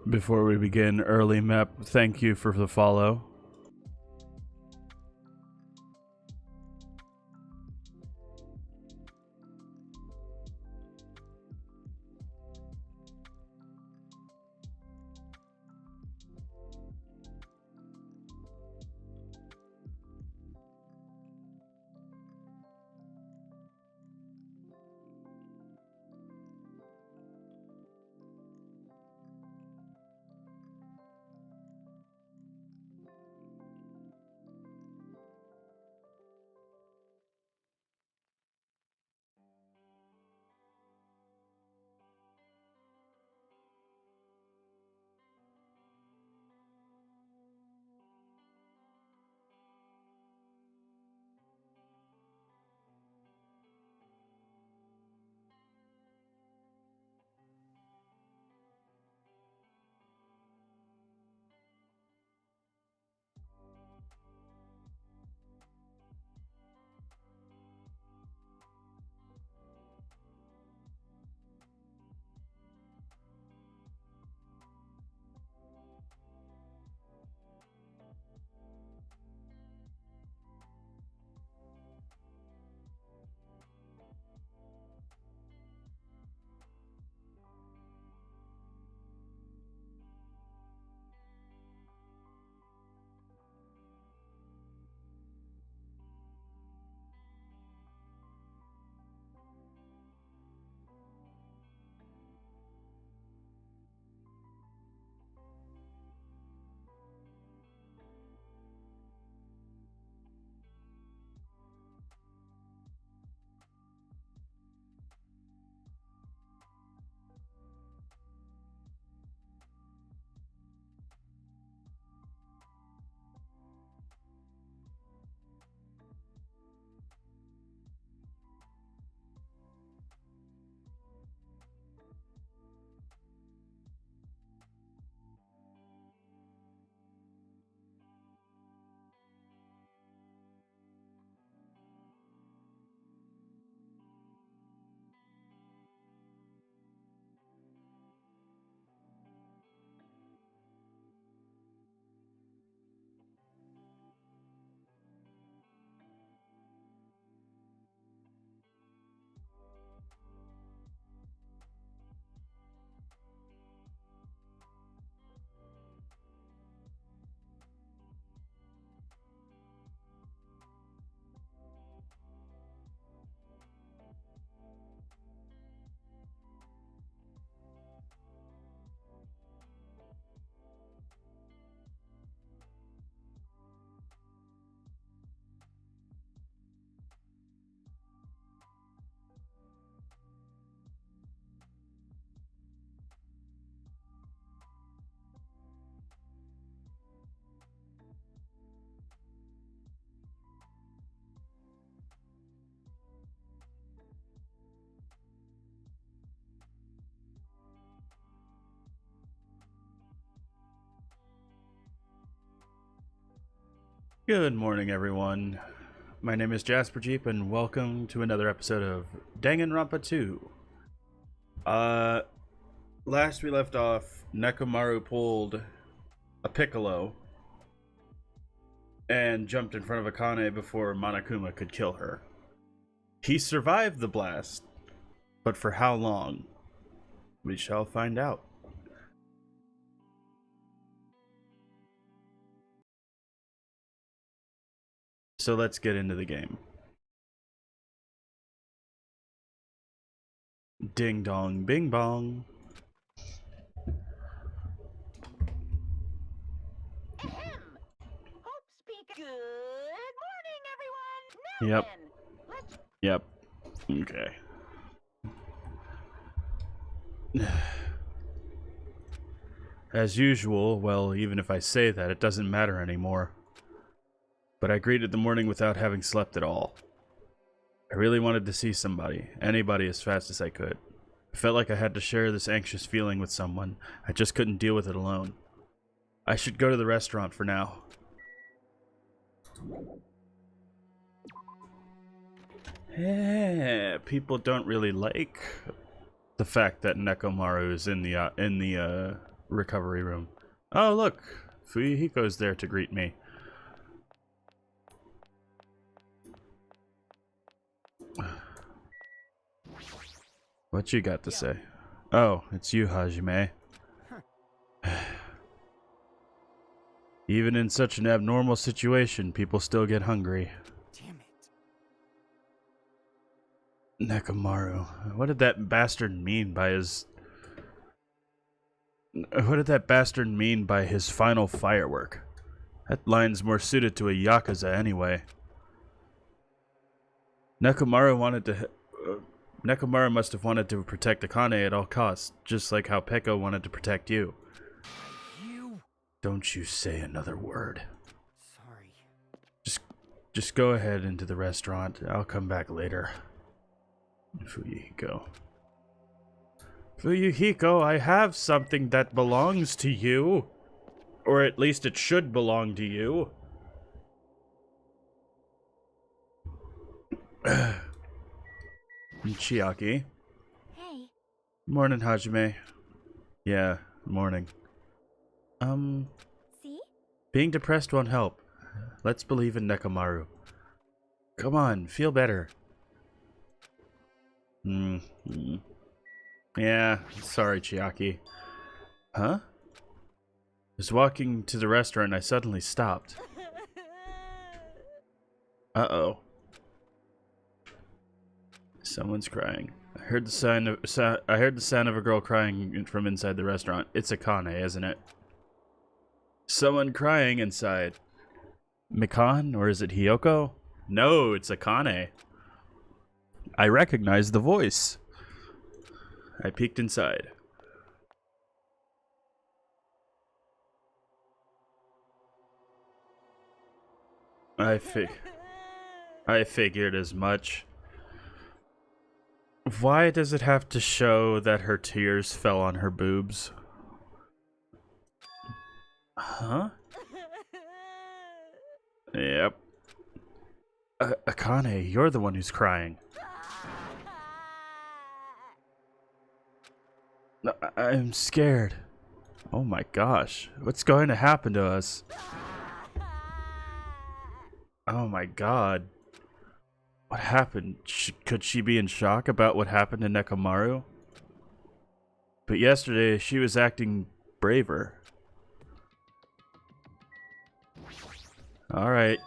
Before we begin, early map, thank you for the follow. Good morning, everyone. My name is Jasper Jeep, and welcome to another episode of Danganronpa 2. Last we left off, Nekomaru pulled a Piccolo and jumped in front of Akane before Monokuma could kill her. He survived the blast, but for how long? We shall find out. So let's get into the game. Ding dong, bing bong. Good morning, everyone. Yep. Yep. Okay. As usual, well, even if I say that, it doesn't matter anymore. But I greeted the morning without having slept at all. I really wanted to see somebody, anybody, as fast as I could. I felt like I had to share this anxious feeling with someone. I just couldn't deal with it alone. I should go to the restaurant for now. People don't really like the fact that Nekomaru is in the recovery room. Oh, look. Fuyuhiko's there to greet me. What you got to say? Oh, it's you, Hajime. Even in such an abnormal situation, people still get hungry. Damn it. Nekomaru. What did that bastard mean by his... What did that bastard mean by his final firework? That line's more suited to a Yakuza anyway. Nekomaru must have wanted to protect Akane at all costs, just like how Peko wanted to protect you. You. Don't you say another word. Sorry. Just go ahead into the restaurant. I'll come back later. Fuyuhiko. Fuyuhiko, I have something that belongs to you. Or at least it should belong to you. Chiaki. Hey. Morning, Hajime. Yeah, morning. See? Being depressed won't help. Let's believe in Nekomaru. Come on, feel better. Yeah, sorry, Chiaki. Huh? I was walking to the restaurant and I suddenly stopped. Uh-oh. Someone's crying. I heard the sound of a girl crying from inside the restaurant. It's Akane, isn't it? Someone crying inside. Mikan, or is it Hiyoko? No, it's Akane. I recognize the voice. I peeked inside. I figured as much. Why does it have to show that her tears fell on her boobs? Huh? Yep. Akane, you're the one who's crying. I'm scared. Oh my gosh. What's going to happen to us? Oh my god. What happened? Could she be in shock about what happened to Nekomaru? But yesterday, she was acting braver. Alright.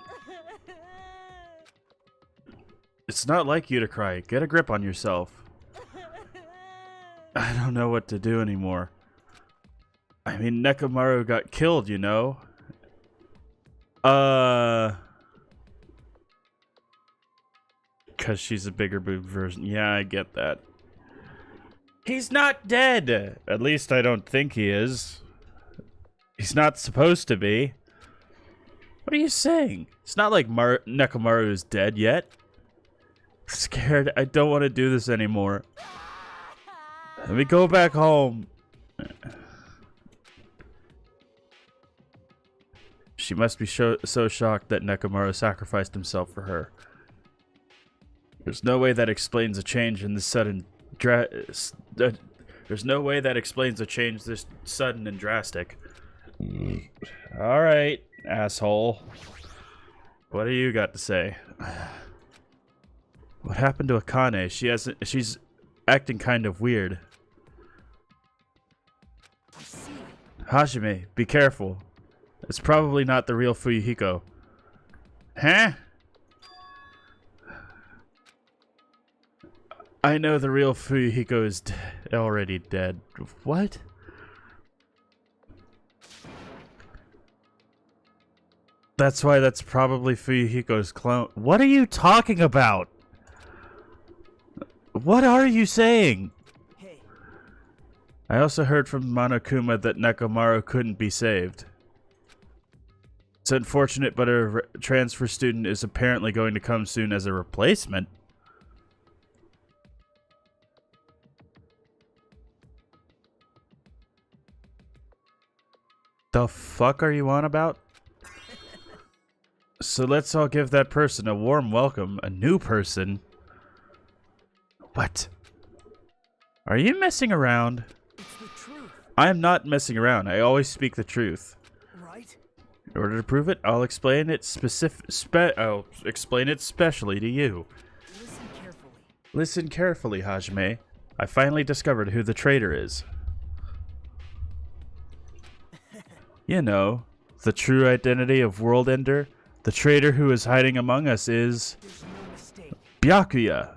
It's not like you to cry. Get a grip on yourself. I don't know what to do anymore. I mean, Nekomaru got killed, you know? Because she's a bigger boob version. Yeah, I get that. He's not dead! At least I don't think he is. He's not supposed to be. What are you saying? It's not like Nekomaru is dead yet. I'm scared. I don't want to do this anymore. Let me go back home. She must be so shocked that Nekomaru sacrificed himself for her. There's no way that explains a change in this sudden there's no way that explains a change this sudden and drastic. All right, asshole. What do you got to say? What happened to Akane? She's acting kind of weird. Hajime, be careful. It's probably not the real Fuyuhiko. Huh? I know the real Fuyuhiko is already dead. What? That's why that's probably Fuyuhiko's clone. What are you talking about? What are you saying? Hey. I also heard from Monokuma that Nekomaru couldn't be saved. It's unfortunate, but a transfer student is apparently going to come soon as a replacement. The fuck are you on about? So let's all give that person a warm welcome. A new person? What? Are you messing around? It's the truth. I am not messing around. I always speak the truth. Right? In order to prove it, I'll explain it specially to you. Listen carefully. Listen carefully, Hajime. I finally discovered who the traitor is. You know, the true identity of World Ender. The traitor who is hiding among us is There's no mistake. Byakuya.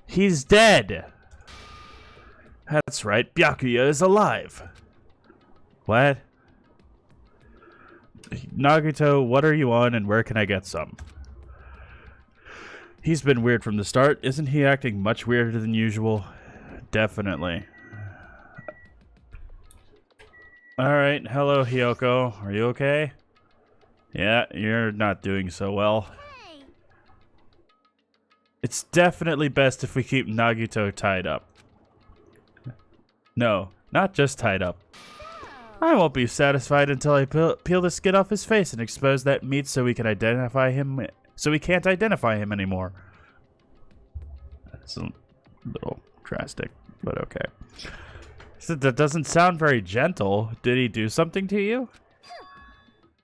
He's dead. That's right, Byakuya is alive. What? Nagito, what are you on and where can I get some? He's been weird from the start. Isn't he acting much weirder than usual? Definitely. Alright, hello Hiyoko. Are you okay? Yeah, you're not doing so well. Hey. It's definitely best if we keep Nagito tied up. No, not just tied up. I won't be satisfied until I peel the skin off his face and expose that meat so we can identify him. So we can't identify him anymore. That's a little drastic, but okay. So that doesn't sound very gentle. Did he do something to you?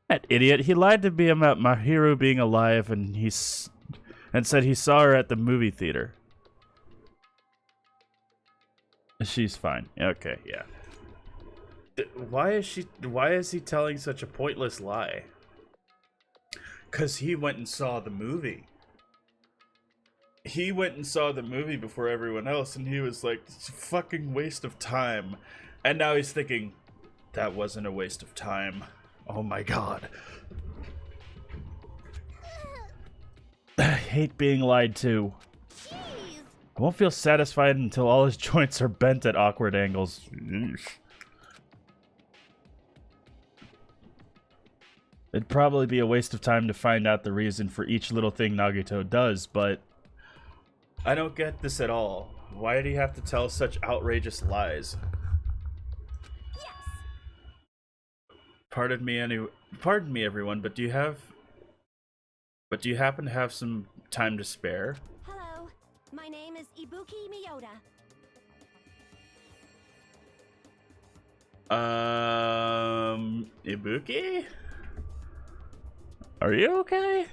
That idiot. He lied to me about Mahiru being alive and said he saw her at the movie theater. She's fine. Okay, yeah. Why is he telling such a pointless lie? Cuz he went and saw the movie. He went and saw the movie before everyone else and he was like, it's a fucking waste of time. And now he's thinking, that wasn't a waste of time. Oh my god. I hate being lied to. Jeez. I won't feel satisfied until all his joints are bent at awkward angles. It'd probably be a waste of time to find out the reason for each little thing Nagito does, but I don't get this at all. Why did he have to tell such outrageous lies? Yes. Pardon me, everyone, but do you happen to have some time to spare? Hello. My name is Ibuki Miyota. Ibuki? Are you okay?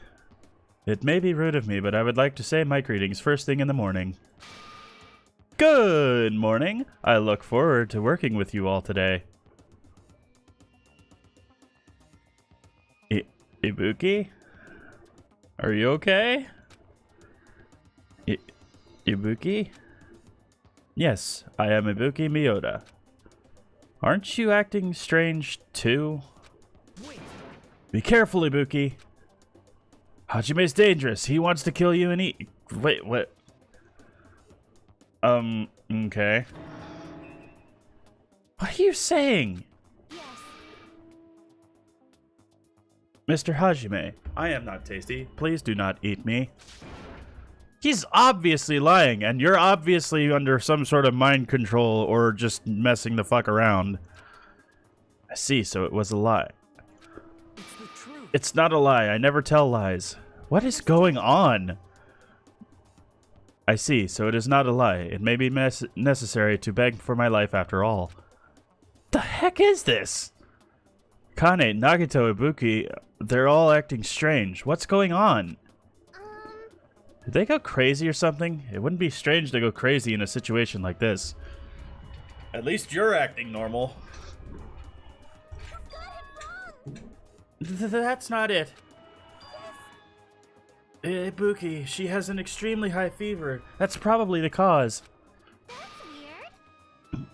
It may be rude of me, but I would like to say my greetings first thing in the morning. Good morning. I look forward to working with you all today. Ibuki? Are you okay? Ibuki? Yes, I am Ibuki Miyota. Aren't you acting strange too? Wait. Be careful, Ibuki. Hajime's dangerous. He wants to kill you and eat. Wait, what? Okay. What are you saying? Yes. Mr. Hajime, I am not tasty. Please do not eat me. He's obviously lying, and you're obviously under some sort of mind control or just messing the fuck around. I see, so it was a lie. It's the truth. It's not a lie. I never tell lies. What is going on? I see, so it is not a lie. It may be necessary to beg for my life after all. The heck is this? Kane, Nagito, Ibuki, they're all acting strange. What's going on? Did they go crazy or something? It wouldn't be strange to go crazy in a situation like this. At least you're acting normal. That's not it. Ibuki, she has an extremely high fever. That's probably the cause. That's weird.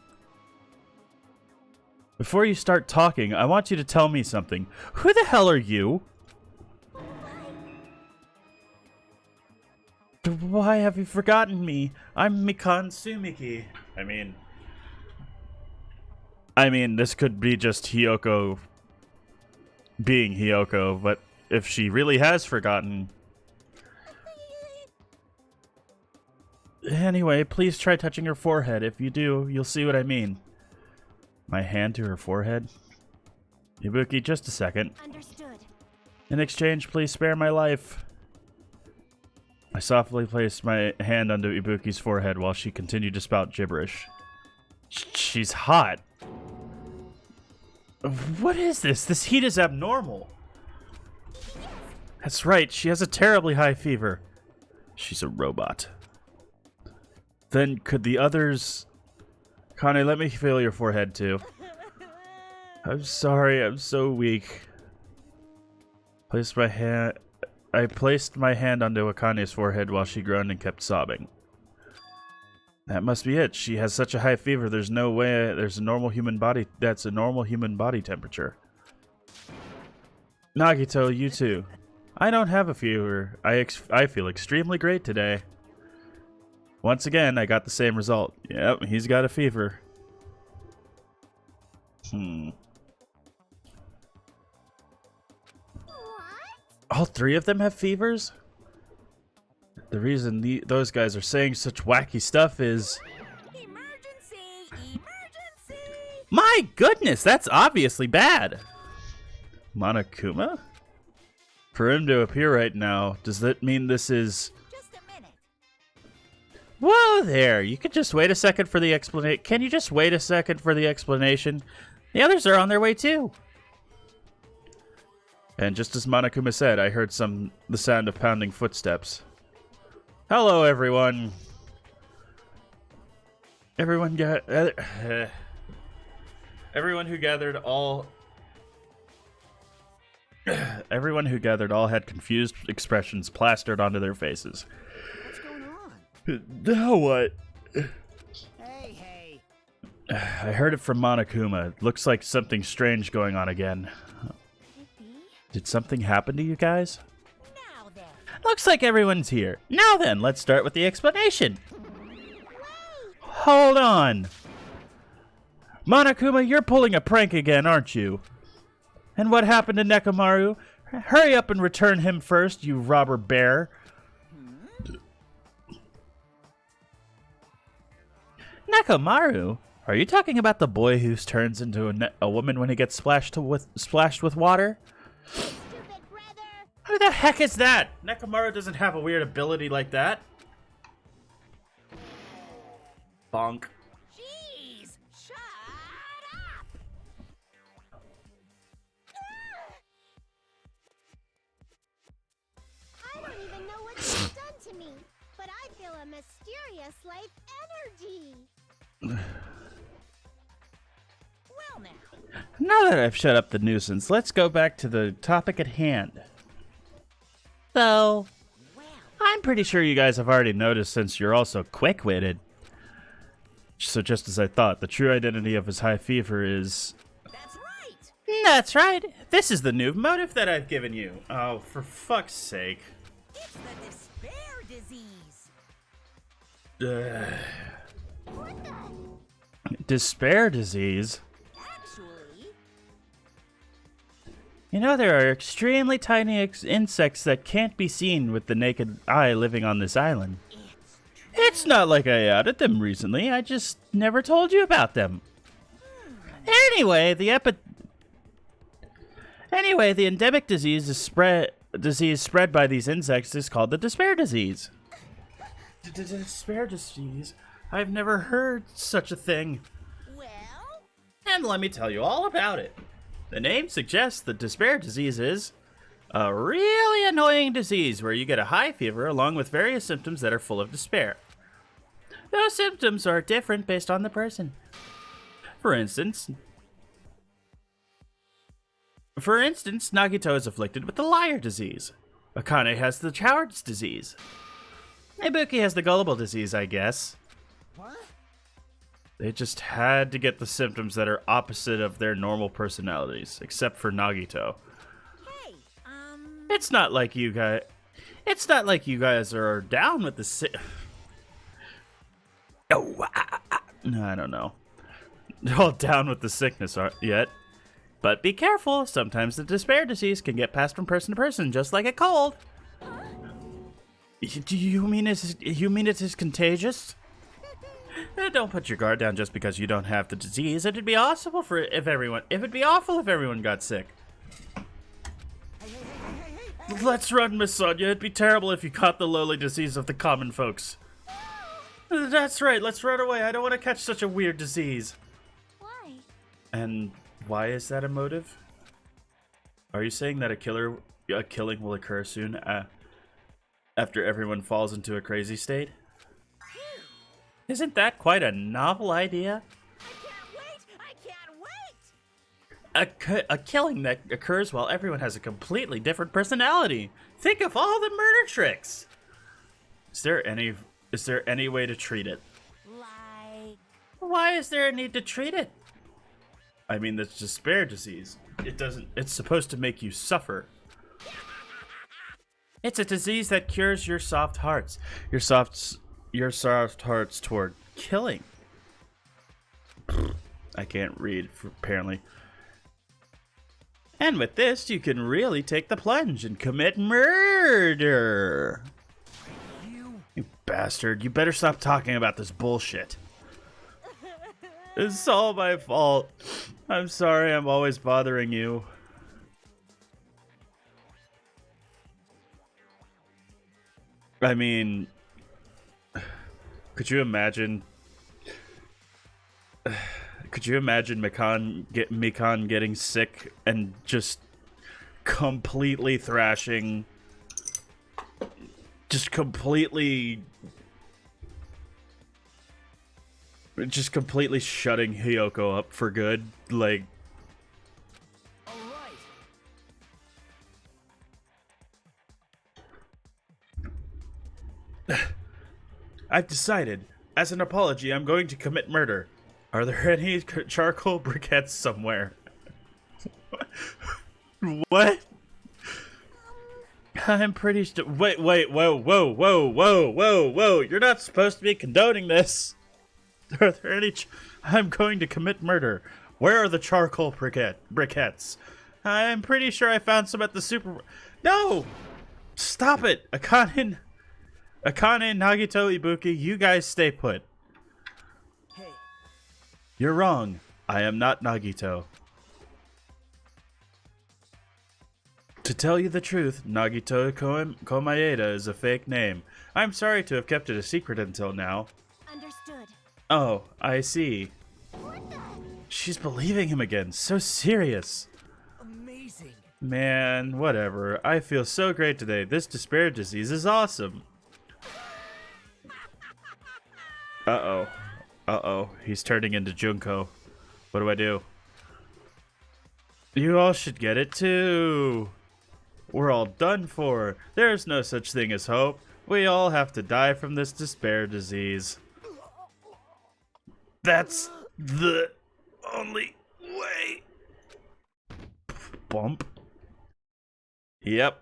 Before you start talking, I want you to tell me something. Who the hell are you? Why have you forgotten me? I'm Mikan Sumiki. I mean, this could be just Hiyoko being Hiyoko, but if she really has forgotten... Anyway, please try touching her forehead. If you do, you'll see what I mean. My hand to her forehead? Ibuki, just a second. Understood. In exchange, please spare my life. I softly placed my hand under Ibuki's forehead while she continued to spout gibberish. She's hot. What is this? This heat is abnormal. That's right, she has a terribly high fever. She's a robot. Then could the others... Connie, let me feel your forehead too. I'm sorry, I'm so weak. I placed my hand onto Akane's forehead while she groaned and kept sobbing. That must be it. She has such a high fever, there's no way there's a normal human body that's a normal human body temperature. Nagito, you too. I don't have a fever. I feel extremely great today. Once again, I got the same result. Yep, he's got a fever. What? All three of them have fevers? The reason those guys are saying such wacky stuff is... Emergency! Emergency! My goodness, that's obviously bad. Monokuma? For him to appear right now, does that mean this is... Just a minute. Whoa there, you could just wait a second for the explanation. Can you just wait a second for the explanation? The others are on their way too. And just as Monokuma said, I heard the sound of pounding footsteps. Hello, everyone. Everyone who gathered all had confused expressions plastered onto their faces. What's going on? Now what? Hey, hey. I heard it from Monokuma. Looks like something strange going on again. Could it be? Did something happen to you guys? Now then. Looks like everyone's here. Now then, let's start with the explanation. Wait! Hold on. Monokuma, you're pulling a prank again, aren't you? And what happened to Nekomaru? Hurry up and return him first, you robber bear. Nekomaru? Are you talking about the boy who turns into a woman when he gets splashed with water? Stupid brother! Who the heck is that? Nekomaru doesn't have a weird ability like that. Bonk. Jeez! Shut up! I don't even know what you've done to me, but I feel a mysterious life energy. Well now. Now that I've shut up the nuisance, let's go back to the topic at hand. So, Well, I'm pretty sure you guys have already noticed since you're all so quick-witted. So just as I thought, the true identity of his high fever is... that's right! That's right! This is the new motive that I've given you. Oh, for fuck's sake. It's the despair disease. What the? Despair disease? Actually, You know, there are extremely tiny insects that can't be seen with the naked eye living on this island. It's not like I added them recently, I just never told you about them. Anyway, the endemic disease spread by these insects is called the despair disease. Despair disease? I've never heard such a thing. well, And let me tell you all about it. The name suggests that despair disease is a really annoying disease where you get a high fever along with various symptoms that are full of despair. Those symptoms are different based on the person. For instance, Nagito is afflicted with the liar disease. Akane has the coward's disease. Ibuki has the gullible disease, I guess. What? They just had to get the symptoms that are opposite of their normal personalities, except for Nagito. hey, It's not like you guys are down with the I don't know. All down with the sickness yet. But be careful, sometimes the despair disease can get passed from person to person, just like a cold. Do you mean it is contagious? Don't put your guard down just because you don't have the disease. It'd be awful if everyone got sick. Let's run, Miss Sonia. It'd be terrible if you caught the lowly disease of the common folks. That's right, let's run away. I don't want to catch such a weird disease. why? And Why is that a motive? Are you saying that a killing will occur soon after everyone falls into a crazy state? Isn't that quite a novel idea? I can't wait! A killing that occurs while everyone has a completely different personality. Think of all the murder tricks. Is there any way to treat it? Like... Why is there a need to treat it? I mean, that's despair disease. It's supposed to make you suffer. It's a disease that cures your soft hearts. Your soft hearts toward killing. I can't read, apparently. And with this, you can really take the plunge and commit murder. You bastard. You better stop talking about this bullshit. It's all my fault. I'm sorry I'm always bothering you. I mean, could you imagine Mikan getting sick and just completely thrashing, just completely shutting Hiyoko up for good, like. All right. I've decided, as an apology, I'm going to commit murder. Are there any charcoal briquettes somewhere? What? I'm pretty sure. Wait, whoa. You're not supposed to be condoning this. Are there any? I'm going to commit murder. Where are the charcoal briquettes? I'm pretty sure I found some at the super. No! Stop it! Akane, Nagito, Ibuki, you guys stay put. Hey. You're wrong. I am not Nagito. To tell you the truth, Nagito Komaeda is a fake name. I'm sorry to have kept it a secret until now. Understood. Oh, I see. What the? She's believing him again. So serious. Amazing. Man, whatever. I feel so great today. This despair disease is awesome. Uh-oh. He's turning into Junko. What do I do? You all should get it too. We're all done for. There's no such thing as hope. We all have to die from this despair disease. That's the only way. Bump. Yep.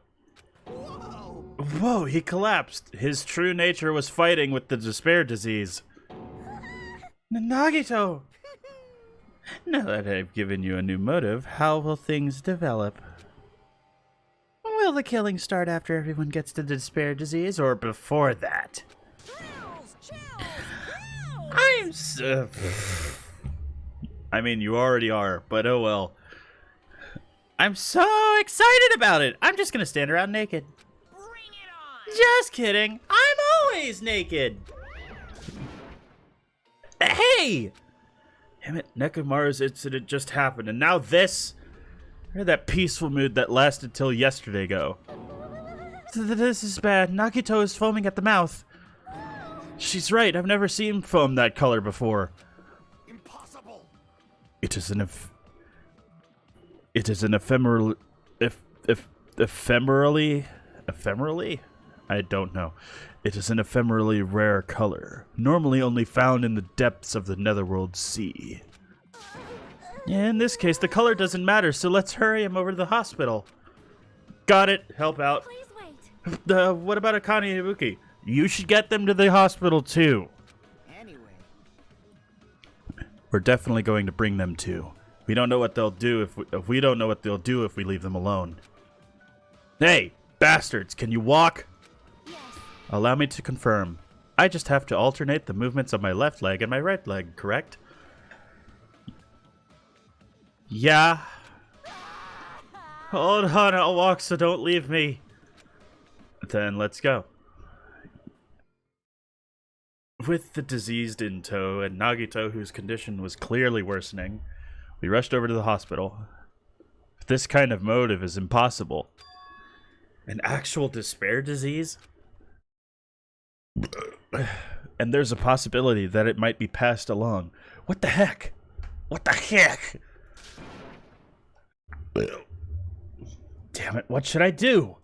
Whoa, he collapsed. His true nature was fighting with the despair disease. Nagito! Now that I've given you a new motive, how will things develop? Will the killing start after everyone gets the despair disease, or before that? I'm so... I mean, you already are, but oh well. I'm so excited about it! I'm just gonna stand around naked. Bring it on! Just kidding. I'm always naked. Hey! Damn it, Nekomaru's incident just happened, and now this? Where'd that peaceful mood that lasted till yesterday go? This is bad. Nagito is foaming at the mouth. She's right, I've never seen foam that color before. Impossible. It is an ephemeral... Ephemerally? I don't know. It is an ephemerally rare color, normally only found in the depths of the Netherworld Sea. In this case, the color doesn't matter, so let's hurry him over to the hospital. Got it. Help out. Please wait. What about Akane and Ibuki? You should get them to the hospital, too. Anyway. We're definitely going to bring them, too. We don't know what they'll do if we don't know what they'll do if we leave them alone. Hey, bastards, can you walk? Yes. Allow me to confirm. I just have to alternate the movements of my left leg and my right leg, correct? Yeah. Hold on, I'll walk, so don't leave me. Then let's go. With the diseased in tow and Nagito, whose condition was clearly worsening, We rushed over to the hospital. This kind of motive is impossible. An actual despair disease? And there's a possibility that it might be passed along. What the heck? What the heck? Damn it, what should I do?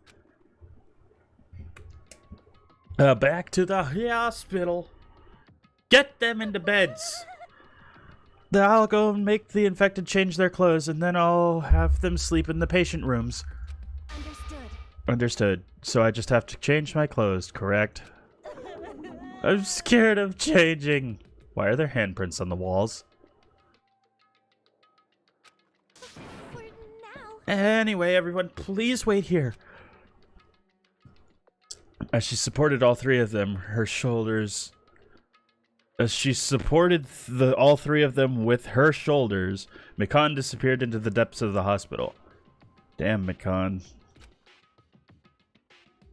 Back to the hospital. Get them into beds. Then I'll go and make the infected change their clothes, and then I'll have them sleep in the patient rooms. Understood. Understood. So I just have to change my clothes, correct? I'm scared of changing. Why are there handprints on the walls? For now. Anyway, everyone, please wait here. As she supported all three of them, her shoulders... As she supported all three of them with her shoulders, Mikan disappeared into the depths of the hospital. Damn, Mikan.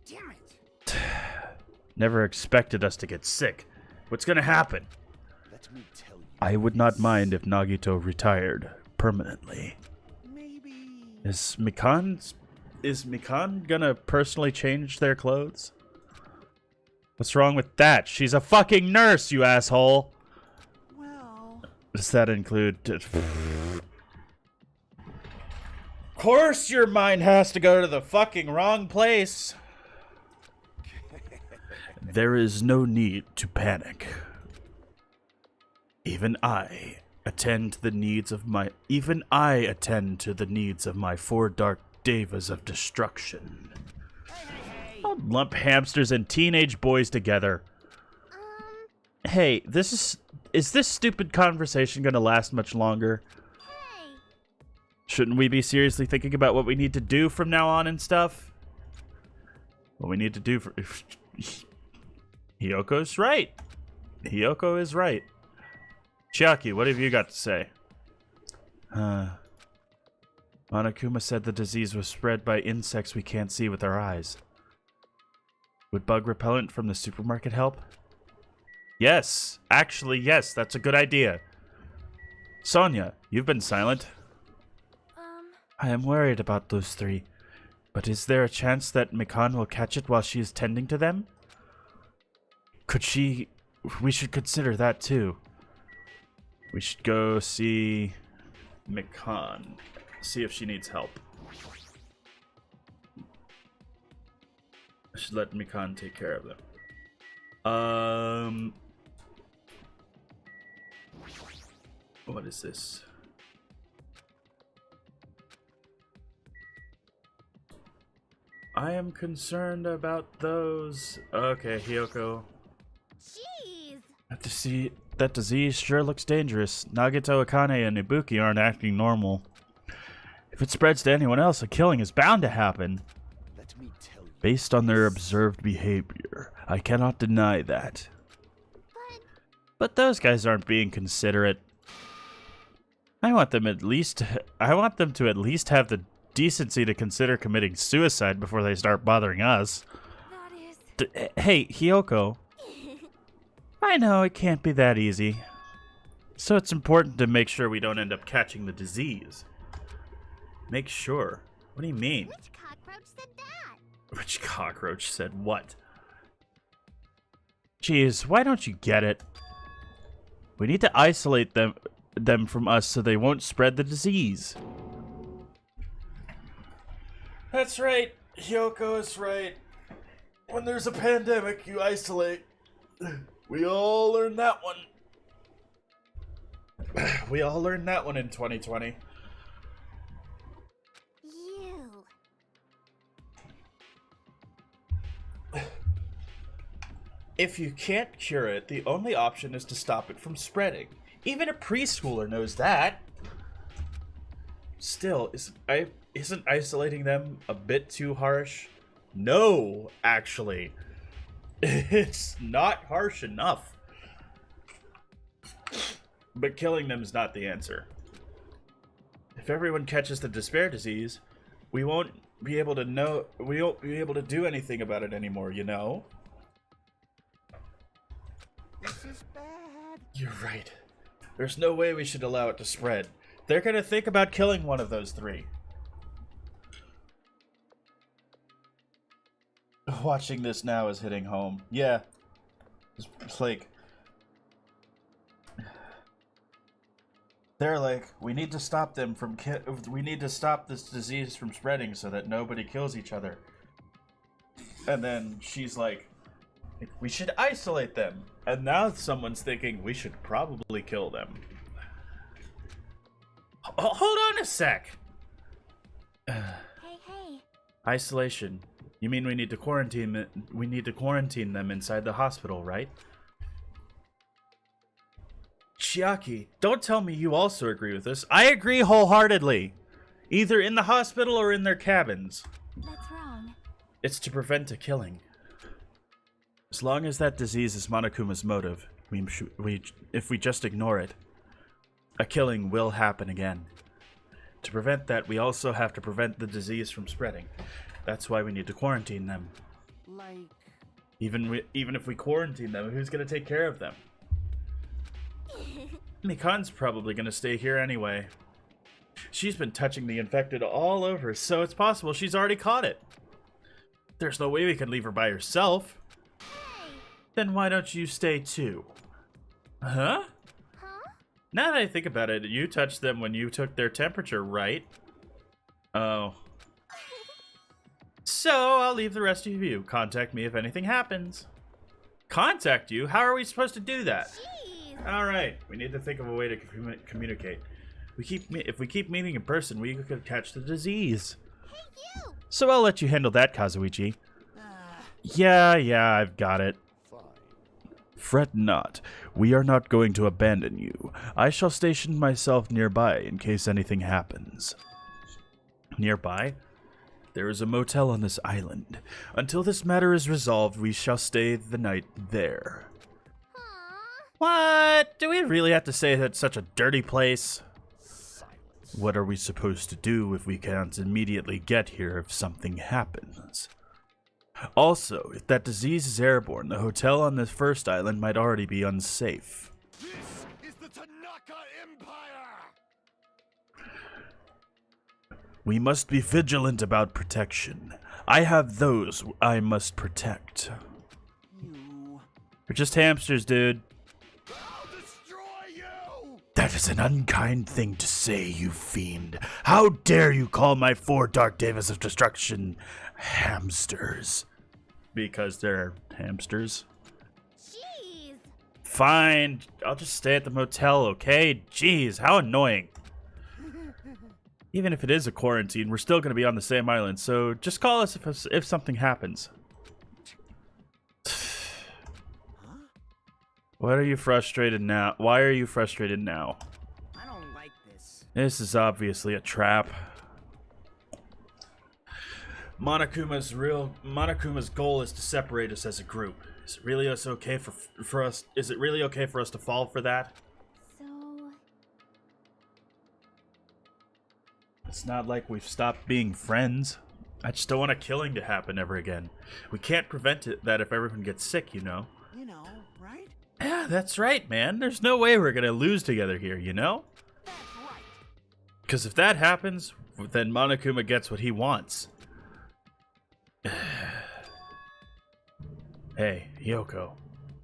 Damn it. Never expected us to get sick. What's gonna happen? Let me tell you. I would not mind if Nagito retired permanently. Maybe. Is Mikan gonna personally change their clothes? What's wrong with that? She's a fucking nurse, you asshole! Well. Does that include... Of course your mind has to go to the fucking wrong place! There is no need to panic. Even I attend to the needs of my four dark devas of destruction. Don't lump hamsters and teenage boys together. Hey, is this stupid conversation gonna last much longer? Hey. Shouldn't we be seriously thinking about what we need to do from now on and stuff? What we need to do for... Hyoko's right. Hyoko is right. Chiaki, what have you got to say? Monokuma said the disease was spread by insects we can't see with our eyes. Would bug repellent from the supermarket help? Yes. Actually, yes. That's a good idea. Sonia, you've been silent. I am worried about those three. But is there a chance that Mikan will catch it while she is tending to them? We should consider that too. We should go see Mikan. See if she needs help. I should let Mikan take care of them. What is this? I am concerned about those. Okay, Hyoko. Jeez. That disease sure looks dangerous. Nagito, Akane, and Ibuki aren't acting normal. If it spreads to anyone else, a killing is bound to happen. Let me tell you. Based on their observed behavior, I cannot deny that. But those guys aren't being considerate. I want them to at least have the decency to consider committing suicide before they start bothering us. That is... Hey, Hyoko. I know it can't be that easy. So it's important to make sure we don't end up catching the disease. Make sure? What do you mean? Which cockroach said that? Which cockroach said what? Jeez, why don't you get it? We need to isolate them from us so they won't spread the disease. That's right. Hyoko is right. When there's a pandemic, you isolate. We all learned that one. We all learned that one in 2020. You. If you can't cure it, the only option is to stop it from spreading. Even a preschooler knows that. Still, isn't isolating them a bit too harsh? No, actually. It's not harsh enough. But killing them is not the answer. If everyone catches the despair disease, we won't be able to do anything about it anymore, you know? This is bad. You're right. There's no way we should allow it to spread. They're gonna think about killing one of those three. Watching this now is hitting home. Yeah. It's like... They're like, we need to stop them from we need to stop this disease from spreading so that nobody kills each other. And then she's like, we should isolate them. And now someone's thinking we should probably kill them. Hold on a sec. Hey. Isolation. You mean we need to quarantine them inside the hospital, right? Chiaki, don't tell me you also agree with this. I agree wholeheartedly. Either in the hospital or in their cabins. That's wrong. It's to prevent a killing. As long as that disease is Monokuma's motive, if we just ignore it, a killing will happen again. To prevent that, we also have to prevent the disease from spreading. That's why we need to quarantine them. Like... Even if we quarantine them, who's gonna take care of them? Mikan's probably gonna stay here anyway. She's been touching the infected all over, so it's possible she's already caught it. There's no way we can leave her by herself. Hey. Then why don't you stay too? Huh? Now that I think about it, you touched them when you took their temperature, right? Oh. So, I'll leave the rest of you. Contact me if anything happens. Contact you? How are we supposed to do that? Jeez. Alright, we need to think of a way to communicate. If we keep meeting in person, we could catch the disease. Hey, you. So I'll let you handle that, Kazuichi. Yeah, I've got it. Fine. Fret not. We are not going to abandon you. I shall station myself nearby in case anything happens. Nearby? There is a motel on this island. Until this matter is resolved, we shall stay the night there. Aww. What? Do we really have to say that's such a dirty place? Silence. What are we supposed to do if we can't immediately get here if something happens? Also, if that disease is airborne, the hotel on the first island might already be unsafe. This is the Tanaka Empire! We must be vigilant about protection. I have those I must protect. You... They're just hamsters, dude. I'll destroy you! That is an unkind thing to say, you fiend. How dare you call my 4 Dark Devas of Destruction hamsters? Because they're hamsters. Jeez. Fine, I'll just stay at the motel, okay? Jeez, how annoying. Even if it is a quarantine, we're still going to be on the same island, so just call us if something happens. What are you frustrated now? Why are you frustrated now? I don't like this. This is obviously a trap. Monokuma's goal is to separate us as a group. Is it really okay for us? Is it really okay for us to fall for that? So... It's not like we've stopped being friends. I just don't want a killing to happen ever again. We can't prevent that if everyone gets sick, you know. You know, right? Yeah, that's right, man. There's no way we're gonna lose together here, you know? That's right. Because if that happens, then Monokuma gets what he wants. Hey, Yoko.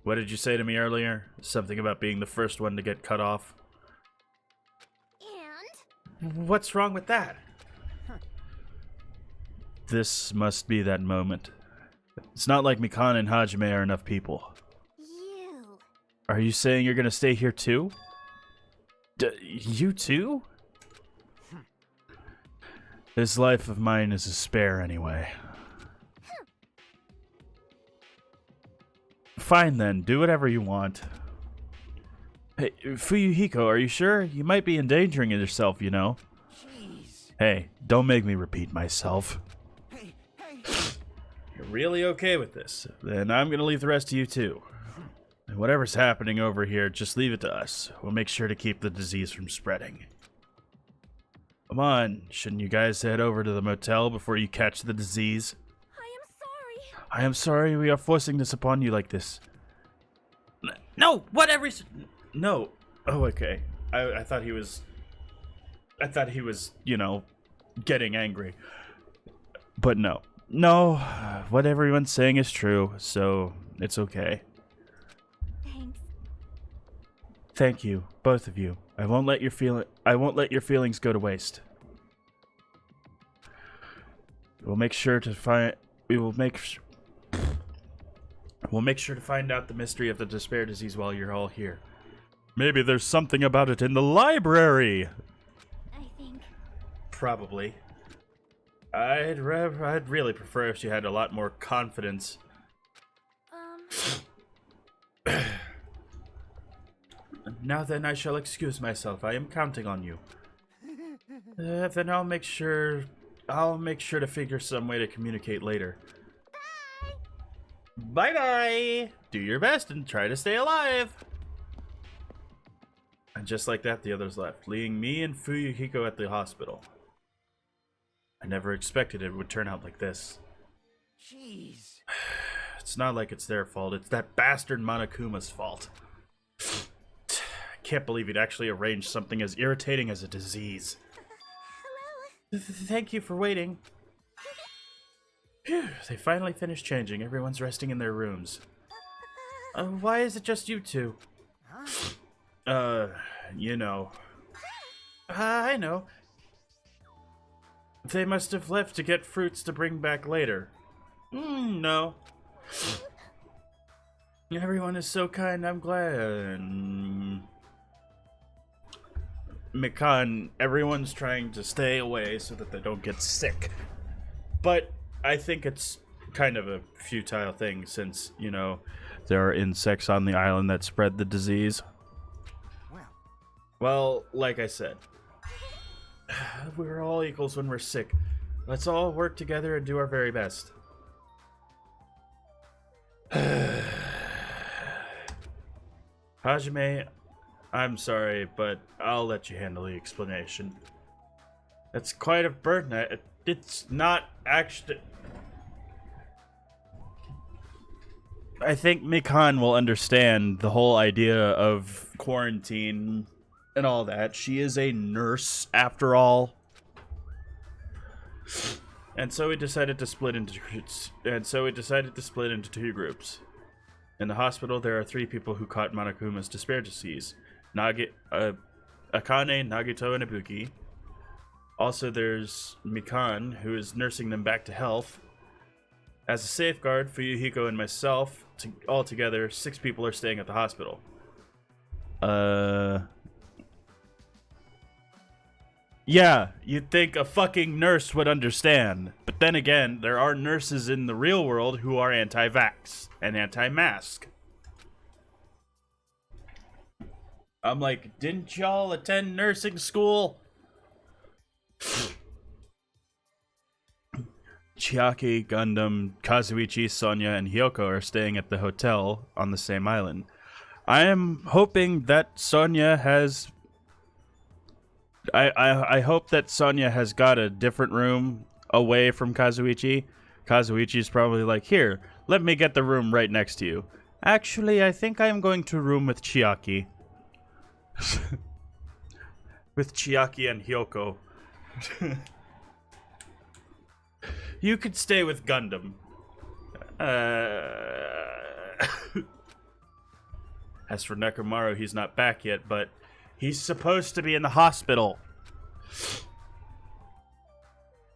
What did you say to me earlier? Something about being the first one to get cut off? And? What's wrong with that? This must be that moment. It's not like Mikan and Hajime are enough people. You. Are you saying you're gonna stay here too? You too? This life of mine is a spare anyway. Fine then, do whatever you want. Hey, Fuyuhiko, are you sure? You might be endangering yourself, you know. Jeez. Hey, don't make me repeat myself. Hey. You're really okay with this? Then I'm gonna leave the rest of you too. And whatever's happening over here, just leave it to us. We'll make sure to keep the disease from spreading. Come on, shouldn't you guys head over to the motel before you catch the disease? I am sorry we are forcing this upon you like this. No, whatever. No. Oh, okay. I thought he was I thought he was, you know, getting angry. But no. No, what everyone's saying is true, so it's okay. Thanks. Thank you, both of you. I won't let your feelings go to waste. We'll make sure to find out the mystery of the despair disease while you're all here. Maybe there's something about it in the library. I think. Probably. I'd really prefer if she had a lot more confidence. Now then, I shall excuse myself. I am counting on you. Then I'll make sure to figure some way to communicate later. Bye bye. Do your best and try to stay alive. And just like that, the others left, leaving me and Fuyuhiko at the hospital. I never expected it would turn out like this. Jeez. It's not like it's their fault. It's that bastard Monokuma's fault. I can't believe he'd actually arranged something as irritating as a disease. Hello. Thank you for waiting. Phew, they finally finished changing. Everyone's resting in their rooms. Why is it just you two? You know. I know. They must have left to get fruits to bring back later. No. Everyone is so kind, I'm glad. Mikan, everyone's trying to stay away so that they don't get sick. But I think it's kind of a futile thing since, you know, there are insects on the island that spread the disease. Well, like I said, we're all equals when we're sick. Let's all work together and do our very best. Hajime, I'm sorry, but I'll let you handle the explanation. It's quite a burden. It's not actually... I think Mikan will understand the whole idea of quarantine and all that. She is a nurse, after all. And so we decided to split into two groups. In the hospital, there are 3 people who caught Monokuma's despair disease: Akane, Nagito, and Ibuki. Also, there's Mikan, who is nursing them back to health. As a safeguard, Fuyuhiko and myself, all together, 6 people are staying at the hospital. Yeah, you'd think a fucking nurse would understand. But then again, there are nurses in the real world who are anti-vax and anti-mask. I'm like, didn't y'all attend nursing school? Chiaki, Gundam, Kazuichi, Sonya, and Hyoko are staying at the hotel on the same island. I am hoping that Sonya has... I hope that Sonya has got a different room away from Kazuichi. Kazuichi's probably like, here, let me get the room right next to you. Actually, I think I'm going to room with Chiaki. With Chiaki and Hyoko. You could stay with Gundam. As for Nekomaru, he's not back yet, but he's supposed to be in the hospital.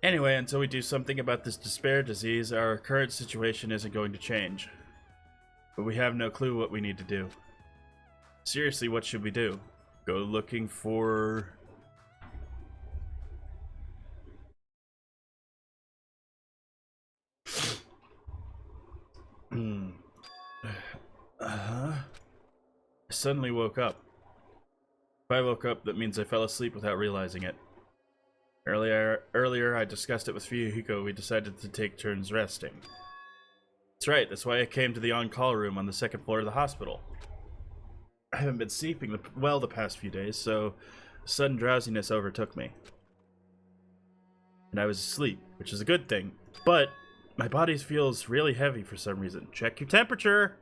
Anyway, until we do something about this despair disease, our current situation isn't going to change. But we have no clue what we need to do. Seriously, what should we do? Go looking for... I suddenly woke up. If I woke up, that means I fell asleep without realizing it. Earlier, I discussed it with Fuyuhiko. We decided to take turns resting. That's right, that's why I came to the on-call room on the 2nd floor of the hospital. I haven't been sleeping well the past few days, so sudden drowsiness overtook me. And I was asleep, which is a good thing, but my body feels really heavy for some reason. Check your temperature!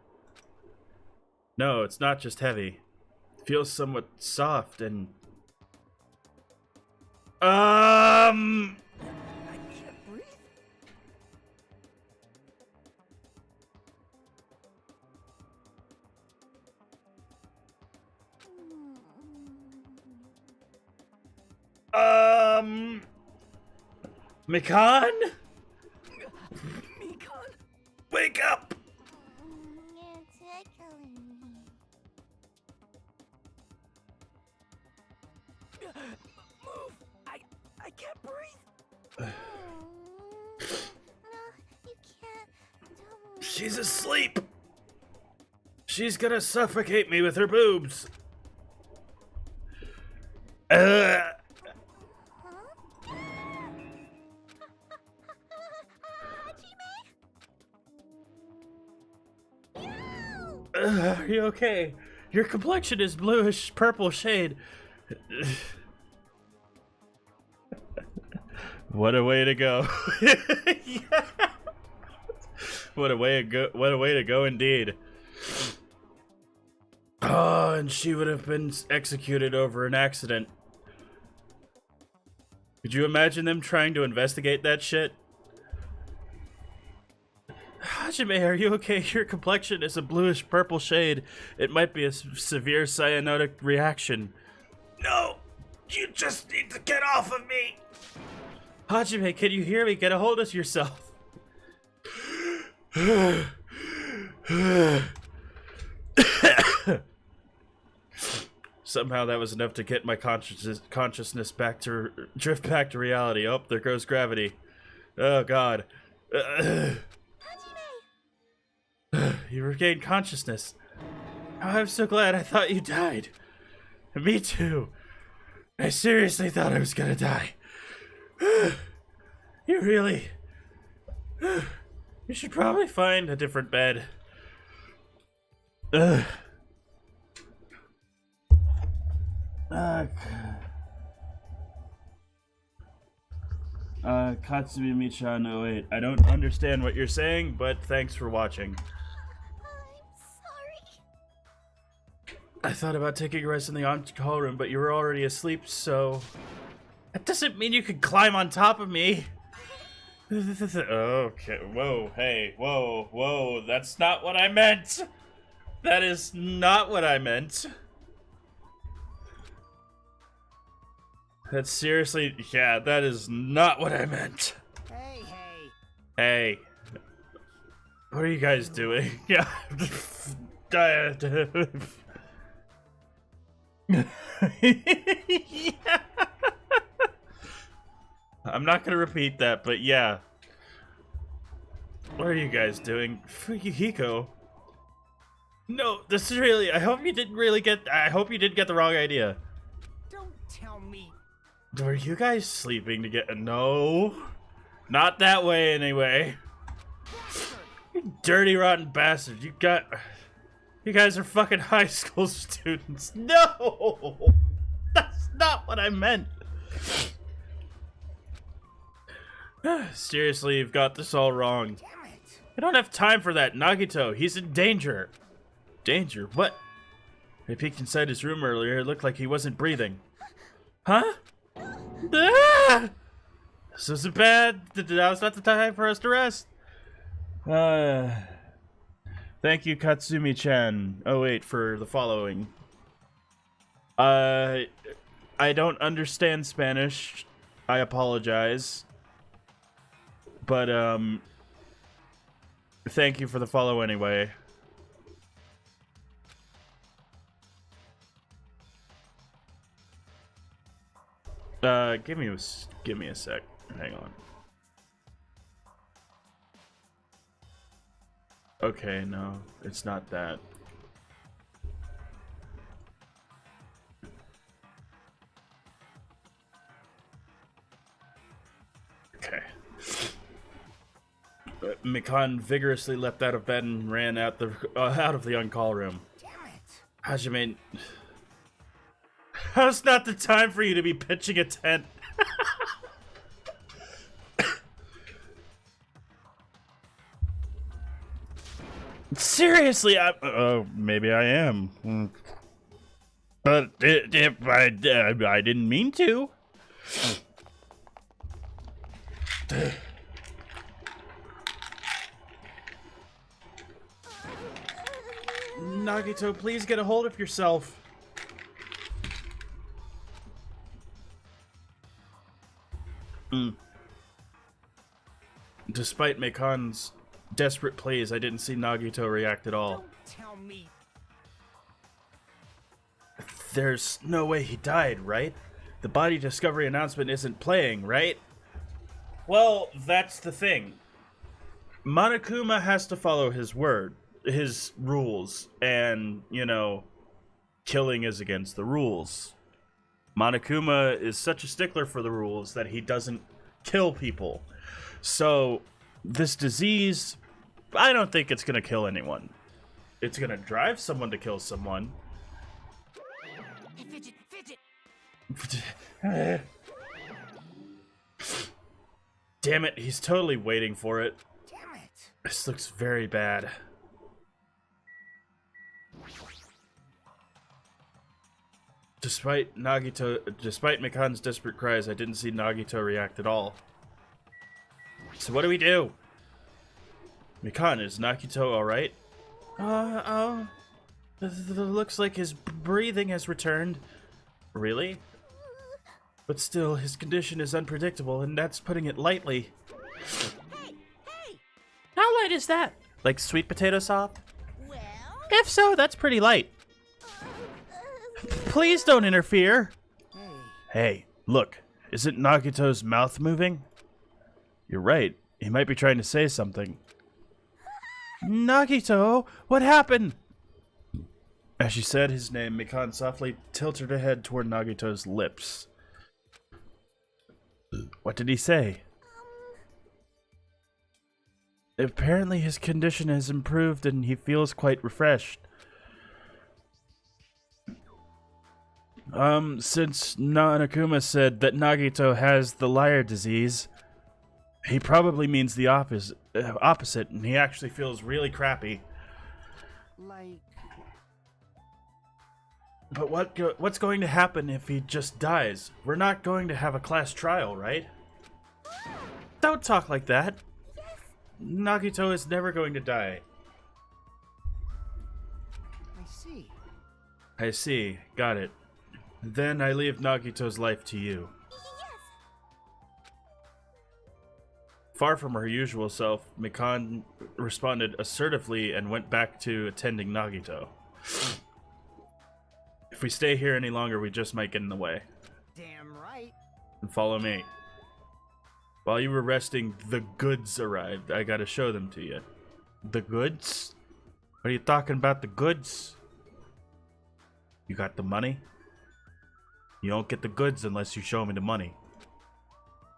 No, it's not just heavy. It feels somewhat soft and... I can't breathe. Mikan? Mikan. Wake up! You're tickling me. Move. I can't breathe. No, you can't. Don't. She's asleep! She's gonna suffocate me with her boobs! Huh? Are you okay? Your complexion is bluish purple shade. What a way to go. Yeah. What a way to go indeed. Oh, and she would have been executed over an accident. Could you imagine them trying to investigate that shit? Hajime, are you okay? Your complexion is a bluish purple shade. It might be a severe cyanotic reaction. No! You just need to get off of me! Hajime, can you hear me? Get a hold of yourself. Somehow that was enough to get my consciousness back to drift back to reality. Oh, there goes gravity. Oh god. You regained consciousness. Oh, I'm so glad. I thought you died. Me too. I seriously thought I was gonna die. You really... You should probably find a different bed. Katsumi Michan 08. I don't understand what you're saying, but thanks for watching. I'm sorry. I thought about taking a rest in the on-call room, but you were already asleep, so... That doesn't mean you could climb on top of me! Okay, whoa, hey, whoa, that's not what I meant! That is not what I meant. That's seriously, yeah, that is not what I meant. Hey. Hey. What are you guys doing? Yeah. Yeah. I'm not gonna repeat that, but yeah. What are you guys doing? Hiko? No, this is really, I hope you didn't get the wrong idea. Don't tell me. Were you guys sleeping together? No. Not that way, anyway. You dirty, rotten bastard. You guys are fucking high school students. No! That's not what I meant. Seriously, you've got this all wrong. Damn it. I don't have time for that. Nagito, he's in danger. Danger? What? I peeked inside his room earlier. It looked like he wasn't breathing. Huh? Ah! This isn't bad. Now's not the time for us to rest. Thank you, Katsumi-chan 08, for the following. I don't understand Spanish. I apologize. But, thank you for the follow anyway. Give me a sec. Hang on. Okay, no, it's not that. Okay. Mikan vigorously leapt out of bed and ran out of the on-call room. Damn it. Hajime, how's not the time for you to be pitching a tent? Seriously, maybe I am. But I didn't mean to. Nagito, please get a hold of yourself. Despite Mekon's desperate pleas, I didn't see Nagito react at all. Don't tell me. There's no way he died, right? The body discovery announcement isn't playing, right? Well, that's the thing. Monokuma has to follow his word, his rules, and, you know, killing is against the rules. Monokuma is such a stickler for the rules that he doesn't kill people. So, this disease, I don't think it's gonna kill anyone. It's gonna drive someone to kill someone. Hey, fidget. Damn it, he's totally waiting for it. Damn it. This looks very bad. Despite Mikan's desperate cries, I didn't see Nagito react at all. So what do we do? Mikan, is Nagito alright? Looks like his breathing has returned. Really? But still, his condition is unpredictable, and that's putting it lightly. Hey! How light is that? Like sweet potato soft? Well? If so, that's pretty light. Please don't interfere. Hey, look. Isn't Nagito's mouth moving? You're right. He might be trying to say something. Nagito, what happened? As she said his name, Mikan softly tilted her head toward Nagito's lips. What did he say? Apparently his condition has improved and he feels quite refreshed. Since Nanakuma said that Nagito has the liar disease, he probably means the opposite, and he actually feels really crappy. Like... But what's going to happen if he just dies? We're not going to have a class trial, right? Don't talk like that. Nagito is never going to die. I see. Got it. Then I leave Nagito's life to you. Far from her usual self, Mikan responded assertively and went back to attending Nagito. If we stay here any longer, we just might get in the way. Damn right. And follow me. While you were resting, the goods arrived. I gotta show them to you. The goods? Are you talking about the goods? You got the money? You don't get the goods unless you show me the money.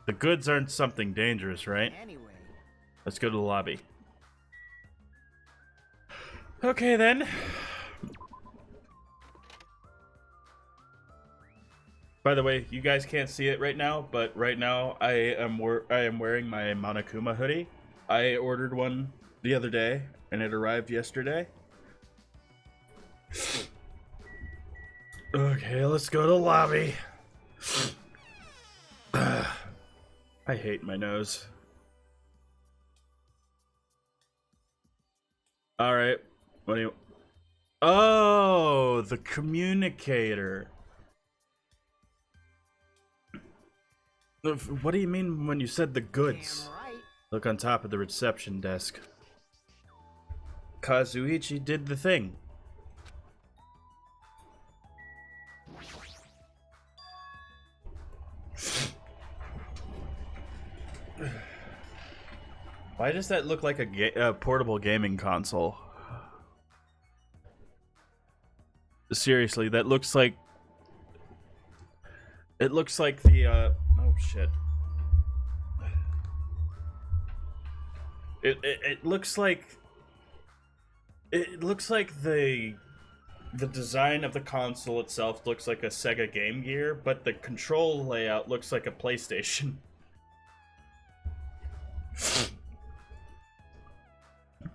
The goods aren't something dangerous, right? Anyway. Let's go to the lobby. Okay then. By the way, you guys can't see it right now, but right now I am wearing my Monokuma hoodie. I ordered one the other day, and it arrived yesterday. Okay, let's go to the lobby. I hate my nose. Alright, what do you... Oh, the communicator. What do you mean when you said the goods? Damn right. Look on top of the reception desk. Kazuichi did the thing. Why does that look like a portable gaming console? Seriously, that looks like... It looks like the, oh shit. It looks like... It looks like the design of the console itself looks like a Sega Game Gear, but the control layout looks like a PlayStation.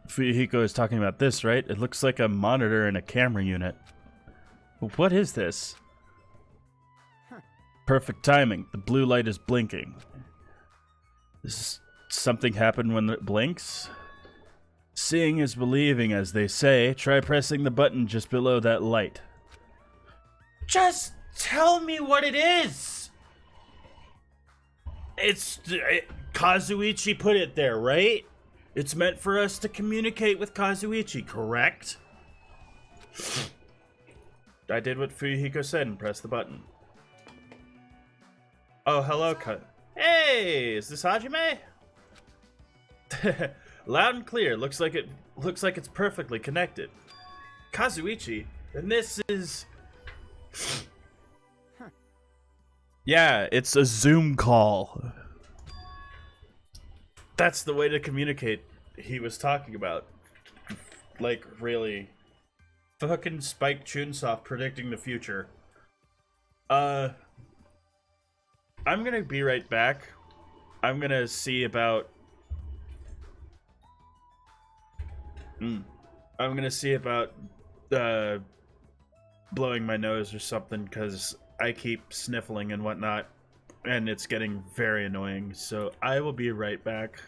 Fuyuhiko is talking about this, right? It looks like a monitor and a camera unit. What is this? Perfect timing. The blue light is blinking. Something happened when it blinks? Seeing is believing, as they say. Try pressing the button just below that light. Just tell me what it is! Kazuichi put it there, right? It's meant for us to communicate with Kazuichi, correct? I did what Fuyuhiko said and pressed the button. Oh, hello, Hey, is this Hajime? Loud and clear. Looks like it's perfectly connected. Kazuichi, and this is... Yeah, it's a Zoom call. That's the way to communicate he was talking about. Like, really. Fucking Spike Chunsoft predicting the future. I'm gonna be right back. I'm gonna see about... I'm gonna see about blowing my nose or something, because I keep sniffling and whatnot, and it's getting very annoying. So I will be right back.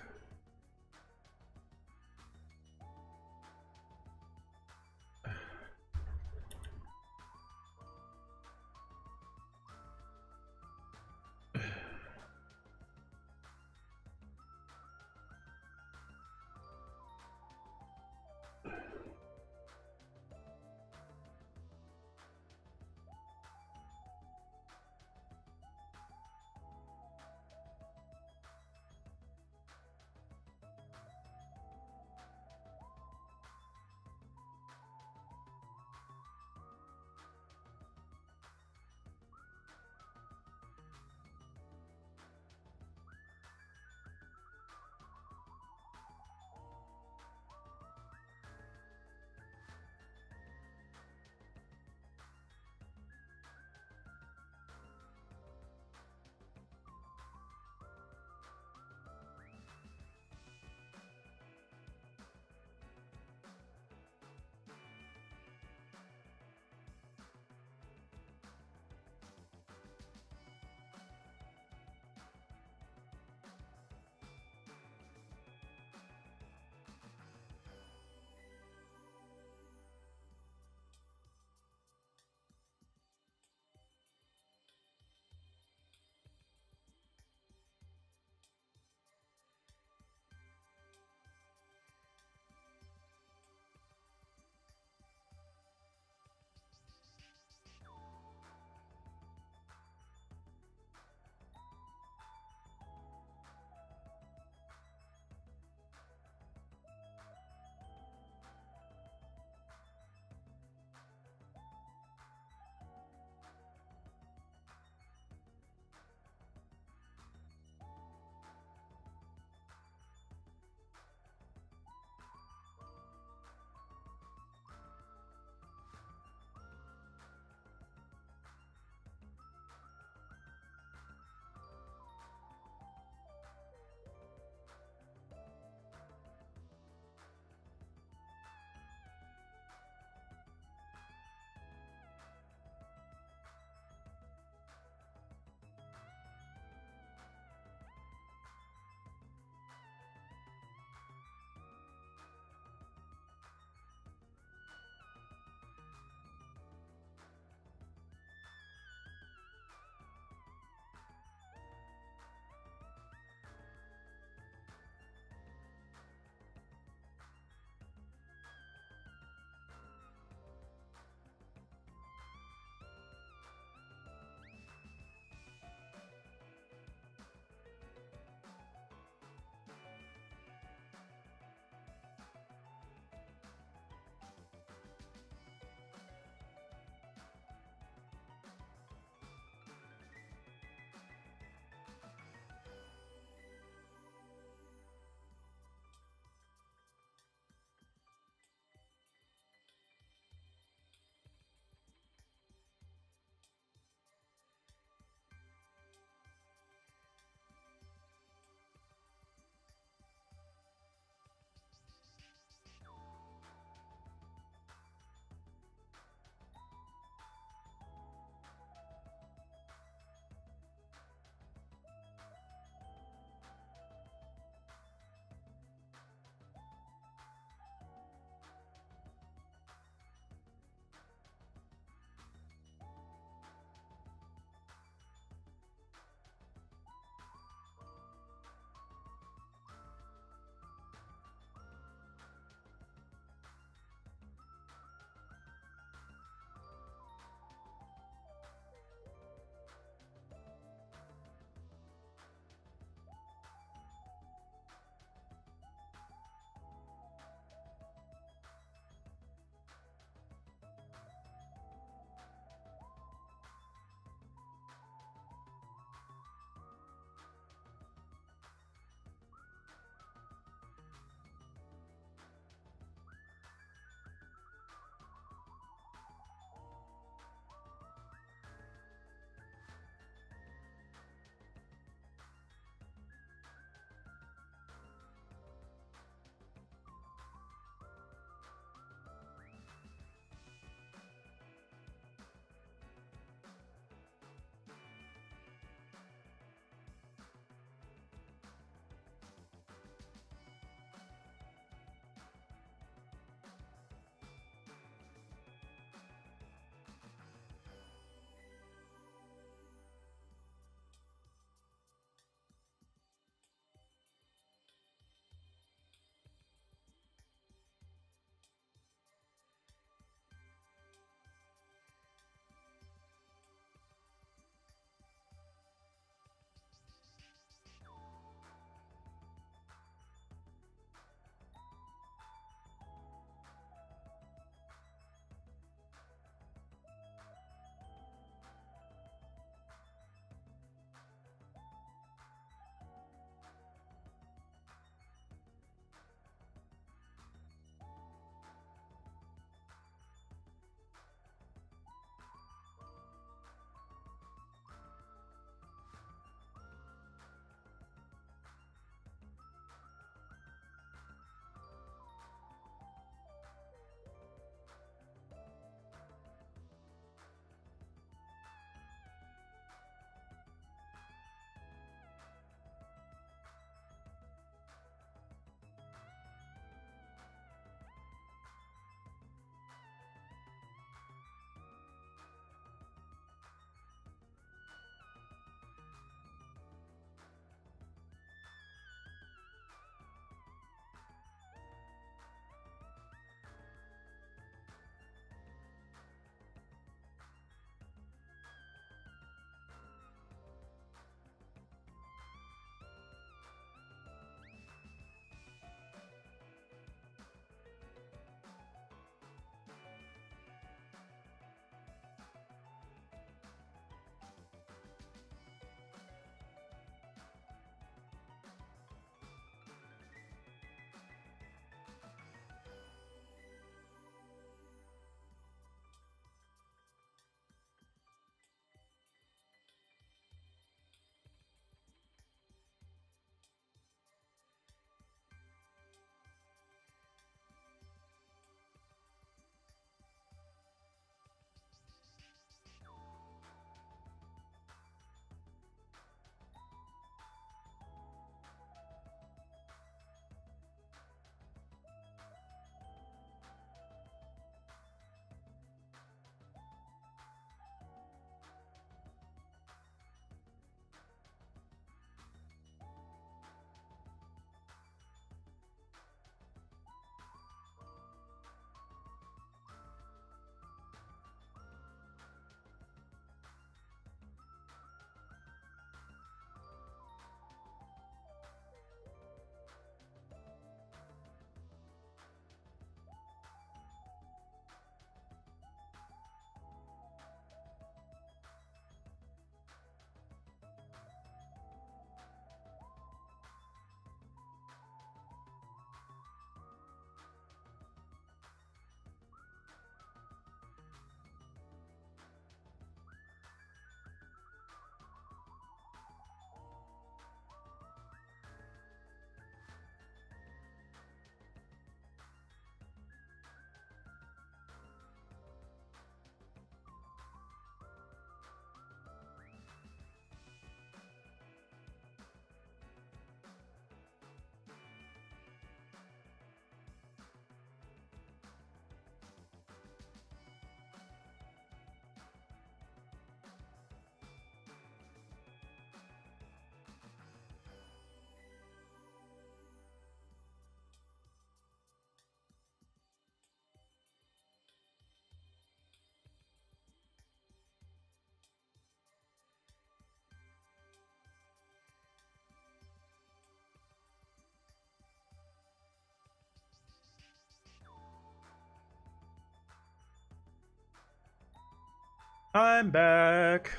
I'm back.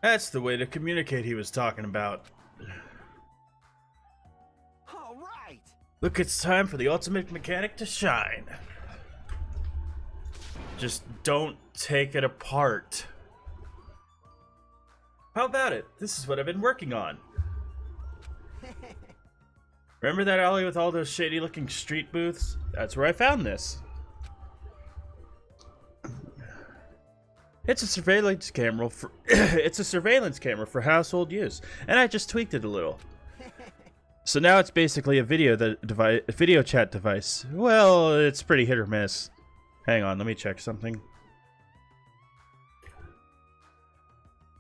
That's the way to communicate he was talking about. All right. Look, it's time for the ultimate mechanic to shine. Just don't take it apart. How about it? This is what I've been working on. Remember that alley with all those shady looking street booths? That's where I found this. It's a surveillance camera for it's a surveillance camera for household use, and I just tweaked it a little. So now it's basically a video chat device. Well, it's pretty hit or miss. Hang on, let me check something.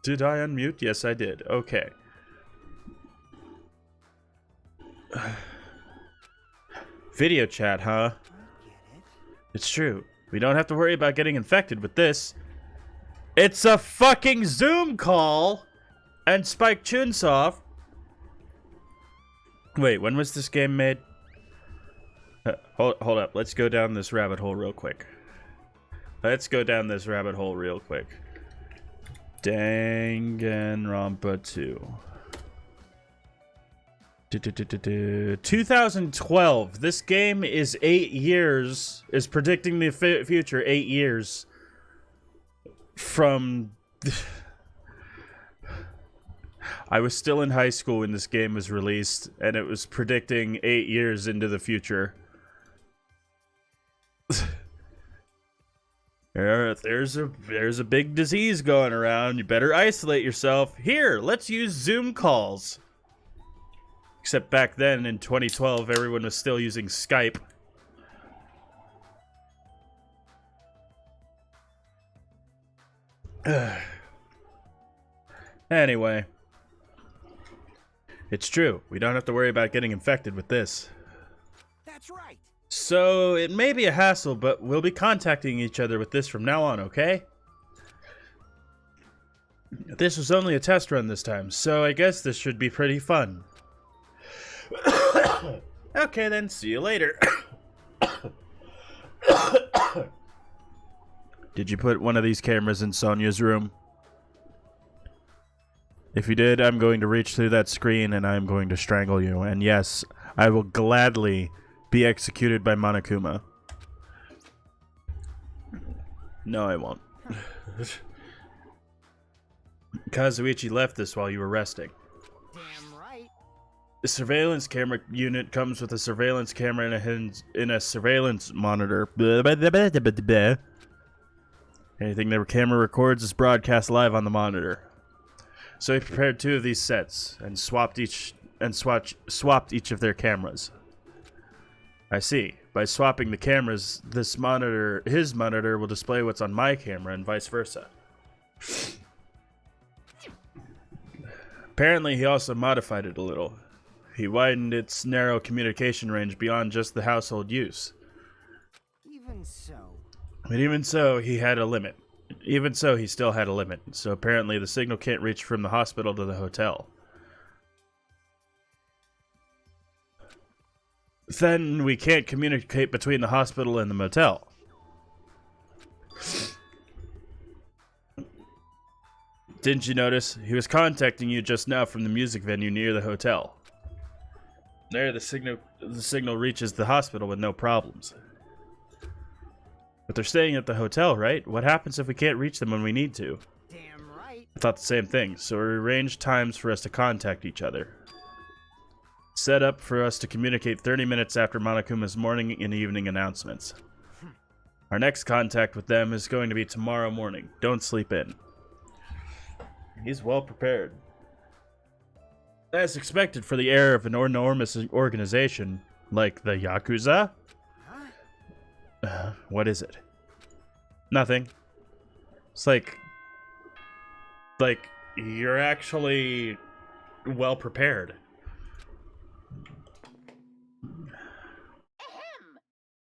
Did I unmute? Yes, I did. Okay. Video chat, huh? It's true. We don't have to worry about getting infected with this. It's a fucking Zoom call! And Spike Chunsoft. Wait, when was this game made? Hold up. Let's go down this rabbit hole real quick. Danganronpa 2. 2012. This game is 8 years. Is predicting the future 8 years from. I was still in high school when this game was released, and it was predicting 8 years into the future. There's a big disease going around. You better isolate yourself. Here, let's use Zoom calls. Except back then, in 2012, everyone was still using Skype. Anyway. It's true. We don't have to worry about getting infected with this. That's right. So, it may be a hassle, but we'll be contacting each other with this from now on, okay? This was only a test run this time, so I guess this should be pretty fun. Okay then, see you later. Did you put one of these cameras in Sonia's room? If you did, I'm going to reach through that screen and I'm going to strangle you. And yes, I will gladly be executed by Monokuma. No, I won't. Kazuichi left this while you were resting. Damn right. The surveillance camera unit comes with a surveillance camera in a surveillance monitor. Anything the camera records is broadcast live on the monitor. So he prepared 2 of these sets and swapped each of their cameras. I see. By swapping the cameras, his monitor will display what's on my camera and vice versa. Apparently, he also modified it a little. He widened its narrow communication range beyond just the household use. Even so. But even so, he had a limit. Even so, he still had a limit. So apparently, the signal can't reach from the hospital to the hotel. Then we can't communicate between the hospital and the motel. Didn't you notice? He was contacting you just now from the music venue near the hotel. There, the signal reaches the hospital with no problems. But they're staying at the hotel, right? What happens if we can't reach them when we need to? Damn right. I thought the same thing, so we arranged times for us to contact each other. Set up for us to communicate 30 minutes after Monokuma's morning and evening announcements. Our next contact with them is going to be tomorrow morning. Don't sleep in. He's well prepared. As expected for the heir of an enormous organization like the Yakuza. What is it? Nothing. It's like you're actually well prepared. Ahem.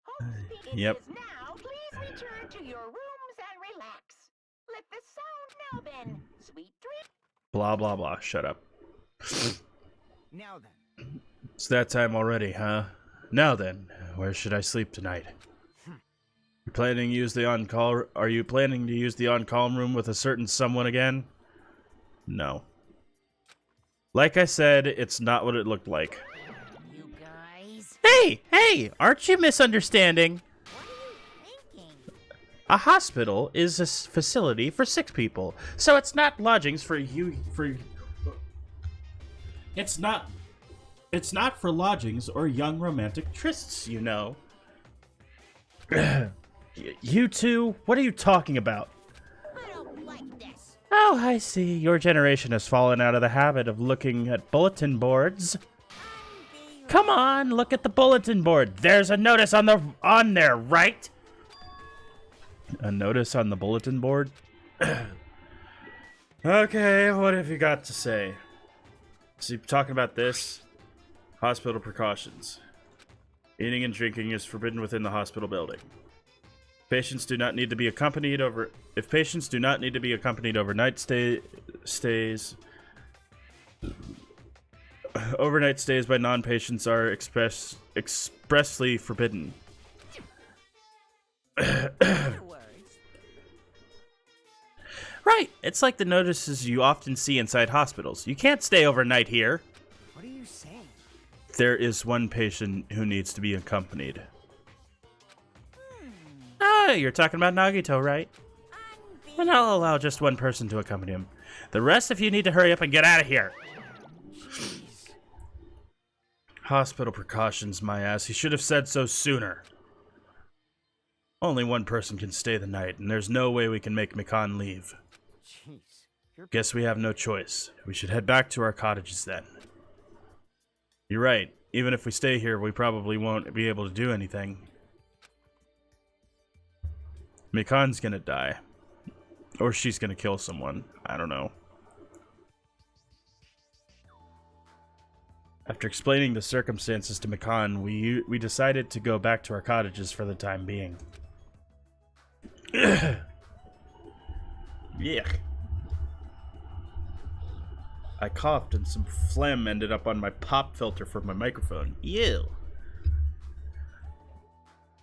Home speaking Yep. is now. Please return to your rooms and relax. Let the sound now then. Sweet dreams. Blah blah blah. Shut up. Now then. It's that time already, huh? Now then, where should I sleep tonight? You planning to use the on-call? Are you planning to use the on-call room with a certain someone again? No. Like I said, it's not what it looked like. You guys, Hey! Aren't you misunderstanding? what are you thinking? A hospital is a facility for sick people, so it's not lodgings for you. It's not for lodgings or young romantic trysts, you know. You two, what are you talking about? I don't like this. Oh, I see. Your generation has fallen out of the habit of looking at bulletin boards. Come on, look at the bulletin board. There's a notice on there, right? A notice on the bulletin board? Okay, what have you got to say? So you're talking about this? Hospital precautions. Eating and drinking is forbidden within the hospital building. Patients do not need to be accompanied over. If patients do not need to be accompanied overnight stays. Overnight stays by non-patients are expressly forbidden. Right, it's like the notices you often see inside hospitals. You can't stay overnight here. What are you saying? There is one patient who needs to be accompanied. Ah, you're talking about Nagito, right? And I'll allow just one person to accompany him. The rest of you need to hurry up and get out of here. Hospital precautions, my ass. He should have said so sooner. Only one person can stay the night, and there's no way we can make Mikan leave. Jeez. You're Guess we have no choice. We should head back to our cottages then. You're right. Even if we stay here, we probably won't be able to do anything. Mikan's gonna die. Or she's gonna kill someone. I don't know. After explaining the circumstances to Mikan, we decided to go back to our cottages for the time being. Yuck. I coughed and some phlegm ended up on my pop filter for my microphone. Ew.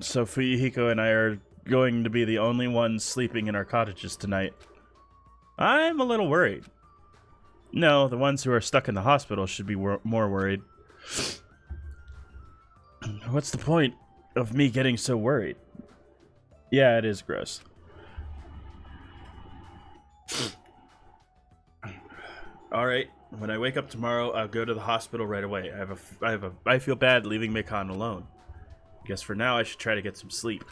So Fuyuhiko and I are going to be the only ones sleeping in our cottages tonight. I'm a little worried. No, the ones who are stuck in the hospital should be more worried. What's the point of me getting so worried? Yeah, it is gross. Alright, when I wake up tomorrow, I'll go to the hospital right away. I feel bad leaving Mikan alone. Guess for now I should try to get some sleep.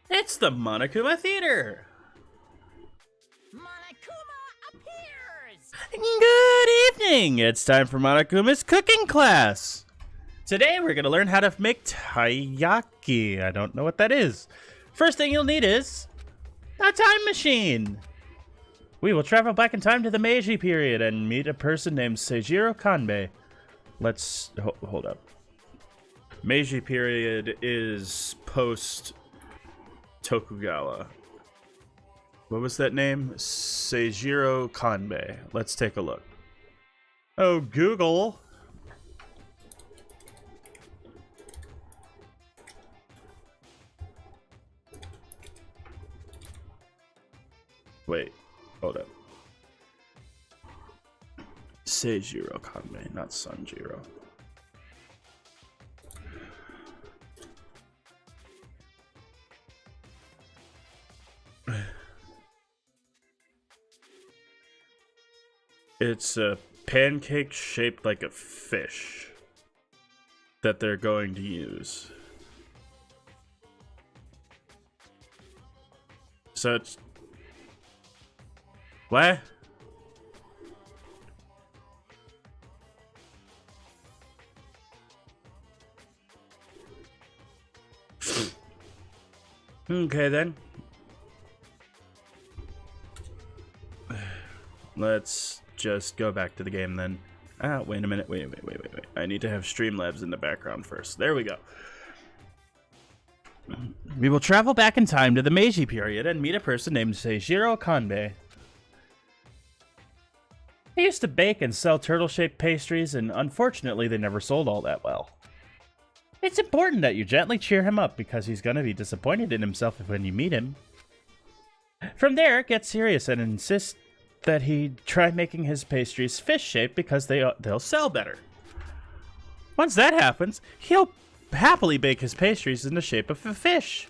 It's the Monokuma Theater! Monokuma appears! Good evening! It's time for Monokuma's cooking class! Today we're gonna learn how to make taiyaki. I don't know what that is. First thing you'll need is a time machine! We will travel back in time to the Meiji period and meet a person named Seijiro Kanbei. Let's... hold up. Meiji period is post Tokugawa. What was that name? Seijiro Kanbei. Let's take a look. Oh, Google. Wait, hold up. Seijiro Kanbei, not Sanjiro. It's a pancake shaped like a fish that they're going to use. So it's... What? Okay then. Let's just go back to the game then. Ah, wait a minute. Wait. I need to have Streamlabs in the background first. There we go. We will travel back in time to the Meiji period and meet a person named Seijiro Kanbei. He used to bake and sell turtle-shaped pastries, and unfortunately they never sold all that well. It's important that you gently cheer him up because he's gonna be disappointed in himself when you meet him. From there, get serious and insist that he try making his pastries fish-shaped because they'll sell better. Once that happens, he'll happily bake his pastries in the shape of a fish.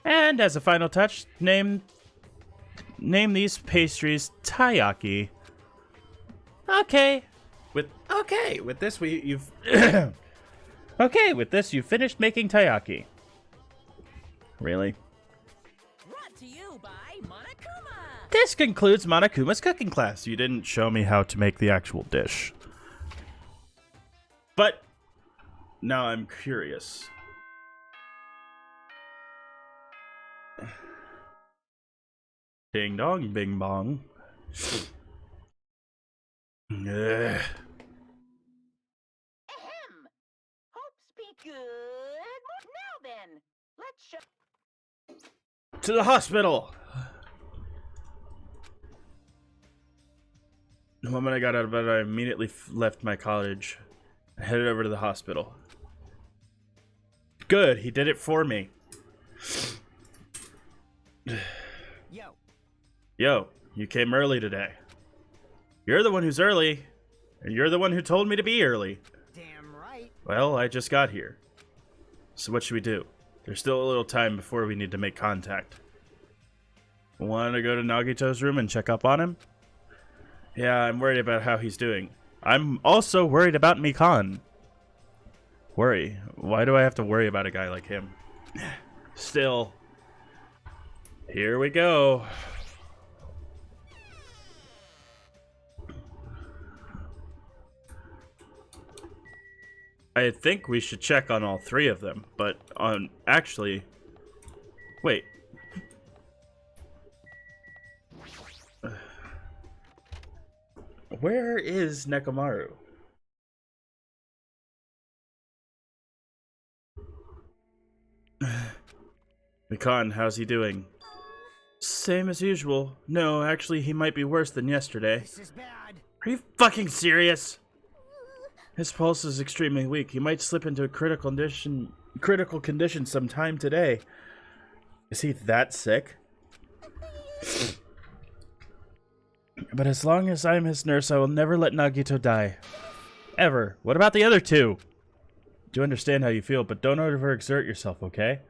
And as a final touch, name these pastries taiyaki. Okay. With this you've you've finished making taiyaki. Really? Brought to you by Monokuma. This concludes Monokuma's cooking class. You didn't show me how to make the actual dish. But now I'm curious. Ding dong, bing bong. Ugh. Ahem. Hopes be good. Now then, let's show. To the hospital! The moment I got out of bed, I immediately left my cottage and headed over to the hospital. Good, he did it for me. Yo. Yo, you came early today. You're the one who's early, and you're the one who told me to be early. Damn right. Well, I just got here. So what should we do? There's still a little time before we need to make contact. Want to go to Nagito's room and check up on him? Yeah, I'm worried about how he's doing. I'm also worried about Mikan. Worry? Why do I have to worry about a guy like him? Still. Here we go. I think we should check on all three of them, but actually, wait. Where is Nekomaru? Mikan, how's he doing? Same as usual. No, actually, he might be worse than yesterday. This is bad. Are you fucking serious? His pulse is extremely weak. He might slip into a critical condition sometime today. Is he that sick? But as long as I'm his nurse, I will never let Nagito die. Ever. What about the other two? Do understand how you feel, but don't overexert yourself, okay?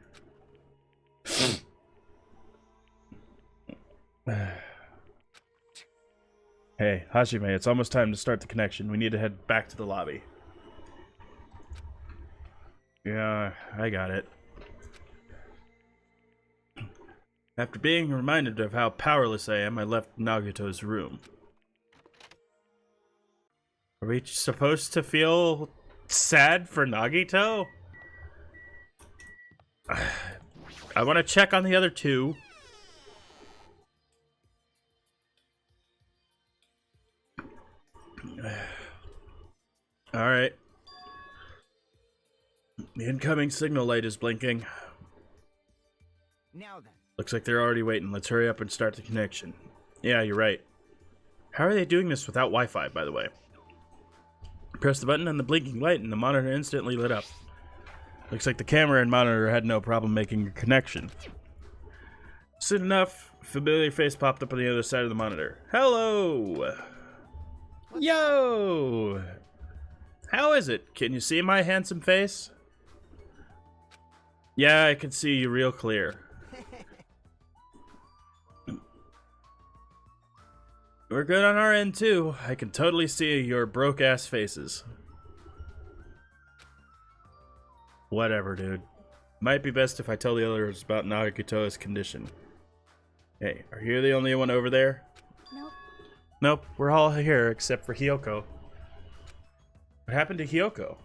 Hey, Hajime, it's almost time to start the connection. We need to head back to the lobby. Yeah, I got it. After being reminded of how powerless I am, I left Nagito's room. Are we supposed to feel sad for Nagito? I want to check on the other two. Alright. The incoming signal light is blinking. Now then. Looks like they're already waiting. Let's hurry up and start the connection. Yeah, you're right. How are they doing this without Wi-Fi, by the way? Press the button and the blinking light and the monitor instantly lit up. Looks like the camera and monitor had no problem making a connection. Soon enough, a familiar face popped up on the other side of the monitor. Hello! Yo! How is it? Can you see my handsome face? Yeah, I can see you real clear. We're good on our end too. I can totally see your broke-ass faces. Whatever, dude. Might be best if I tell the others about Nagito's condition. Hey, are you the only one over there? Nope. Nope, we're all here except for Hiyoko. What happened to Hiyoko?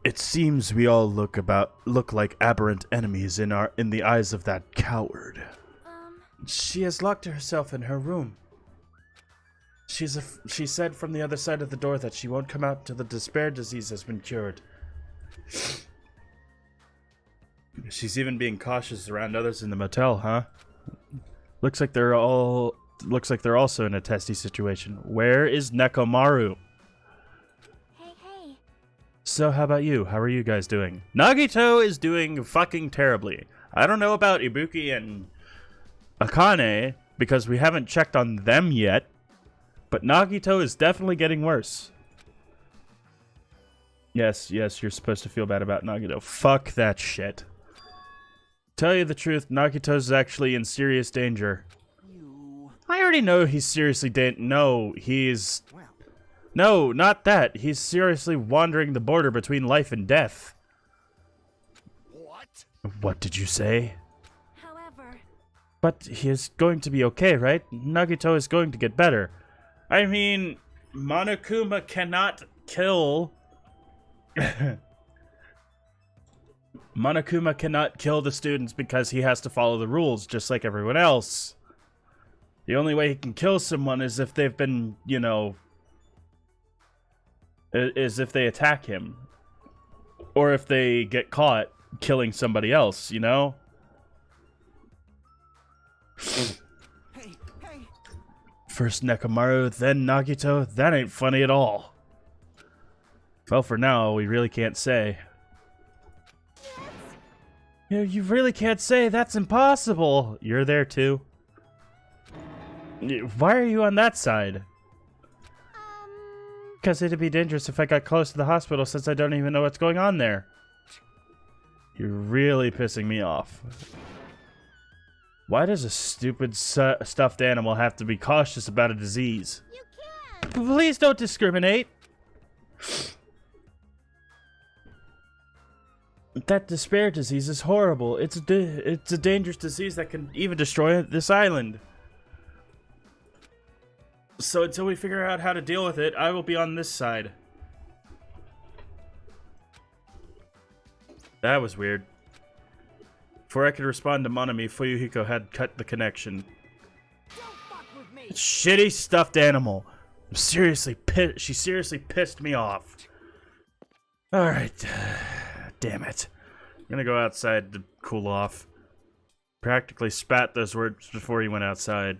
It seems we all look like aberrant enemies in the eyes of that coward. She has locked herself in her room. She said from the other side of the door that she won't come out till the despair disease has been cured. She's even being cautious around others in the motel, huh? Looks like they're also in a testy situation. Where is Nekomaru? So how about you? How are you guys doing? Nagito is doing fucking terribly. I don't know about Ibuki and Akane because we haven't checked on them yet, but Nagito is definitely getting worse. Yes, you're supposed to feel bad about Nagito. Fuck that shit. Tell you the truth, Nagito's actually in serious danger. I already know he's seriously No, he's... Well, No, not that. He's seriously wandering the border between life and death. what? What did you say? However, But he is going to be okay, right? Nagito is going to get better. I mean, Monokuma cannot kill... Monokuma cannot kill the students because he has to follow the rules, just like everyone else. The only way he can kill someone is if they've been, you know... is if they attack him. Or if they get caught killing somebody else, you know? Hey, First Nekomaru, then Nagito? That ain't funny at all. Well, for now, we really can't say. You really can't say, that's impossible! You're there too? Why are you on that side? Because it'd be dangerous if I got close to the hospital since I don't even know what's going on there. You're really pissing me off. Why does a stupid stuffed animal have to be cautious about a disease? you can't. Please don't discriminate. That despair disease is horrible. It's a dangerous disease that can even destroy this island. So until we figure out how to deal with it, I will be on this side. That was weird. Before I could respond to Monami, Fuyuhiko had cut the connection. don't fuck with me. Shitty stuffed animal. I'm seriously pissed. She seriously pissed me off. Alright. Damn it. I'm gonna go outside to cool off. Practically spat those words before he went outside.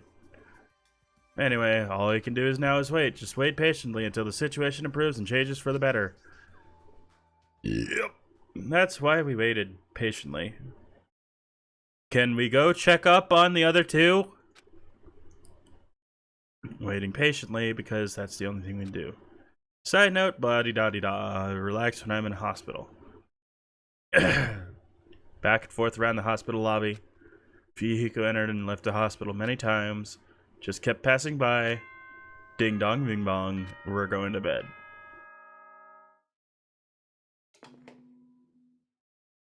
Anyway, all he can do now is wait. Just wait patiently until the situation improves and changes for the better. Yep. That's why we waited patiently. Can we go check up on the other two? Waiting patiently because that's the only thing we can do. Side note, blah-de-da-de-da. Relax when I'm in a hospital. Back and forth around the hospital lobby. Fuyuhiko entered and left the hospital many times. Just kept passing by. Ding dong, bing bong. We're going to bed.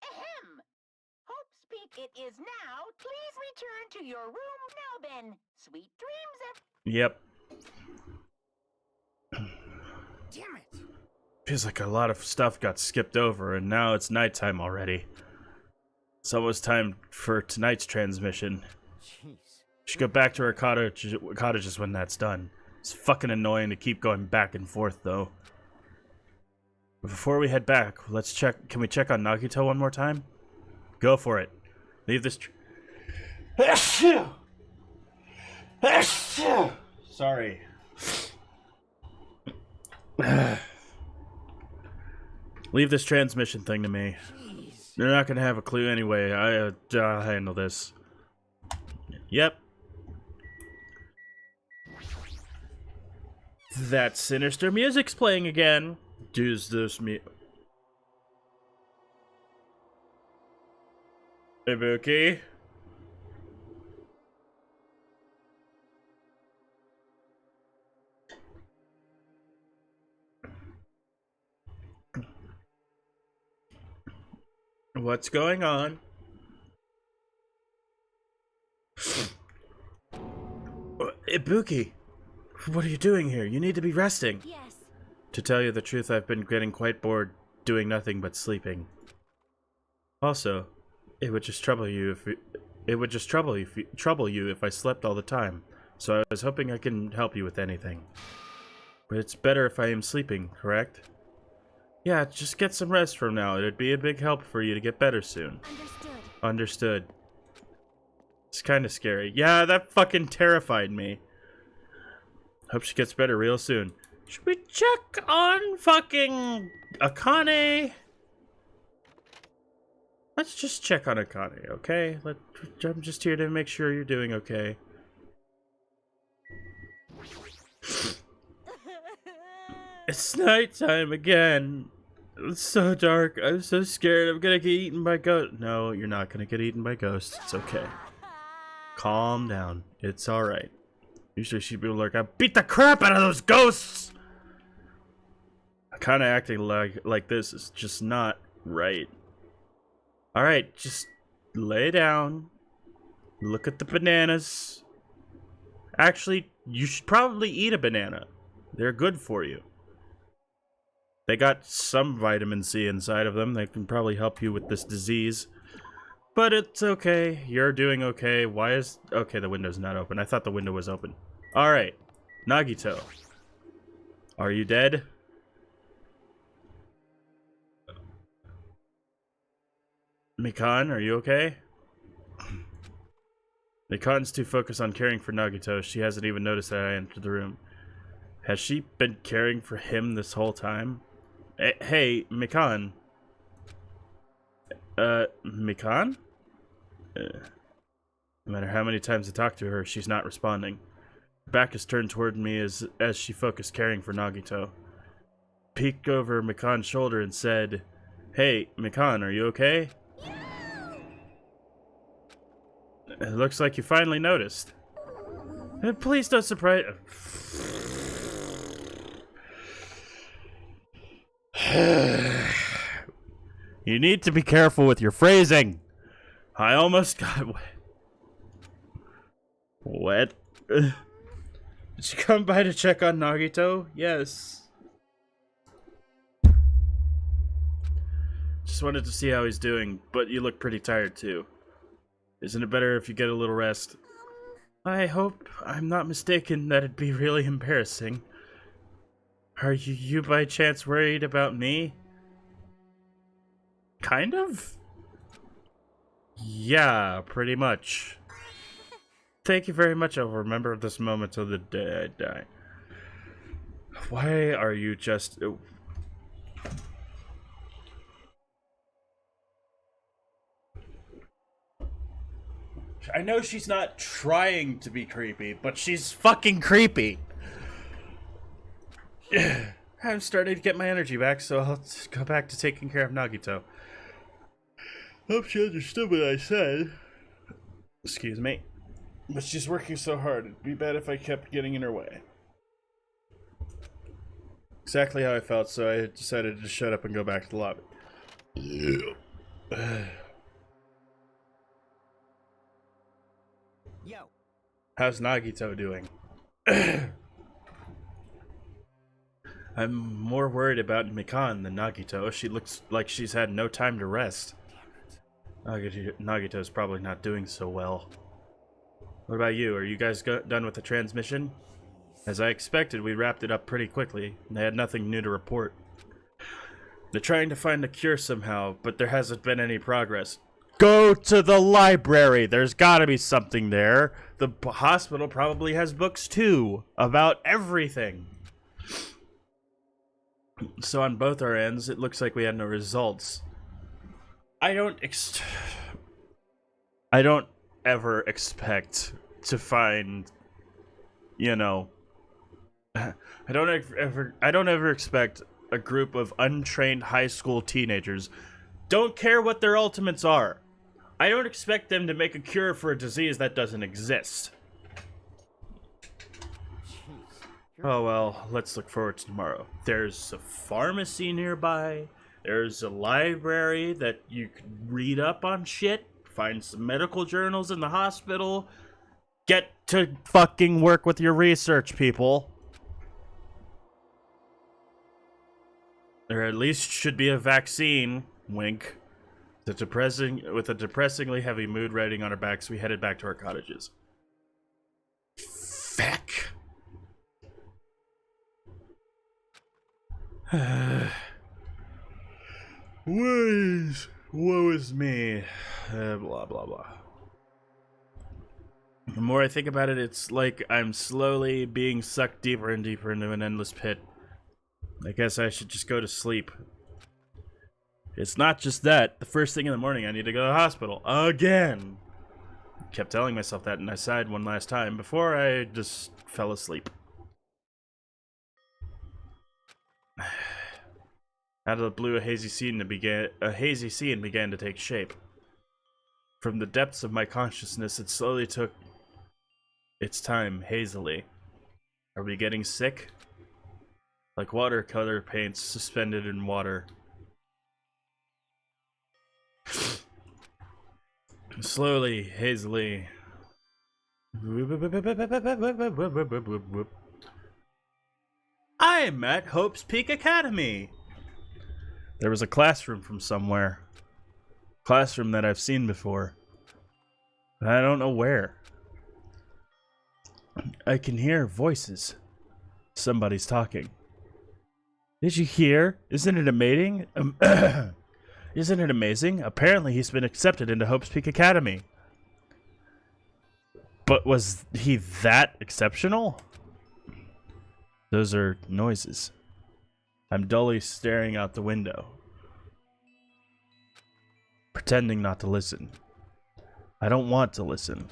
Ahem! Hope's Peak it is now. Please return to your room now, Ben. Sweet dreams, Yep. Damn it. Feels like a lot of stuff got skipped over, and now it's nighttime already. It's almost time for tonight's transmission. Jeez. Should go back to our cottages when that's done. It's fucking annoying to keep going back and forth, though. Before we head back, let's check. Can we check on Nagito one more time? Go for it. Leave this. Sorry. Leave this transmission thing to me. Jeez. They're not gonna have a clue anyway. I'll handle this. Yep. That sinister music's playing again. Does this me? Ibuki? What's going on? Ibuki, what are you doing here? You need to be resting. Yes. To tell you the truth, I've been getting quite bored doing nothing but sleeping. Also, it would just trouble you if I slept all the time. So I was hoping I can help you with anything. But it's better if I am sleeping, correct? Yeah, just get some rest from now. It'd be a big help for you to get better soon. Understood. Understood. It's kind of scary. Yeah, that fucking terrified me. Hope she gets better real soon. Should we check on fucking Akane? Let's just check on Akane, okay? I'm just here to make sure you're doing okay. It's nighttime again. It's so dark. I'm so scared I'm gonna get eaten by ghosts. No, you're not gonna get eaten by ghosts. It's okay. Calm down. It's alright. Usually she'd be like, I beat the crap out of those ghosts! Kinda acting like this is just not right. Alright, just lay down. Look at the bananas. Actually, you should probably eat a banana. They're good for you. They got some vitamin C inside of them. They can probably help you with this disease. But it's okay. You're doing okay. Why is... Okay, the window's not open. I thought the window was open. Alright. Nagito. Are you dead? Mikan, are you okay? Mikan's too focused on caring for Nagito. She hasn't even noticed that I entered the room. Has she been caring for him this whole time? Hey, Mikan. Mikan? No matter how many times I talk to her, she's not responding. Her back is turned toward me as she focused caring for Nagito. Peeked over Mikan's shoulder and said, Hey, Mikan, are you okay? It looks like you finally noticed. Please don't surprise... You need to be careful with your phrasing. I almost got wet. Did you come by to check on Nagito? Yes. Just wanted to see how he's doing, but you look pretty tired too. Isn't it better if you get a little rest? I hope I'm not mistaken. That'd be really embarrassing. Are you by chance worried about me? Kind of? Yeah, pretty much. Thank you very much. I'll remember this moment till the day I die. Why are you just... I know she's not trying to be creepy, but she's fucking creepy. I'm starting to get my energy back, so I'll go back to taking care of Nagito. Hope she understood what I said. Excuse me. But she's working so hard, it'd be bad if I kept getting in her way. Exactly how I felt, so I decided to shut up and go back to the lobby. Yo. How's Nagito doing? I'm more worried about Mikan than Nagito. She looks like she's had no time to rest. Nagito's probably not doing so well. What about you? Are you guys done with the transmission? As I expected, we wrapped it up pretty quickly. They had nothing new to report. They're trying to find a cure somehow, but there hasn't been any progress. Go to the library! There's gotta be something there. The hospital probably has books too, about everything. So on both our ends, it looks like we had no results. I don't ever expect to find, you know, I don't ever expect a group of untrained high school teenagers, don't care what their ultimates are. I don't expect them to make a cure for a disease that doesn't exist. Oh well, let's look forward to tomorrow. There's a pharmacy nearby. There's a library that you can read up on shit. Find some medical journals in the hospital. Get to fucking work with your research, people. There at least should be a vaccine. Wink. With a depressingly heavy mood riding on our backs, we headed back to our cottages. Feck. Woe is me. Blah, blah, blah. The more I think about it, it's like I'm slowly being sucked deeper and deeper into an endless pit. I guess I should just go to sleep. It's not just that. The first thing in the morning, I need to go to the hospital. Again! I kept telling myself that, and I sighed one last time before I just fell asleep. Out of the blue, a hazy scene began to take shape. From the depths of my consciousness, it slowly took its time, hazily. Are we getting sick? Like watercolor paints suspended in water. Slowly, hazily. I'm at Hope's Peak Academy! There was a classroom from somewhere. Classroom that I've seen before. But I don't know where. I can hear voices. Somebody's talking. Did you hear? Isn't it amazing? Isn't it amazing? Apparently he's been accepted into Hope's Peak Academy. But was he that exceptional? Those are noises. I'm dully staring out the window. Pretending not to listen. I don't want to listen.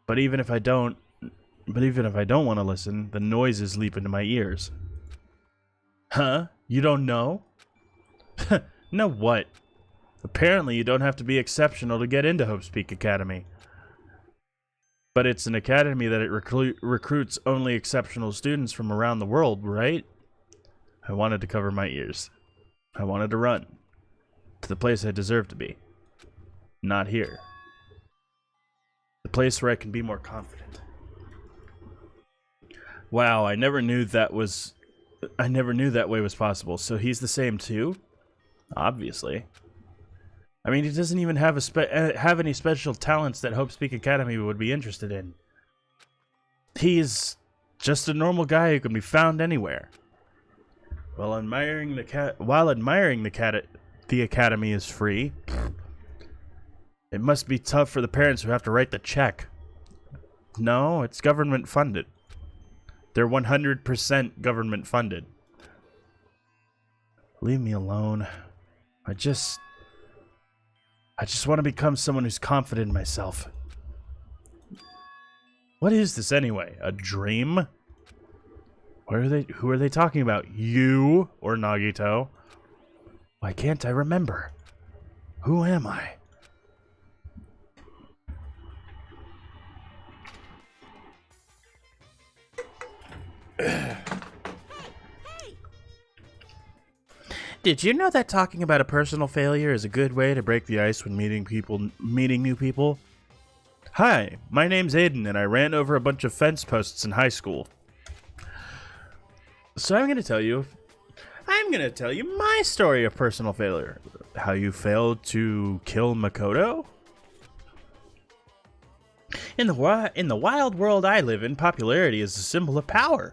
But even if I don't want to listen, the noises leap into my ears. Huh? You don't know? Know what? Apparently you don't have to be exceptional to get into Hope's Peak Academy. But it's an academy that it recruits only exceptional students from around the world, right? I wanted to cover my ears. I wanted to run. To the place I deserve to be. Not here. The place where I can be more confident. Wow, I never knew that way was possible. So he's the same too? Obviously. I mean, he doesn't even have have any special talents that Hope's Peak Academy would be interested in. He's just a normal guy who can be found anywhere. While admiring the academy is free, it must be tough for the parents who have to write the check. No, it's government funded. They're 100% government funded. Leave me alone. I just want to become someone who's confident in myself. What is this anyway? A dream? Who are they talking about? You or Nagito? Why can't I remember? Who am I? Did you know that talking about a personal failure is a good way to break the ice when meeting new people? Hi, my name's Aiden, and I ran over a bunch of fence posts in high school. So I'm going to tell you my story of personal failure. How you failed to kill Makoto? In the wild world I live in, popularity is a symbol of power.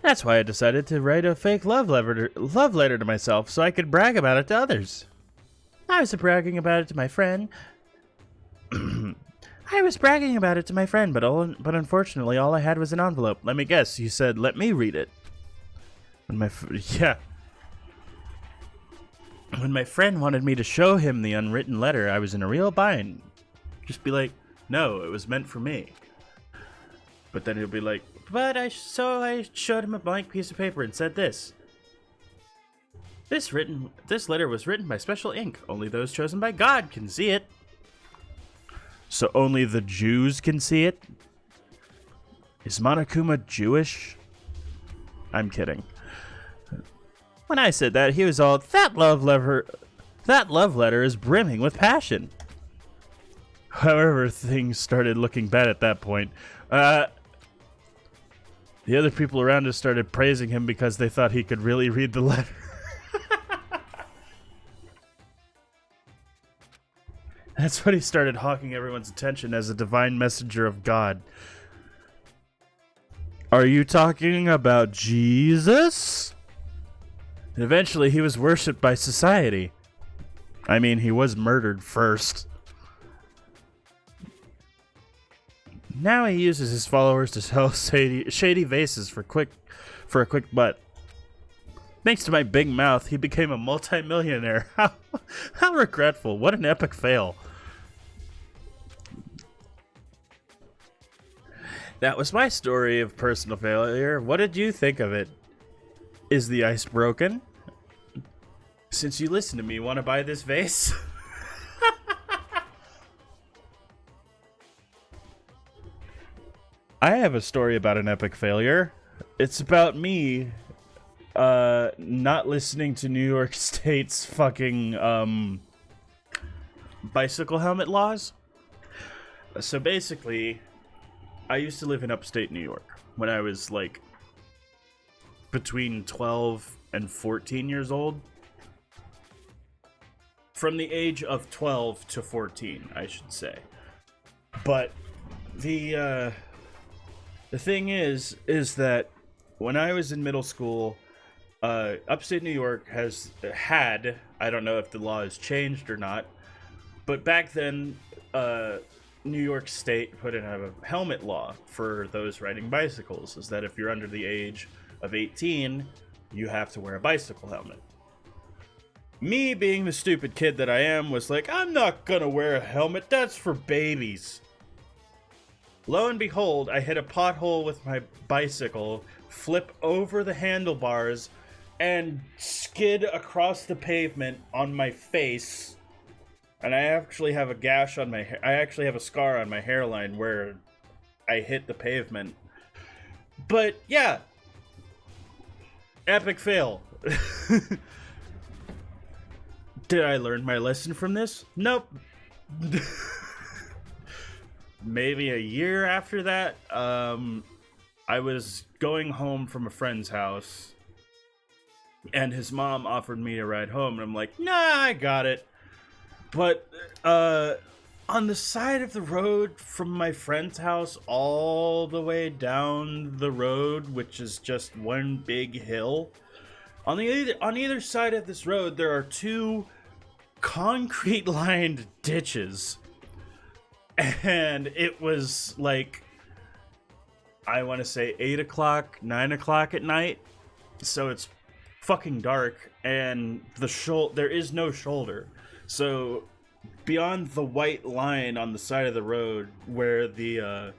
That's why I decided to write a fake love letter to myself so I could brag about it to others. I was bragging about it to my friend. But unfortunately all I had was an envelope. Let me guess, you said, let me read it. When my friend wanted me to show him the unwritten letter, I was in a real bind. Just be like, no, it was meant for me. But then he'll be like, so I showed him a blank piece of paper and said this. This letter was written by special ink. Only those chosen by God can see it. So only the Jews can see it? Is Monokuma Jewish? I'm kidding. When I said that, he was all, that love letter is brimming with passion. However, things started looking bad at that point. The other people around us started praising him because they thought he could really read the letter. That's when he started hawking everyone's attention as a divine messenger of God. Are you talking about Jesus? And eventually he was worshipped by society. I mean, he was murdered first. Now he uses his followers to sell shady vases for a quick butt. Thanks to my big mouth, he became a multi-millionaire. How regretful. What an epic fail. That was my story of personal failure. What did you think of it? Is the ice broken? Since you listen to me, want to buy this vase? I have a story about an epic failure. It's about me not listening to New York State's fucking bicycle helmet laws. So basically, I used to live in upstate New York when I was like between 12 and 14 years old. From the age of 12 to 14, I should say. But the thing is that when I was in middle school, upstate New York had, I don't know if the law has changed or not, but back then, New York State put in a helmet law for those riding bicycles, is that if you're under the age of 18, you have to wear a bicycle helmet. Me, being the stupid kid that I am, was like, I'm not gonna wear a helmet, that's for babies. Lo and behold, I hit a pothole with my bicycle, flip over the handlebars, and skid across the pavement on my face. And I actually have a gash on my hair. I actually have a scar on my hairline where I hit the pavement. But yeah, epic fail. Did I learn my lesson from this? Nope. Maybe a year after that, I was going home from a friend's house, and his mom offered me a ride home, and I'm like, nah, I got it. But on the side of the road from my friend's house all the way down the road, which is just one big hill, on either side of this road, there are two concrete-lined ditches. And it was like, I want to say 8 o'clock, 9 o'clock at night. So it's fucking dark, and there is no shoulder. So beyond the white line on the side of the road where the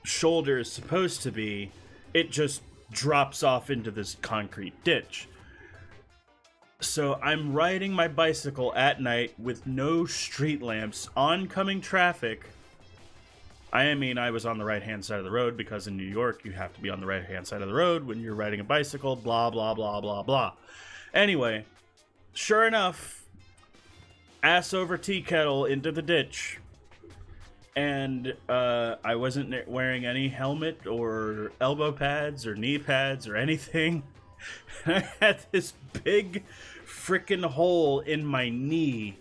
shoulder is supposed to be, it just drops off into this concrete ditch. So I'm riding my bicycle at night with no street lamps, oncoming traffic. I mean, I was on the right-hand side of the road because in New York, you have to be on the right-hand side of the road when you're riding a bicycle, blah, blah, blah, blah, blah. Anyway, sure enough, ass over tea kettle into the ditch. And I wasn't wearing any helmet or elbow pads or knee pads or anything. I had this big freaking hole in my knee.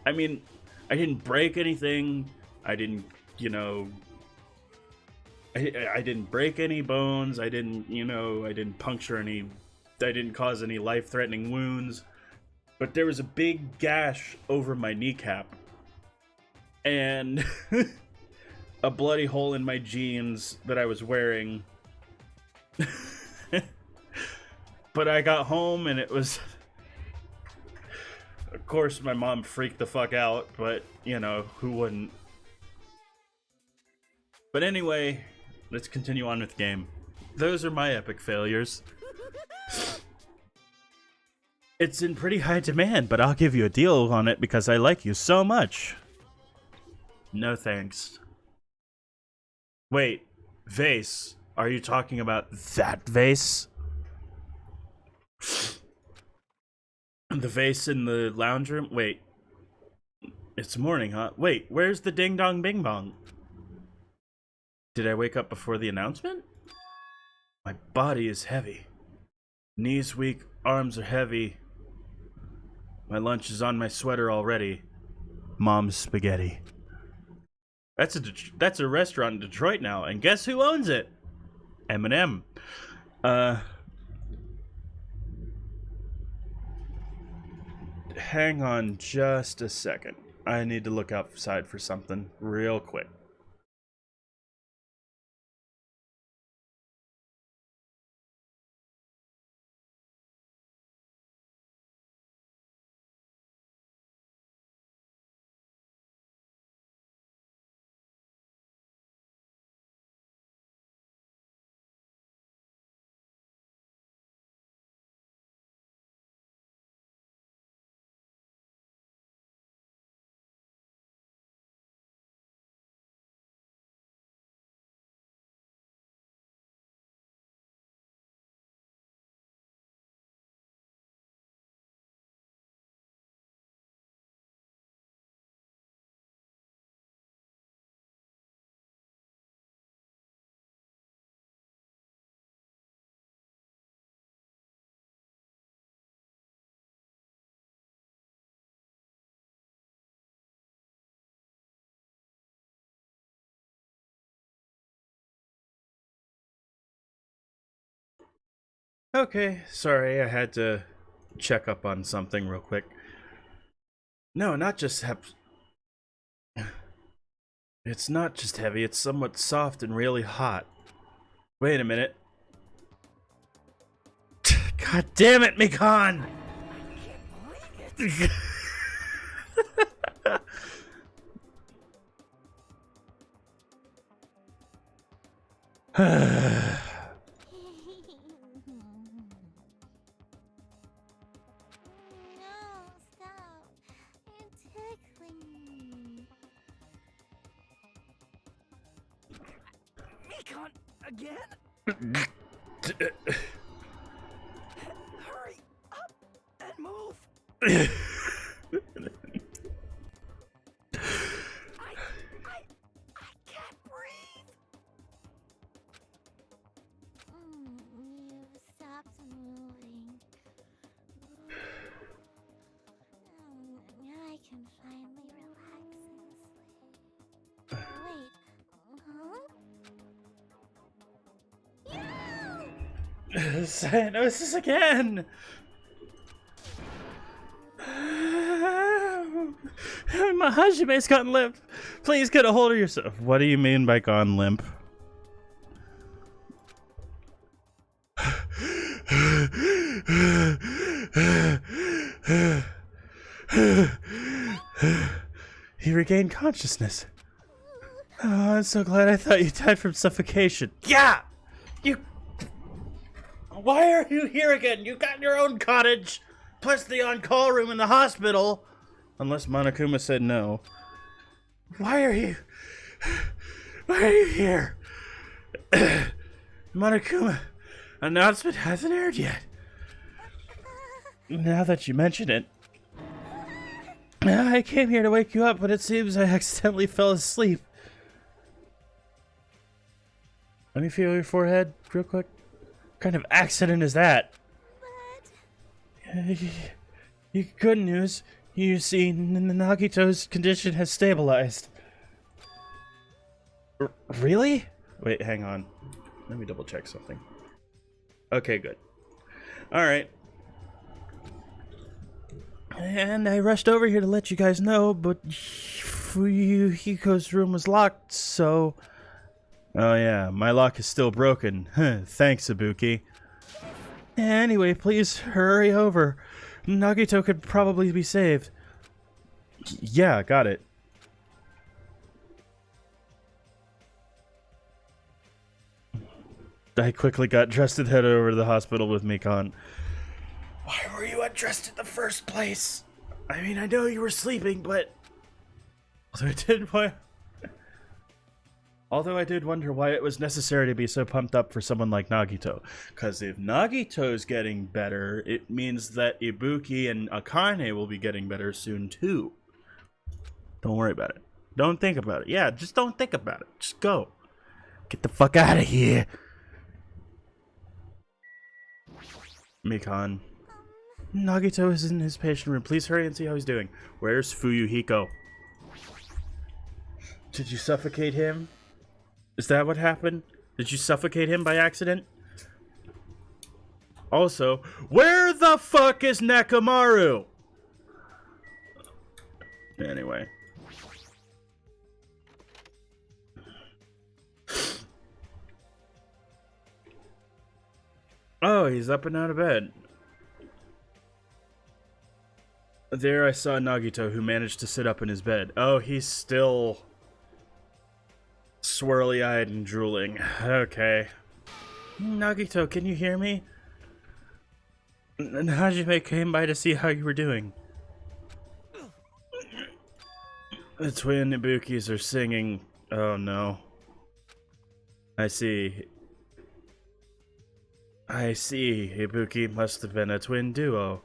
I mean, I didn't break anything. I didn't, I didn't break any bones. I didn't puncture any, I didn't cause any life-threatening wounds. But there was a big gash over my kneecap. And a bloody hole in my jeans that I was wearing. But I got home and it was... Of course, my mom freaked the fuck out, but, who wouldn't? But anyway, let's continue on with the game. Those are my epic failures. It's in pretty high demand, but I'll give you a deal on it because I like you so much. No thanks. Wait, vase. Are you talking about that vase? The vase in the lounge room? Wait. It's morning, huh? Wait, where's the ding dong bing bong? Did I wake up before the announcement? My body is heavy. Knees weak, arms are heavy. My lunch is on my sweater already. Mom's spaghetti. That's a restaurant in Detroit now, and guess who owns it? Eminem. Hang on just a second. I need to look outside for something real quick. Okay, sorry, I had to check up on something real quick. No, not just it's not just heavy, it's somewhat soft and really hot. Wait a minute. God damn it, Mikan! No, stop. You're tickling me. Mekon, again? Hurry up and move. I can't breathe. You've stopped moving. Now I can finally relax and sleep. Wait, huh? Cyanosis again! My Hajime's gotten limp. Please get a hold of yourself. What do you mean by gone limp? He regained consciousness. Oh, I'm so glad. I thought you died from suffocation. Yeah! You... Why are you here again? You got your own cottage, plus the on-call room in the hospital. Unless Monokuma said no. Why are you here? Monokuma, announcement hasn't aired yet. Now that you mention it, I came here to wake you up, but it seems I accidentally fell asleep. Let me feel your forehead real quick. What kind of accident is that? Good news. You see, Nagito's condition has stabilized. Really? Wait, hang on. Let me double check something. Okay, good. Alright. And I rushed over here to let you guys know, but Hiko's room was locked, so... Oh yeah, my lock is still broken. Thanks, Ibuki. Anyway, please hurry over. Nagito could probably be saved. Yeah, got it. I quickly got dressed and headed over to the hospital with Mikan. Why were you undressed in the first place? I mean, I know you were sleeping, but... Although I did wonder why it was necessary to be so pumped up for someone like Nagito. Because if Nagito's getting better, it means that Ibuki and Akane will be getting better soon too. Don't worry about it. Don't think about it. Yeah, just don't think about it. Just go. Get the fuck out of here. Mikan. Nagito is in his patient room. Please hurry and see how he's doing. Where's Fuyuhiko? Did you suffocate him? Is that what happened? Did you suffocate him by accident? Also, where the fuck is Nekomaru? Anyway. Oh, he's up and out of bed. There I saw Nagito, who managed to sit up in his bed. Oh, he's still swirly-eyed and drooling. Okay. Nagito, can you hear me? Hajime came by to see how you were doing. The twin Ibukis are singing. Oh no. I see. Ibuki must have been a twin duo.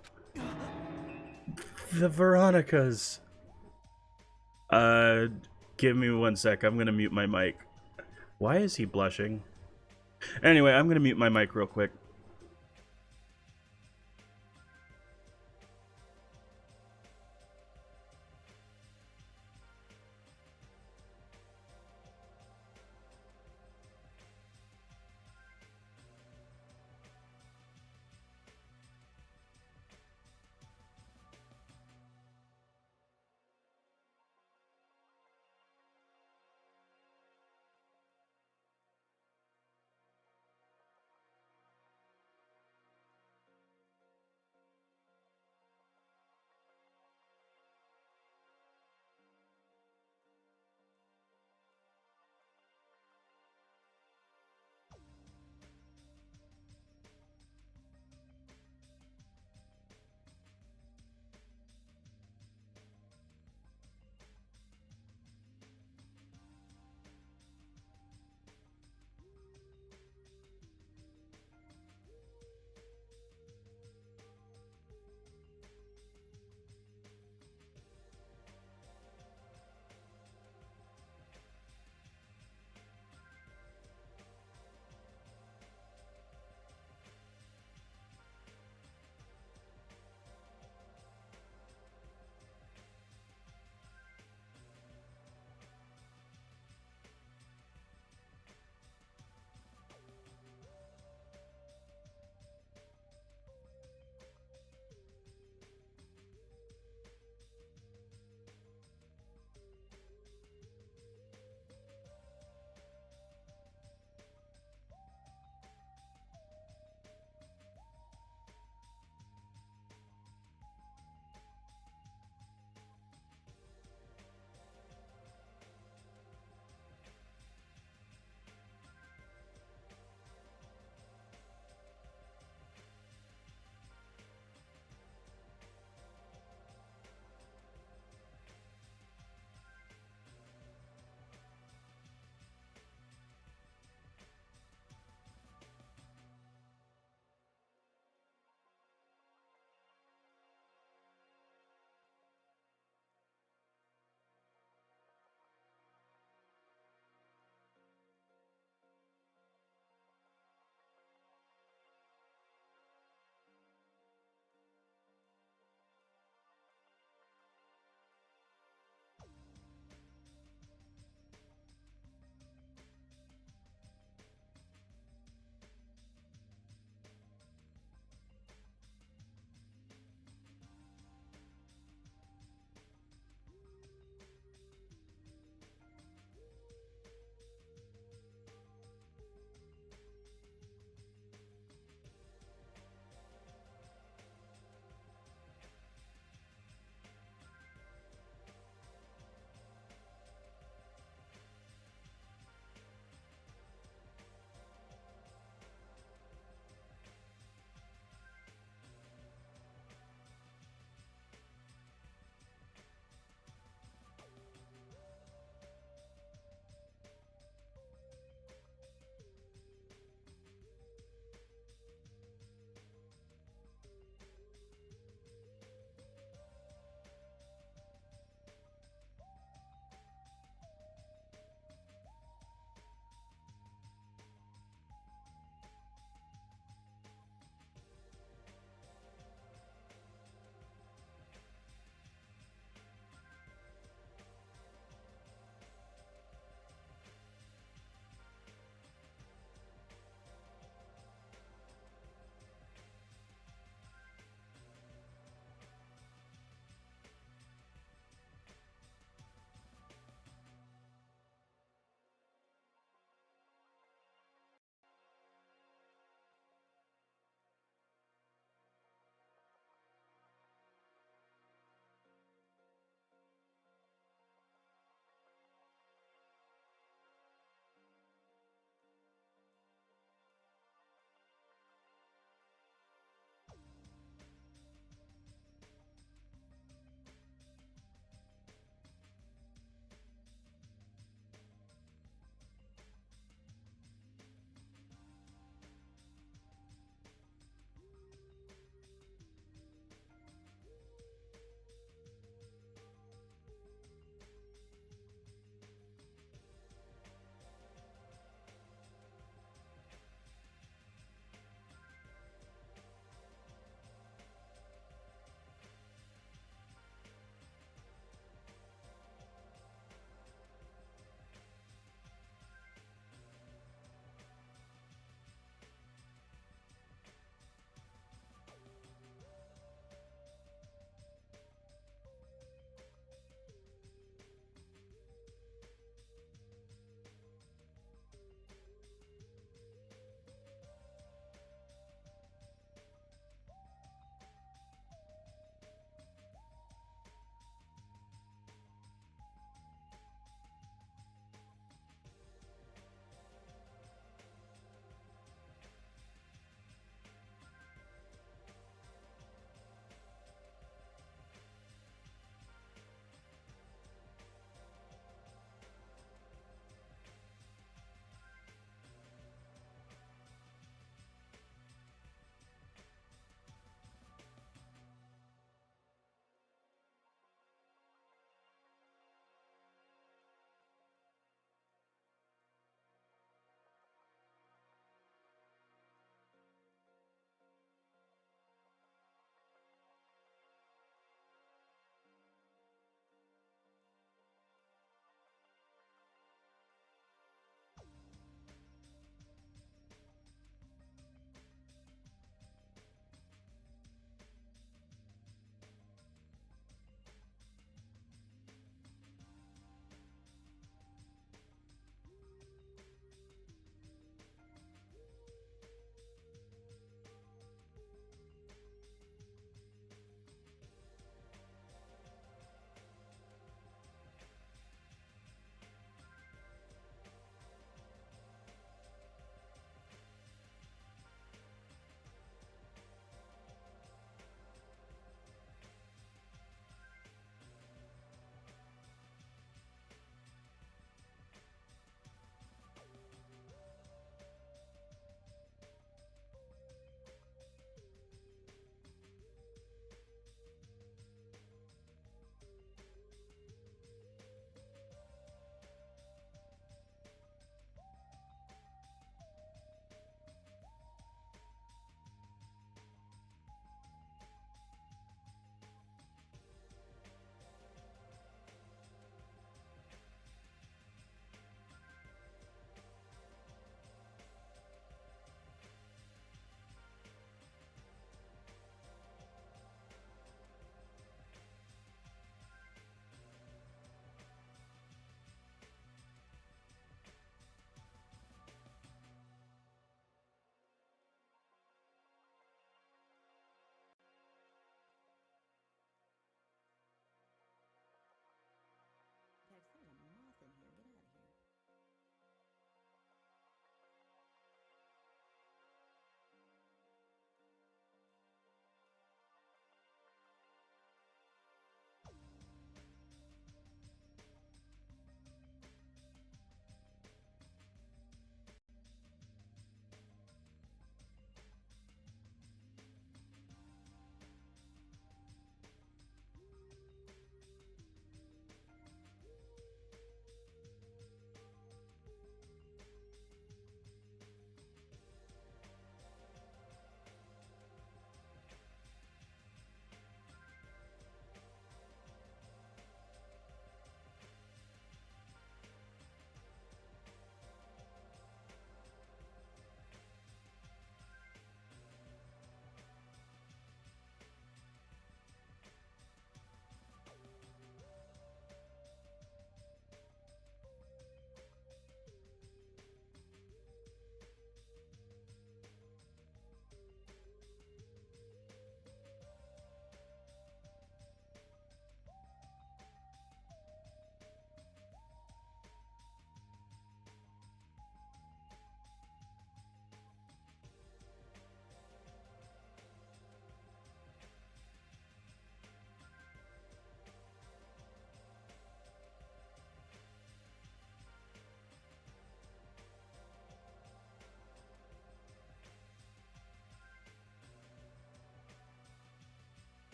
The Veronicas. Give me 1 sec. I'm gonna mute my mic. Why is he blushing? Anyway, I'm gonna mute my mic real quick.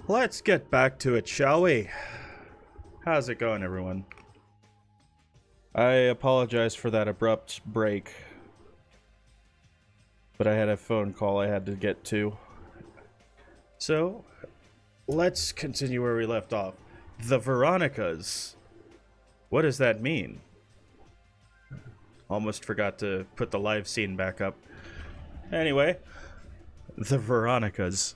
Let's get back to it, shall we? How's it going, everyone? I apologize for that abrupt break, but I had a phone call I had to get to. So, let's continue where we left off. The Veronicas. What does that mean? Almost forgot to put the live scene back up. Anyway, the Veronicas.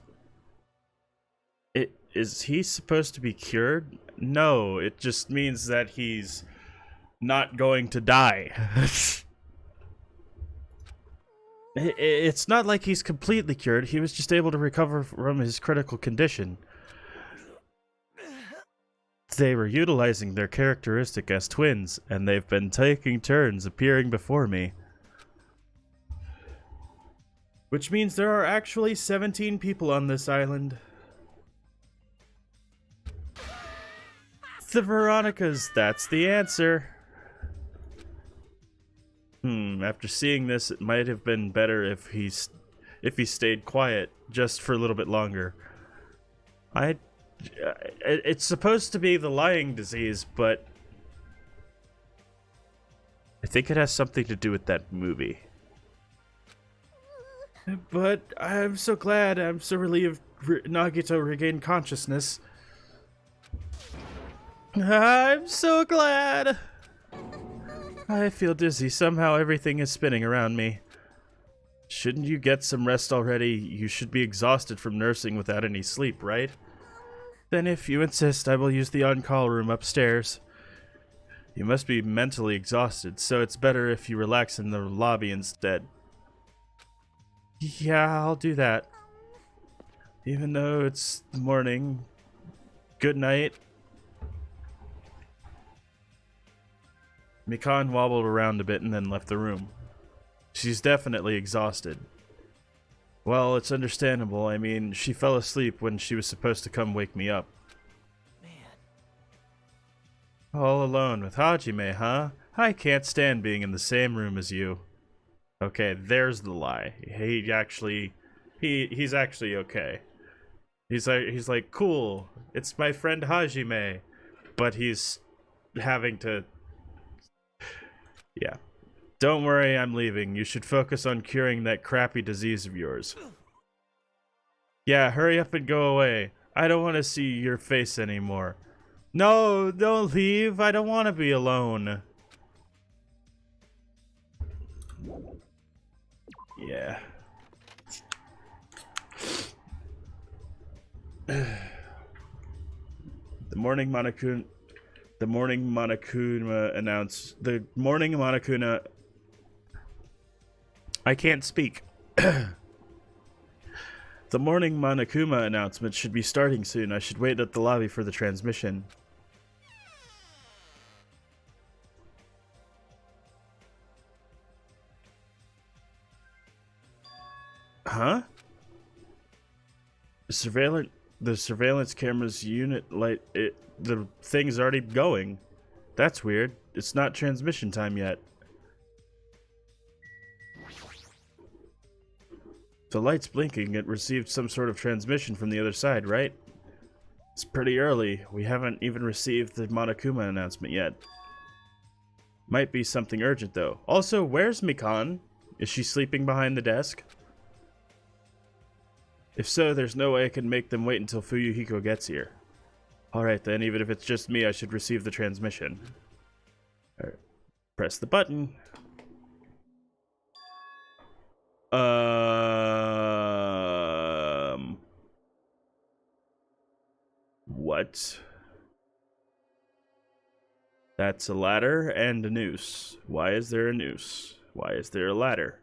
Is he supposed to be cured? No, it just means that he's not going to die. It's not like he's completely cured. He was just able to recover from his critical condition. They were utilizing their characteristic as twins, and they've been taking turns appearing before me. Which means there are actually 17 people on this island. The Veronicas, that's the answer. After seeing this, it might have been better if he stayed quiet just for a little bit longer. It's supposed to be the lying disease, but I think it has something to do with that movie. But I'm so glad, I'm so relieved Nagito regained consciousness. I'm so glad. I feel dizzy. Somehow everything is spinning around me. Shouldn't you get some rest already? You should be exhausted from nursing without any sleep, right? Then if you insist, I will use the on-call room upstairs. You must be mentally exhausted, so it's better if you relax in the lobby instead. Yeah, I'll do that. Even though it's the morning. Good night. Mikan wobbled around a bit and then left the room. She's definitely exhausted. Well, it's understandable. I mean, she fell asleep when she was supposed to come wake me up. Man. All alone with Hajime, huh? I can't stand being in the same room as you. Okay, there's the lie. He's actually okay. He's like, cool, it's my friend Hajime. But he's having to... Yeah. Don't worry, I'm leaving. You should focus on curing that crappy disease of yours. Yeah, hurry up and go away. I don't want to see your face anymore. No, don't leave. I don't want to be alone. Yeah. The morning Monokuma announced... The morning Monokuma... I can't speak. The morning Monokuma announcement should be starting soon. I should wait at the lobby for the transmission. Huh? The surveillance camera's unit light... The thing's already going. That's weird. It's not transmission time yet. The light's blinking. It received some sort of transmission from the other side, right? It's pretty early. We haven't even received the Monokuma announcement yet. Might be something urgent, though. Also, where's Mikan? Is she sleeping behind the desk? If so, there's no way I can make them wait until Fuyuhiko gets here. Alright then, even if it's just me, I should receive the transmission. Alright. Press the button. What? That's a ladder and a noose. Why is there a noose? Why is there a ladder?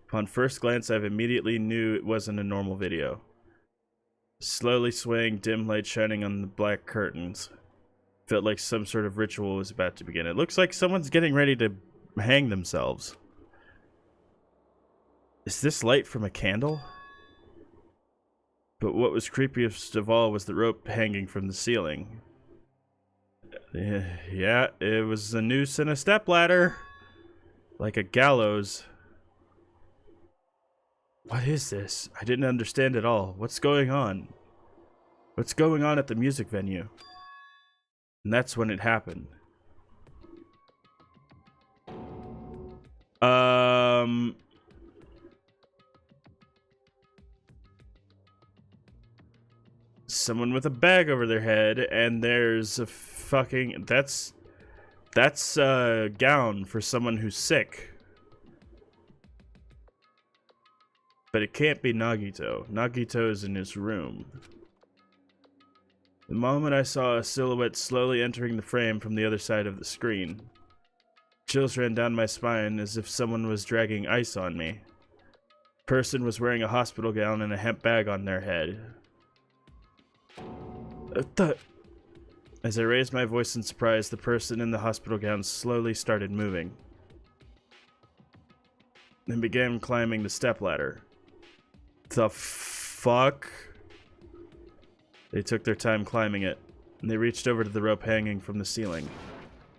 Upon first glance, I immediately knew it wasn't a normal video. Slowly swaying, dim light shining on the black curtains. Felt like some sort of ritual was about to begin. It looks like someone's getting ready to hang themselves. Is this light from a candle? But what was creepiest of all was the rope hanging from the ceiling. Yeah, it was a noose and a stepladder. Like a gallows. What is this? I didn't understand at all. What's going on? What's going on at the music venue? And that's when it happened. Someone with a bag over their head, and there's a fucking... That's a gown for someone who's sick. But it can't be Nagito. Nagito's in his room. The moment I saw a silhouette slowly entering the frame from the other side of the screen, chills ran down my spine as if someone was dragging ice on me. The person was wearing a hospital gown and a hemp bag on their head. As I raised my voice in surprise, the person in the hospital gown slowly started moving. Then began climbing the stepladder. The fuck? They took their time climbing it, and they reached over to the rope hanging from the ceiling.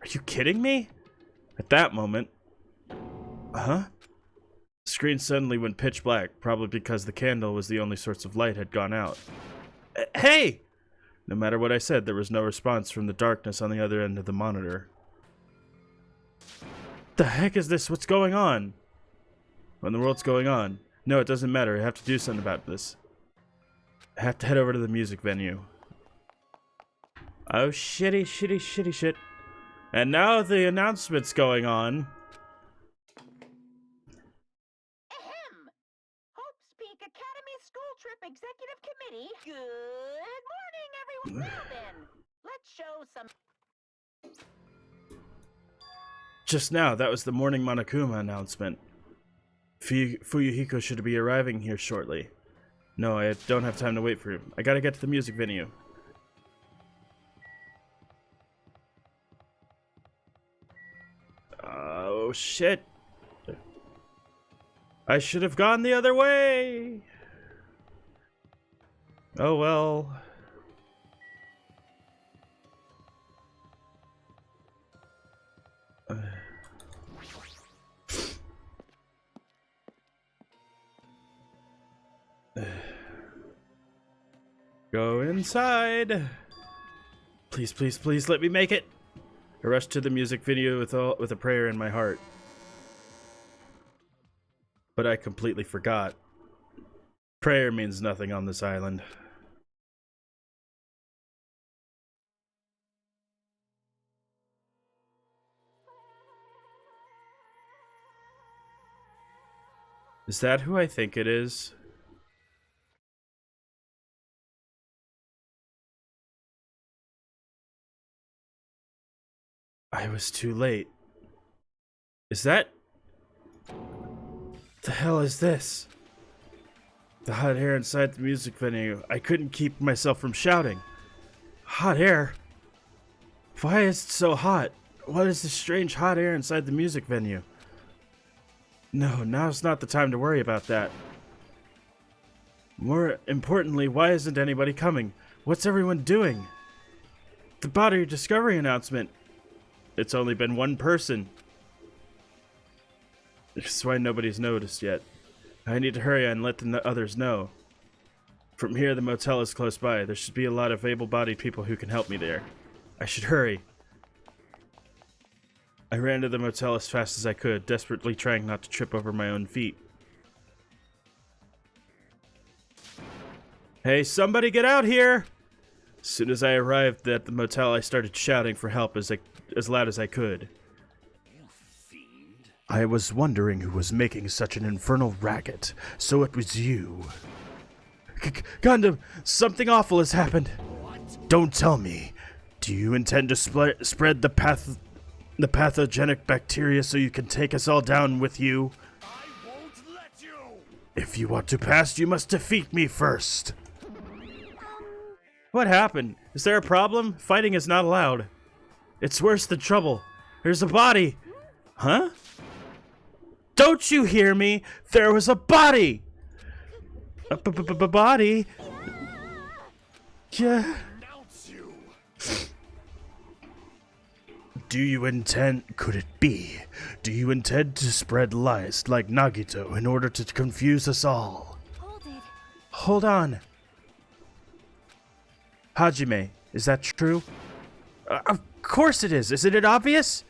Are you kidding me? At that moment... The screen suddenly went pitch black, probably because the candle was the only source of light had gone out. Hey! No matter what I said, there was no response from the darkness on the other end of the monitor. The heck is this? What's going on? What in the world's going on? No, it doesn't matter. I have to do something about this. I have to head over to the music venue. Oh, shitty shit. And now the announcement's going on. Ahem! Hope's Peak Academy School Trip Executive Committee. Good morning, everyone. Now then, let's show some... Just now, that was the morning Monokuma announcement. Fuyuhiko should be arriving here shortly. No, I don't have time to wait for him. I gotta get to the music venue. Oh, shit. I should have gone the other way. Oh, well. Go inside. Please, please, please let me make it. I rushed to the music video with a prayer in my heart. But I completely forgot. Prayer means nothing on this island. Is that who I think it is? I was too late. Is that... The hell is this? The hot air inside the music venue. I couldn't keep myself from shouting. Hot air? Why is it so hot? What is this strange hot air inside the music venue? No, now's not the time to worry about that. More importantly, why isn't anybody coming? What's everyone doing? The body discovery announcement. It's only been one person. That's why nobody's noticed yet. I need to hurry and let the others know. From here, the motel is close by. There should be a lot of able-bodied people who can help me there. I should hurry. I ran to the motel as fast as I could, desperately trying not to trip over my own feet. Hey, somebody get out here! As soon as I arrived at the motel, I started shouting for help as loud as I could. I was wondering who was making such an infernal racket, so it was you. Gundam, something awful has happened. What? Don't tell me. Do you intend to spread the pathogenic bacteria so you can take us all down with you? I won't let you! If you want to pass, you must defeat me first. What happened? Is there a problem? Fighting is not allowed. It's worse than trouble. There's a body. Huh? Don't you hear me? There was a body! A body? Yeah. Do you intend... Could it be? Do you intend to spread lies like Nagito in order to confuse us all? Hold it. Hold on. Hajime, is that true? Of course it is. Isn't it obvious?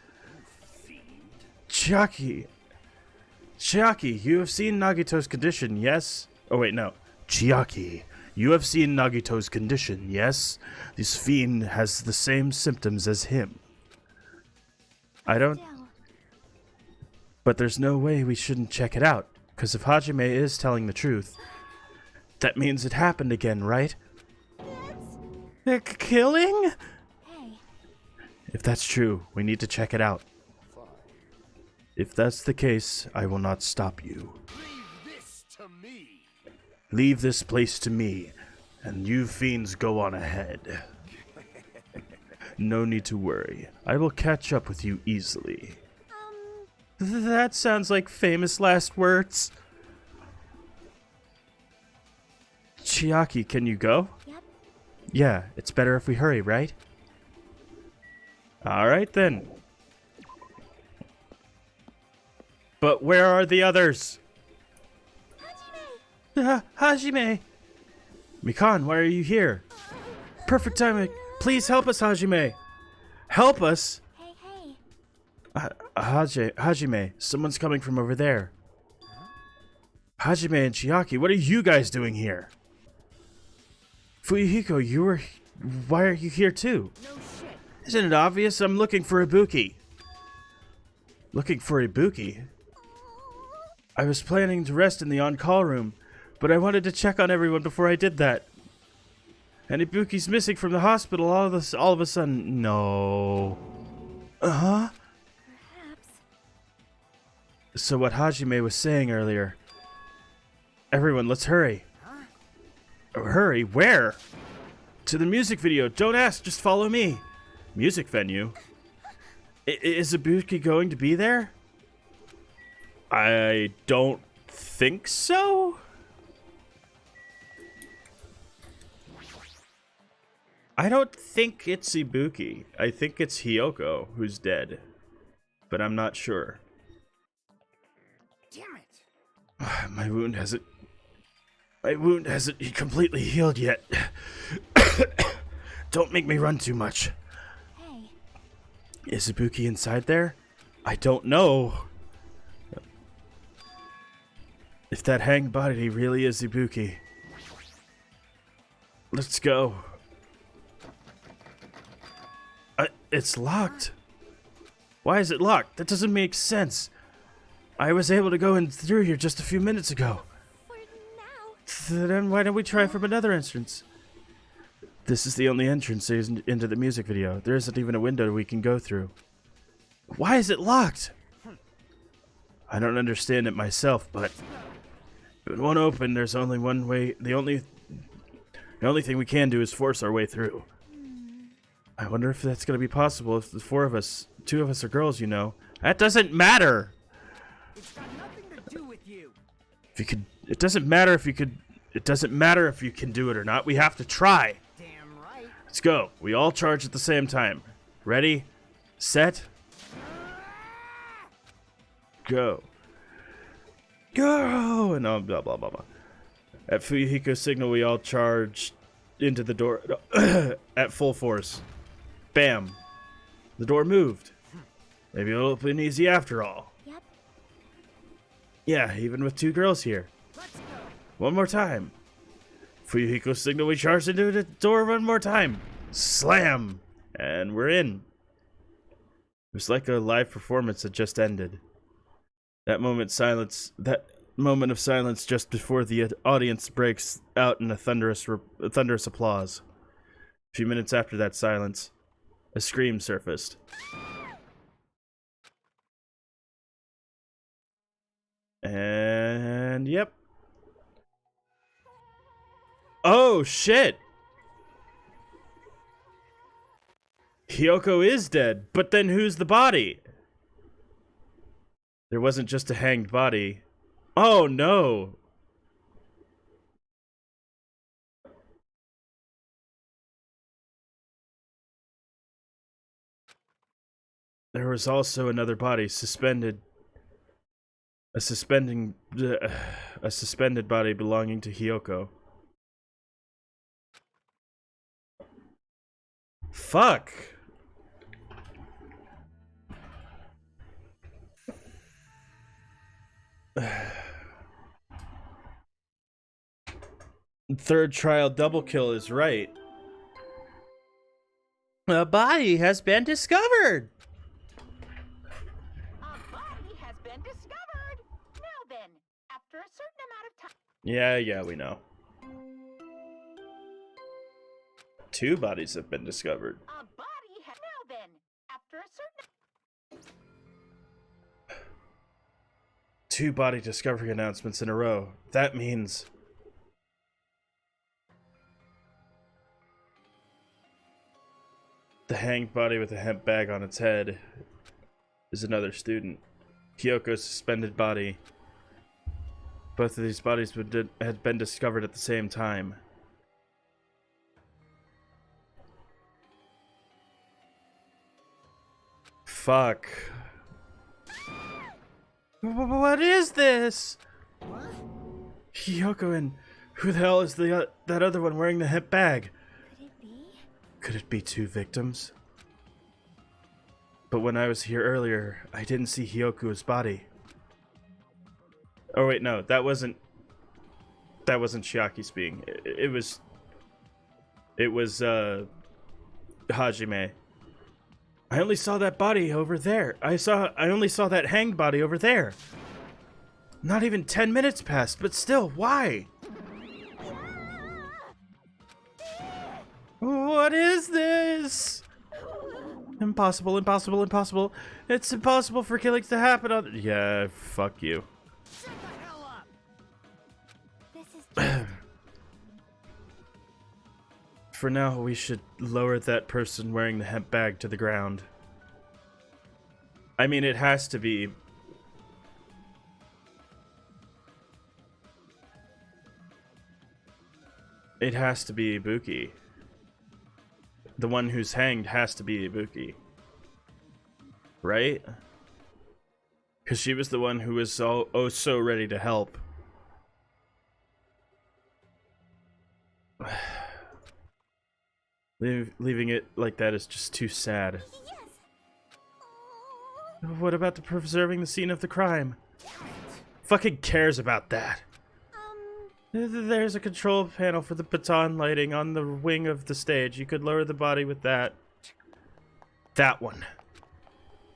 Chiaki, you have seen Nagito's condition, yes? Oh wait, no. Chiaki, you have seen Nagito's condition, yes? This fiend has the same symptoms as him. I don't... But there's no way we shouldn't check it out, because if Hajime is telling the truth, that means it happened again, right? Killing? Hey. If that's true, we need to check it out. If that's the case, I will not stop you. Leave this to me. Leave this place to me, and you fiends go on ahead. No need to worry. I will catch up with you easily. That sounds like famous last words. Chiaki, can you go? Yep. Yeah, it's better if we hurry, right? Alright then. But where are the others? Hajime! Mikan, why are you here? Perfect timing. Please help us, Hajime. Help us? Hey. Hajime, someone's coming from over there. Hajime and Chiaki, what are you guys doing here? Fuyuhiko, why are you here too? No shit. Isn't it obvious? I'm looking for Ibuki. Looking for Ibuki? I was planning to rest in the on-call room, but I wanted to check on everyone before I did that. And Ibuki's missing from the hospital all of a sudden. No. Uh-huh. Perhaps. So what Hajime was saying earlier. Everyone, let's hurry. Hurry? Where? To the music video. Don't ask, just follow me. Music venue? Is Ibuki going to be there? I don't think so. I don't think it's Ibuki. I think it's Hiyoko who's dead. But I'm not sure. Damn it. My wound hasn't completely healed yet. Don't make me run too much. Hey. Is Ibuki inside there? I don't know. If that hanged body really is Ibuki. Let's go. It's locked. Why is it locked? That doesn't make sense. I was able to go in through here just a few minutes ago. For now. Then why don't we try from another entrance? This is the only entrance into the music video. There isn't even a window we can go through. Why is it locked? I don't understand it myself, but if it won't open, there's only one way. The only thing we can do is force our way through. I wonder if that's going to be possible if the two of us are girls, you know. That doesn't matter. It's got nothing to do with you. It doesn't matter if you can do it or not. We have to try. Damn right. Let's go. We all charge at the same time. Ready, set, go. Go! And blah, blah, blah, blah. At Fuyuhiko's signal, we all charge into the door at full force. Bam. The door moved. Maybe it'll open easy after all. Yep. Yeah, even with two girls here. Let's go. One more time. Fuyuhiko's signal, we charge into the door one more time. Slam! And we're in. It was like a live performance that just ended. That moment of silence just before the audience breaks out in a thunderous applause. A few minutes after that silence, a scream surfaced. And yep. Oh shit! Hiyoko is dead, but then who's the body? There wasn't just a hanged body. Oh no! There was also another body suspended. A suspended body belonging to Hiyoko. Fuck. Third trial double kill is right. A body has been discovered. A body has been discovered. Now then, after a certain amount of time. Yeah, we know. 2 bodies have been discovered. A body has. Now then, after a certain. 2 body discovery announcements in a row. That means the hanged body with a hemp bag on its head is another student. Kyoko's suspended body. Both of these bodies had been discovered at the same time. Fuck. What is this? What? Kyoko, and who the hell is that other one wearing the hemp bag? Could it be? Could it be 2 victims? But when I was here earlier, I didn't see Hyoku's body. Oh wait, no, that wasn't Chiaki speaking. It was Hajime. I only saw that body over there. I only saw that hanged body over there. Not even 10 minutes passed, but still, why? What is this? Impossible, impossible, impossible. It's impossible for killings to happen on... Yeah, fuck you. Shut the hell up! This is just... For now, we should lower that person wearing the hemp bag to the ground. I mean, it has to be... It has to be Ibuki. The one who's hanged has to be Ibuki. Right? Because she was the one who was so ready to help. Leaving it like that is just too sad. Yes! What about preserving the scene of the crime? Fucking cares about that. There's a control panel for the baton lighting on the wing of the stage. You could lower the body with that. That one.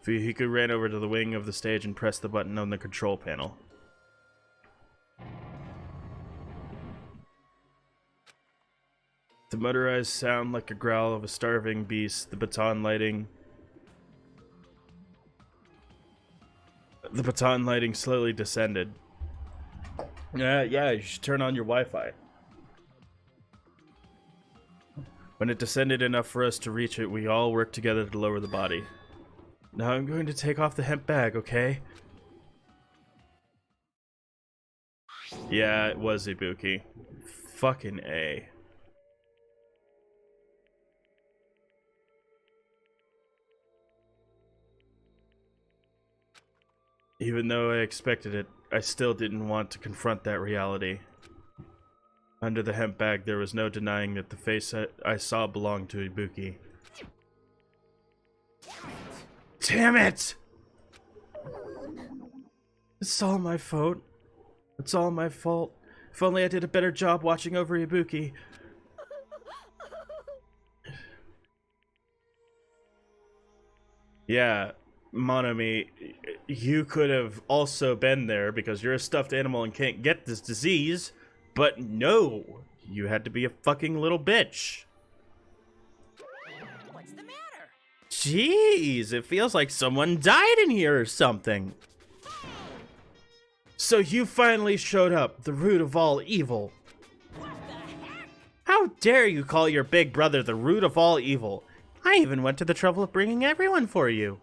Fuyuhiko ran over to the wing of the stage and pressed the button on the control panel. The motorized sound like a growl of a starving beast. The baton lighting slowly descended. Yeah, you should turn on your Wi-Fi. When it descended enough for us to reach it, we all worked together to lower the body. Now I'm going to take off the hemp bag, okay? Yeah, it was Ibuki. Fucking A. Even though I expected it, I still didn't want to confront that reality. Under the hemp bag, there was no denying that the face I saw belonged to Ibuki. Damn it! It's all my fault. It's all my fault. If only I did a better job watching over Ibuki. Yeah, Monomi, you could have also been there because you're a stuffed animal and can't get this disease, but no, you had to be a fucking little bitch. What's the matter? Jeez, it feels like someone died in here or something. So you finally showed up, the root of all evil. What the heck? How dare you call your big brother the root of all evil? I even went to the trouble of bringing everyone for you.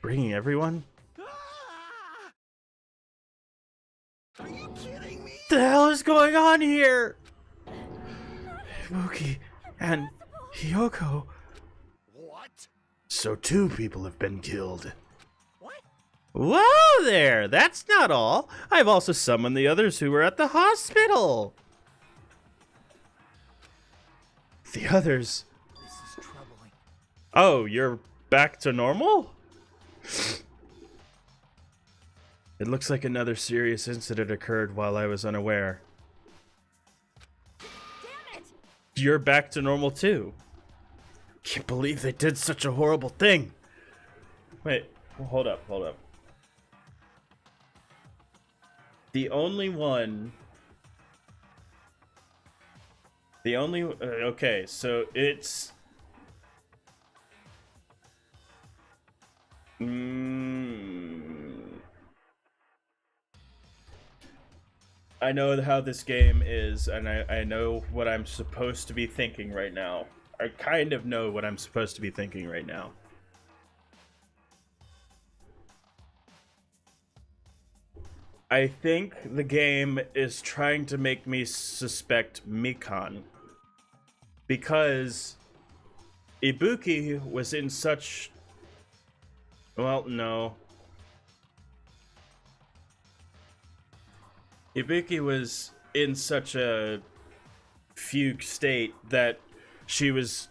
Bringing everyone? Ah! Are you kidding me? The hell is going on here? Ibuki and Hyoko. What? So 2 people have been killed. What? Whoa there! That's not all. I've also summoned the others who were at the hospital. The others? This is trouble. Oh, you're back to normal? It looks like another serious incident occurred while I was unaware. Damn it! You're back to normal too. Can't believe they did such a horrible thing. Wait, hold up. The only one... okay, so it's... I know how this game is, and I know what I'm supposed to be thinking right now. I kind of know what I'm supposed to be thinking right now. I think the game is trying to make me suspect Mikan. Because Ibuki was in such... Well, no. Ibuki was in such a fugue state that she was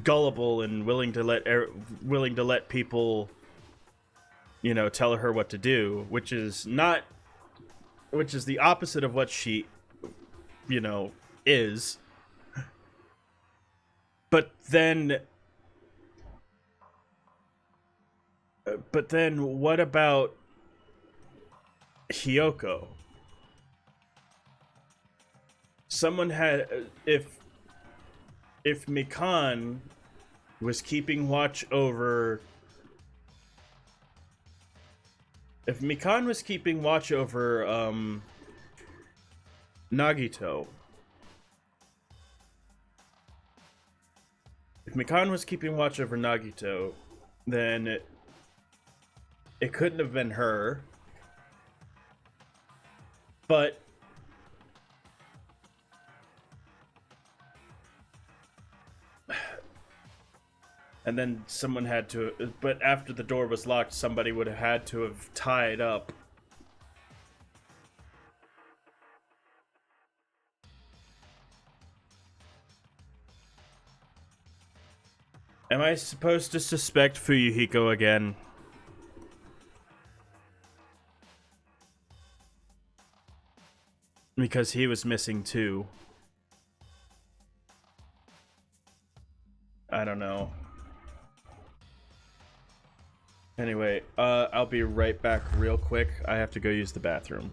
gullible and willing to let people, you know, tell her what to do, which is the opposite of what she, you know, is. But then what about Hyoko? Someone had, if Mikan was keeping watch over, Nagito, then it couldn't have been her. But and then someone had to, but after the door was locked, somebody would have had to have tied up. Am I supposed to suspect Fuyuhiko again? Because he was missing too. I don't know. Anyway, I'll be right back real quick. I have to go use the bathroom.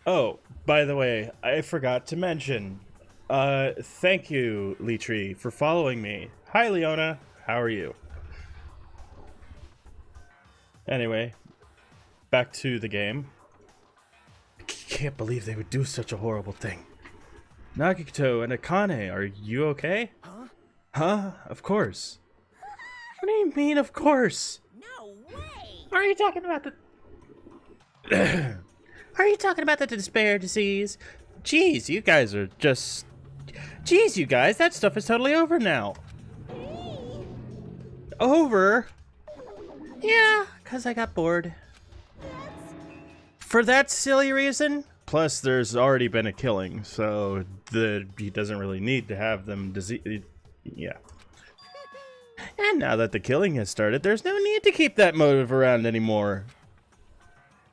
Oh, by the way, I forgot to mention. Thank you, Leetree, for following me. Hi, Leona. How are you? Anyway, back to the game. can't believe they would do such a horrible thing. Nagito and Akane, are you okay? Huh? Huh? Of course. What do you mean, of course? No way! Are you talking about the... Are you talking about the despair disease? Jeez, you guys are just... Jeez, you guys, that stuff is totally over now. Over? Yeah, because I got bored. For that silly reason? Plus, there's already been a killing, so he doesn't really need to have them disease... Yeah. And now that the killing has started, there's no need to keep that motive around anymore.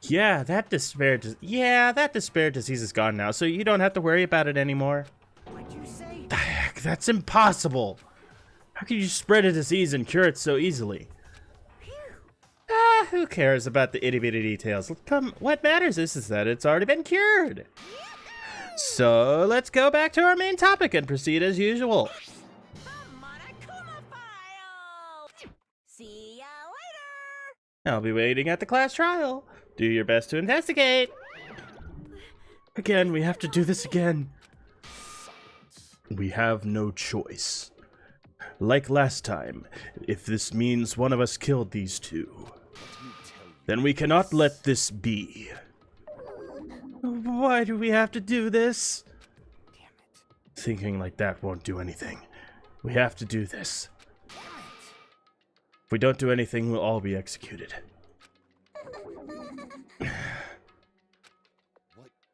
Yeah, that despair disease is gone now, so you don't have to worry about it anymore. What'd you say? The heck, that's impossible. How can you spread a disease and cure it so easily? Who cares about the itty-bitty details? What matters is that it's already been cured. So let's go back to our main topic and proceed as usual. The Monokuma file! See ya later! I'll be waiting at the class trial. Do your best to investigate. Again, we have to do this again. We have no choice. Like last time, if this means one of us killed these two, then we cannot let this be. Why do we have to do this? Damn it. Thinking like that won't do anything. We have to do this. If we don't do anything, we'll all be executed. What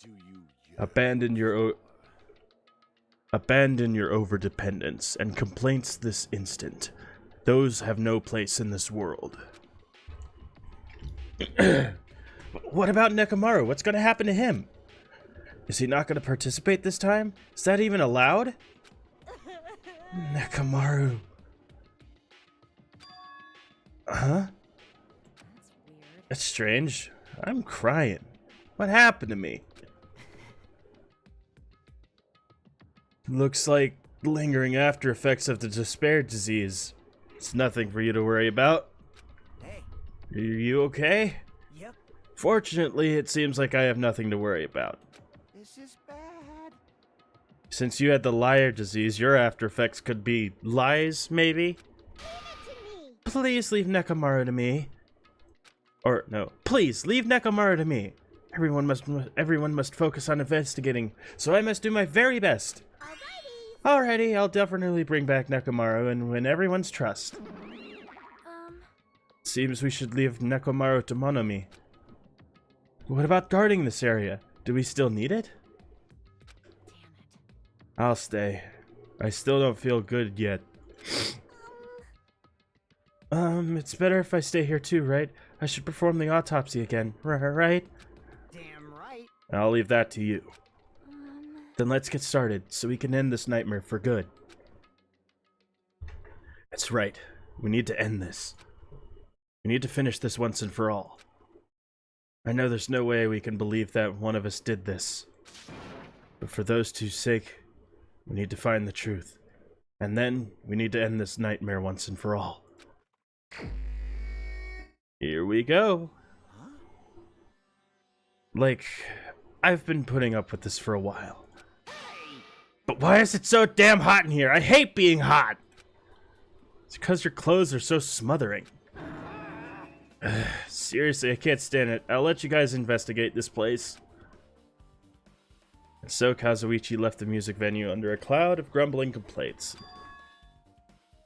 do you Abandon your overdependence and complaints this instant. Those have no place in this world. What about Nekomaru? What's going to happen to him? Is he not going to participate this time? Is that even allowed? Nekomaru. Huh? That's weird. That's strange. I'm crying. What happened to me? Looks like lingering after effects of the despair disease. It's nothing for you to worry about. Hey. Are you okay? Yep. Fortunately, it seems like I have nothing to worry about. This is bad. Since you had the liar disease, your after effects could be lies, maybe? Please leave Nekomaru to me. Or, no. Please, leave Nekomaru to me. Everyone must focus on investigating, so I must do my very best. Alrighty, I'll definitely bring back Nekomaru and win everyone's trust. Seems we should leave Nekomaru to Monomi. What about guarding this area? Do we still need it? Damn it. I'll stay. I still don't feel good yet. It's better if I stay here too, right? I should perform the autopsy again, right? Damn right. I'll leave that to you. Then let's get started, so we can end this nightmare for good. That's right. We need to end this. We need to finish this once and for all. I know there's no way we can believe that one of us did this. But for those two's sake, we need to find the truth. And then, we need to end this nightmare once and for all. Here we go. Like, I've been putting up with this for a while. But why is it so damn hot in here? I hate being hot! It's because your clothes are so smothering. Seriously, I can't stand it. I'll let you guys investigate this place. And so Kazuichi left the music venue under a cloud of grumbling complaints.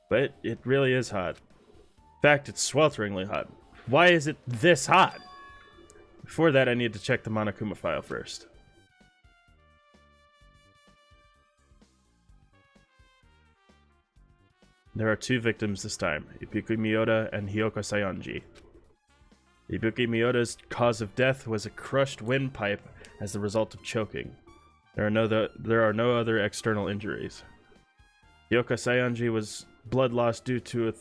But it really is hot. In fact, it's swelteringly hot. Why is it this hot? Before that, I need to check the Monokuma file first. There are two victims this time, Ibuki Miyoda and Hiyoko Sayonji. Ibuki Miyoda's cause of death was a crushed windpipe as the result of choking. There are no other external injuries. Hiyoko Sayonji was blood loss due to her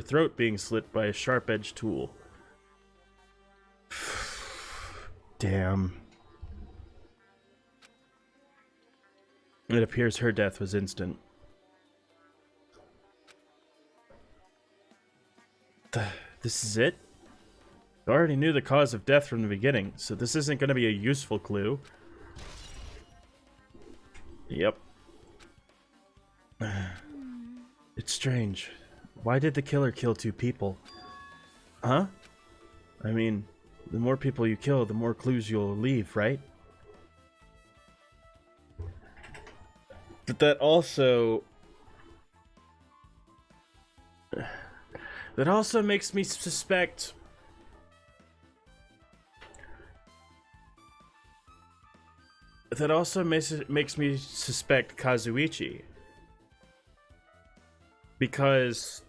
throat being slit by a sharp-edged tool. Damn. It appears her death was instant. This is it? I already knew the cause of death from the beginning, so this isn't going to be a useful clue. Yep. It's strange. Why did the killer kill 2 people? Huh? I mean, the more people you kill, the more clues you'll leave, right? But that also makes me suspect makes me suspect Kazuichi. Because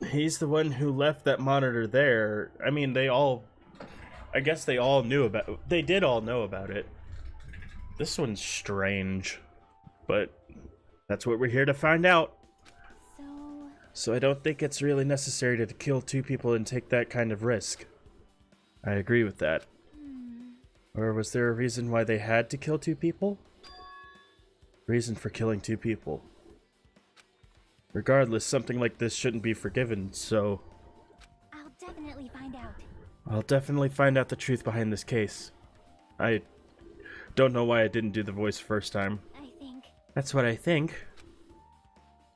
he's the one who left that monitor there. I mean, I guess they all knew about it. They did all know about it. This one's strange, but that's what we're here to find out. So I don't think it's really necessary to kill 2 people and take that kind of risk. I agree with that. Or was there a reason why they had to kill 2 people? Reason for killing 2 people. Regardless, something like this shouldn't be forgiven, so... I'll definitely find out. I'll definitely find out the truth behind this case. I don't know why I didn't do the voice first time. I think. That's what I think.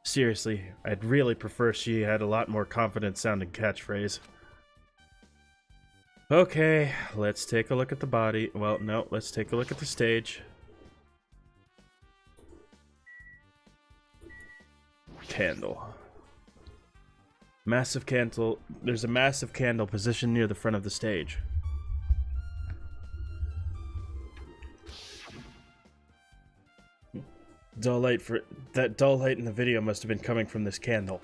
Seriously, I'd really prefer she had a lot more confident sounding catchphrase. Okay, let's take a look at the body. Well, no, let's take a look at the stage. Candle. Massive candle. There's a massive candle positioned near the front of the stage. Dull light in the video must have been coming from this candle.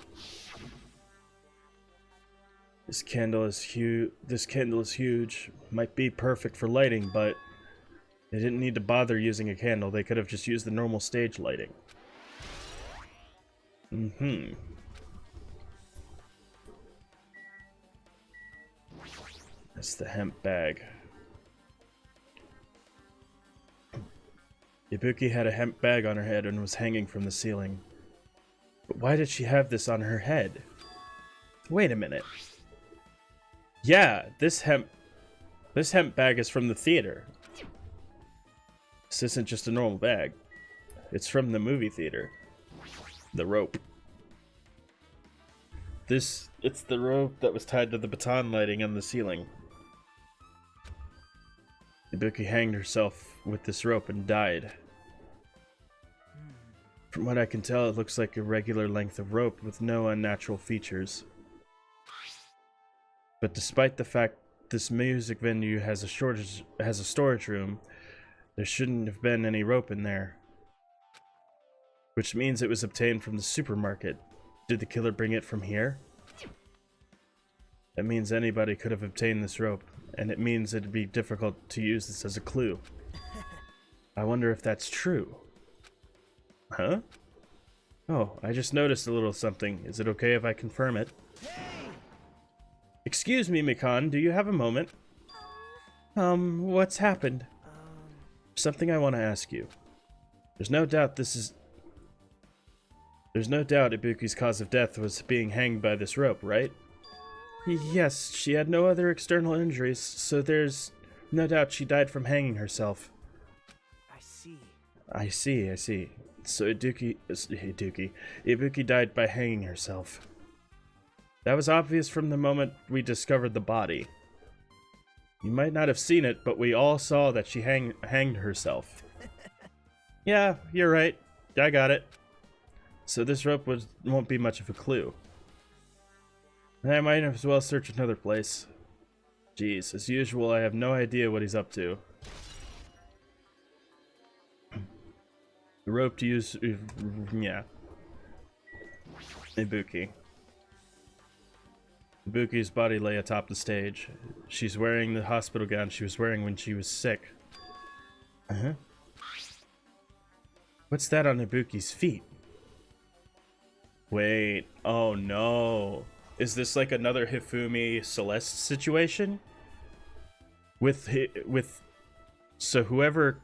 This candle is huge. Might be perfect for lighting, but they didn't need to bother using a candle. They could have just used the normal stage lighting. That's the hemp bag. Ibuki had a hemp bag on her head and was hanging from the ceiling. But why did she have this on her head? Wait a minute. Yeah, this hemp bag is from the theater. This isn't just a normal bag. It's from the movie theater. The rope. It's the rope that was tied to the baton lighting on the ceiling. Ibuki hanged herself with this rope and died. From what I can tell, it looks like a regular length of rope with no unnatural features. But despite the fact this music venue has a storage room, there shouldn't have been any rope in there. Which means it was obtained from the supermarket. Did the killer bring it from here? That means anybody could have obtained this rope, and it means it'd be difficult to use this as a clue. I wonder if that's true. Huh? Oh, I just noticed a little something. Is it okay if I confirm it? Excuse me, Mikan, do you have a moment? What's happened? Something I want to ask you. There's no doubt Ibuki's cause of death was being hanged by this rope, right? Yes, she had no other external injuries, so there's no doubt she died from hanging herself. I see. So Ibuki died by hanging herself. That was obvious from the moment we discovered the body. You might not have seen it, but we all saw that she hanged herself. Yeah, you're right. I got it. So this rope won't be much of a clue. I might as well search another place. Jeez, as usual, I have no idea what he's up to. The rope to use... yeah. Ibuki. Ibuki's body lay atop the stage. She's wearing the hospital gown she was wearing when she was sick. Uh-huh. What's that on Ibuki's feet? Wait, oh no. Is this like another Hifumi Celeste situation? So whoever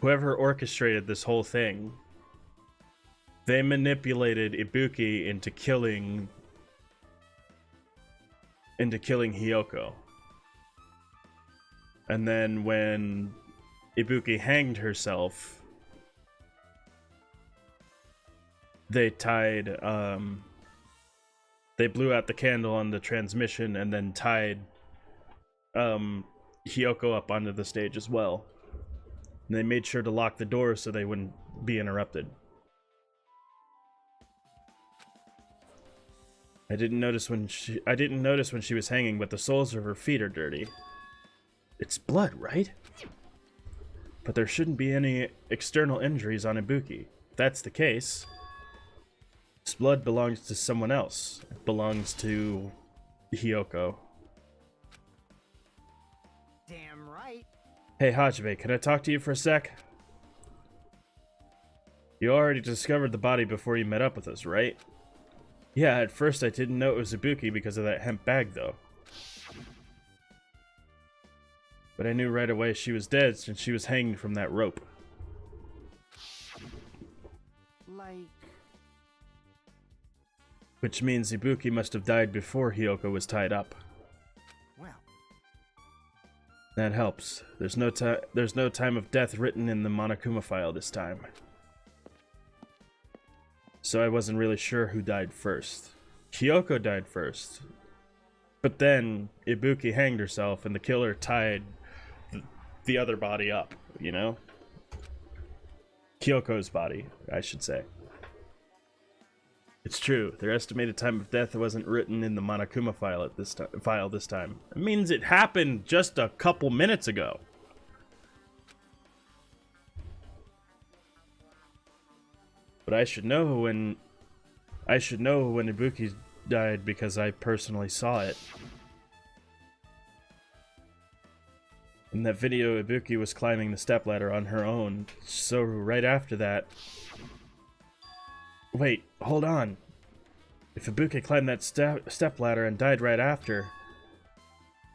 orchestrated this whole thing, they manipulated Ibuki into killing into killing Hiyoko. And then when Ibuki hanged herself, they tied, they blew out the candle on the transmission and then tied Hiyoko up onto the stage as well. And they made sure to lock the door so they wouldn't be interrupted. I didn't notice when she was hanging, but the soles of her feet are dirty. It's blood, right? But there shouldn't be any external injuries on Ibuki. If that's the case, this blood belongs to someone else. It belongs to Hiyoko. Damn right. Hey, Hajime, can I talk to you for a sec? You already discovered the body before you met up with us, right? Yeah, at first I didn't know it was Ibuki because of that hemp bag, though. But I knew right away she was dead since she was hanging from that rope. Like, Which means Ibuki must have died before Hiyoko was tied up. well, That helps. There's no time of death written in the Monokuma file this time. So I wasn't really sure who died first. Hiyoko died first. But then Ibuki hanged herself and the killer tied the other body up, you know? Kyoko's body, I should say. It's true. Their estimated time of death wasn't written in the Monokuma file this time. It means it happened just a couple minutes ago. But I should know when Ibuki died because I personally saw it. In that video, Ibuki was climbing the stepladder on her own, so right after that... Wait, hold on. If Ibuki climbed that stepladder and died right after,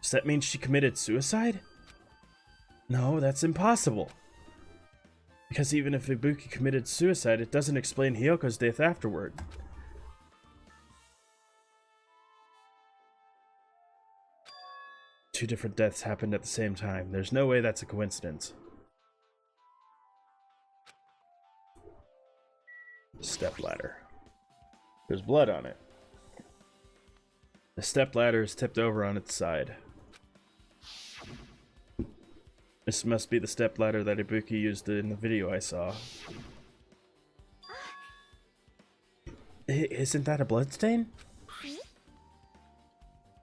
does that mean she committed suicide? No, that's impossible. Because even if Ibuki committed suicide, it doesn't explain Hiyoko's death afterward. Two different deaths happened at the same time. There's no way that's a coincidence. Stepladder. There's blood on it. The stepladder is tipped over on its side. This must be the stepladder that Ibuki used in the video I saw. Isn't that a bloodstain?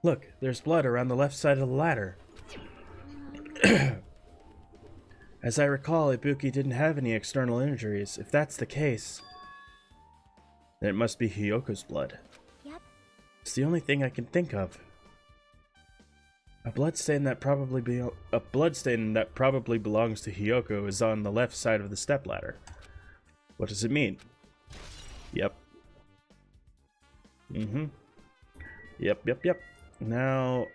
Look, there's blood around the left side of the ladder. As I recall, Ibuki didn't have any external injuries. If that's the case, then it must be Hiyoko's blood. Yep. It's the only thing I can think of. A bloodstain that probably belongs to Hiyoko is on the left side of the stepladder. What does it mean? Yep. Yep. Now,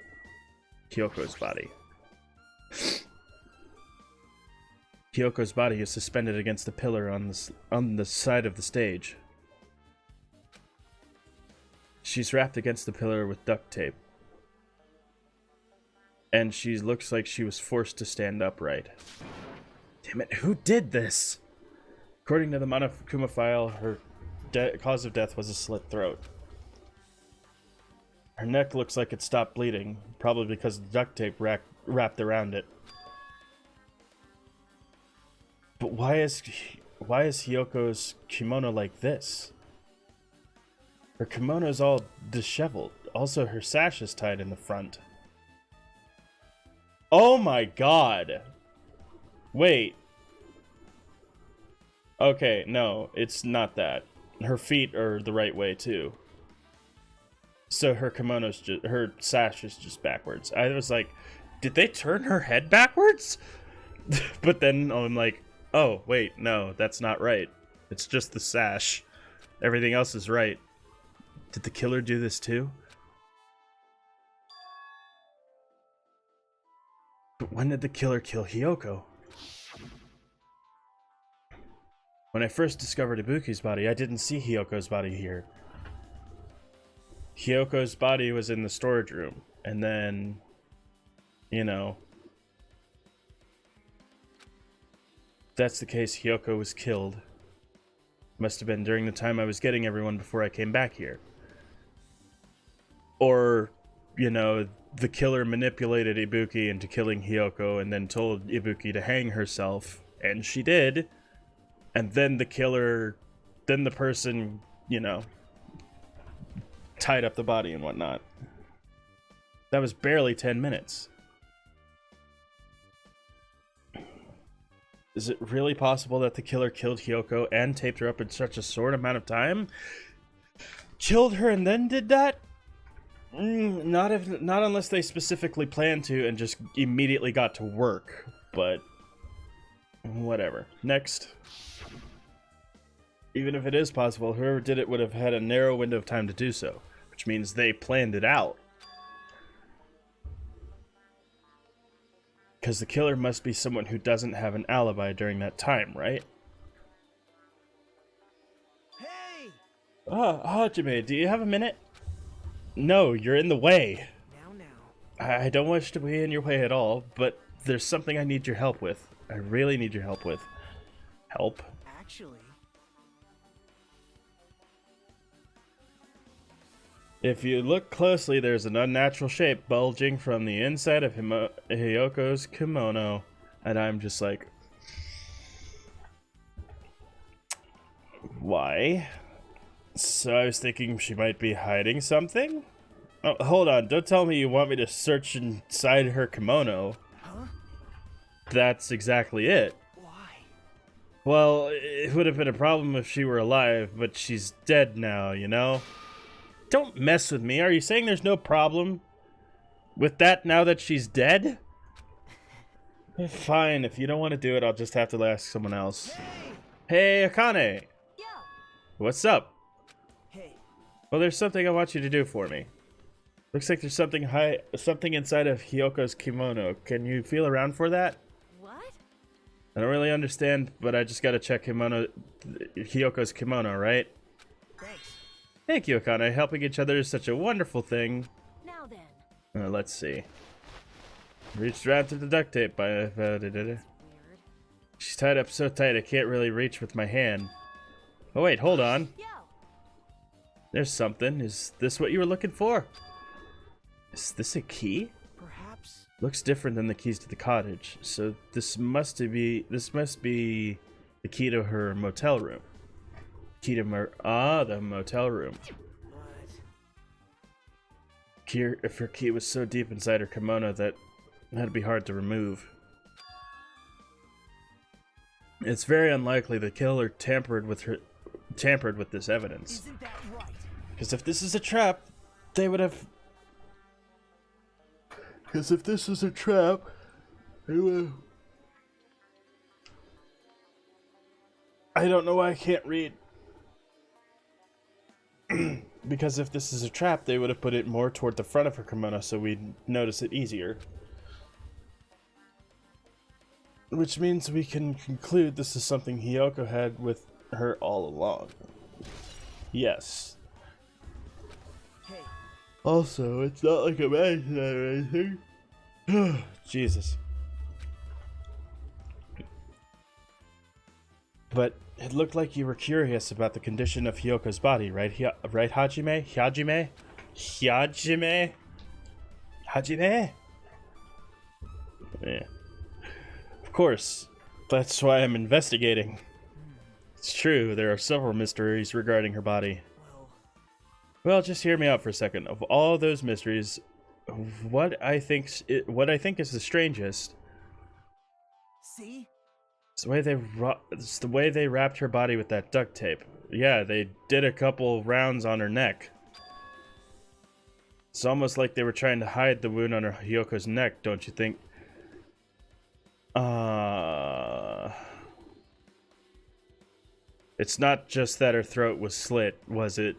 Hiyoko's body. Hiyoko's body is suspended against the pillar on the side of the stage. She's wrapped against the pillar with duct tape. And she looks like she was forced to stand upright. Damn it, who did this? According to the Monokuma file, her cause of death was a slit throat. Her neck looks like it stopped bleeding, probably because the duct tape wrapped around it. But why is Hiyoko's kimono like this? Her kimono's all disheveled. Also, her sash is tied in the front. Oh my god! Wait. Okay, no, it's not that. Her feet are the right way too. So her her sash is just backwards. I was like, did they turn her head backwards? But then I'm like, oh, wait, no, that's not right. It's just the sash. Everything else is right. Did the killer do this too? But when did the killer kill Hiyoko? When I first discovered Ibuki's body, I didn't see Hiyoko's body here. Hiyoko's body was in the storage room. and then, you know, if that's the case, Hyoko was killed. Must have been during the time I was getting everyone before I came back here. Or, you know, the killer manipulated Ibuki into killing Hyoko and then told Ibuki to hang herself, and she did. And then the person, you know, tied up the body and whatnot. That was barely 10 minutes. Is it really possible that the killer killed Hyoko and taped her up in such a short amount of time? Killed her and then did that? Not unless they specifically planned to and just immediately got to work. But whatever. Next. Even if it is possible, whoever did it would have had a narrow window of time to do so, which means they planned it out. Because the killer must be someone who doesn't have an alibi during that time, right? Hey! Hajime, do you have a minute? No, you're in the way. Now. I don't wish to be in your way at all, but there's something I need your help with. I really need your help with. Help? Actually, If you look closely, there's an unnatural shape bulging from the inside of Hyoko's kimono. And I'm just like... Why? So I was thinking she might be hiding something? Oh, hold on. Don't tell me you want me to search inside her kimono. huh? That's exactly it. Why? Well, it would have been a problem if she were alive, but she's dead now, you know? Don't mess with me. Are you saying there's no problem with that now that she's dead? Fine, if you don't want to do it, I'll just have to ask someone else. Hey, Akane! Yo, What's up? Hey, Well, there's something I want you to do for me. Looks like there's something inside of Hyoko's kimono. Can you feel around for that? what? I don't really understand, but I just gotta check Hyoko's kimono, right? thanks. Thank you, Akane. Helping each other is such a wonderful thing. Now then. Let's see. Reached around through the duct tape. Weird. She's tied up so tight I can't really reach with my hand. Oh wait, hold on. Yo, There's something. Is this what you were looking for? Is this a key? Perhaps. Looks different than the keys to the cottage. So this must be the key to her motel room. Key to the motel room. But If her key was so deep inside her kimono that that'd be hard to remove. It's very unlikely the killer tampered with this evidence. isn't that right? Because if this is a trap, they would have. Because if this is a trap, they would have. I don't know why I can't read. Because if this is a trap, they would have put it more toward the front of her kimono so we'd notice it easier. Which means we can conclude this is something Hyoko had with her all along. Yes. Hey, Also, it's not like a accident or anything. Jesus. But it looked like you were curious about the condition of Hyoko's body, right? Right, Hajime? Hajime? Hajime? Hajime? Yeah. Of course. That's why I'm investigating. It's true, there are several mysteries regarding her body. Well, just hear me out for a second. Of all those mysteries, what I think is the strangest see? is the way they wrapped her body with that duct tape. Yeah, they did a couple rounds on her neck. It's almost like they were trying to hide the wound on her Hyoko's neck, don't you think? It's not just that her throat was slit, was it?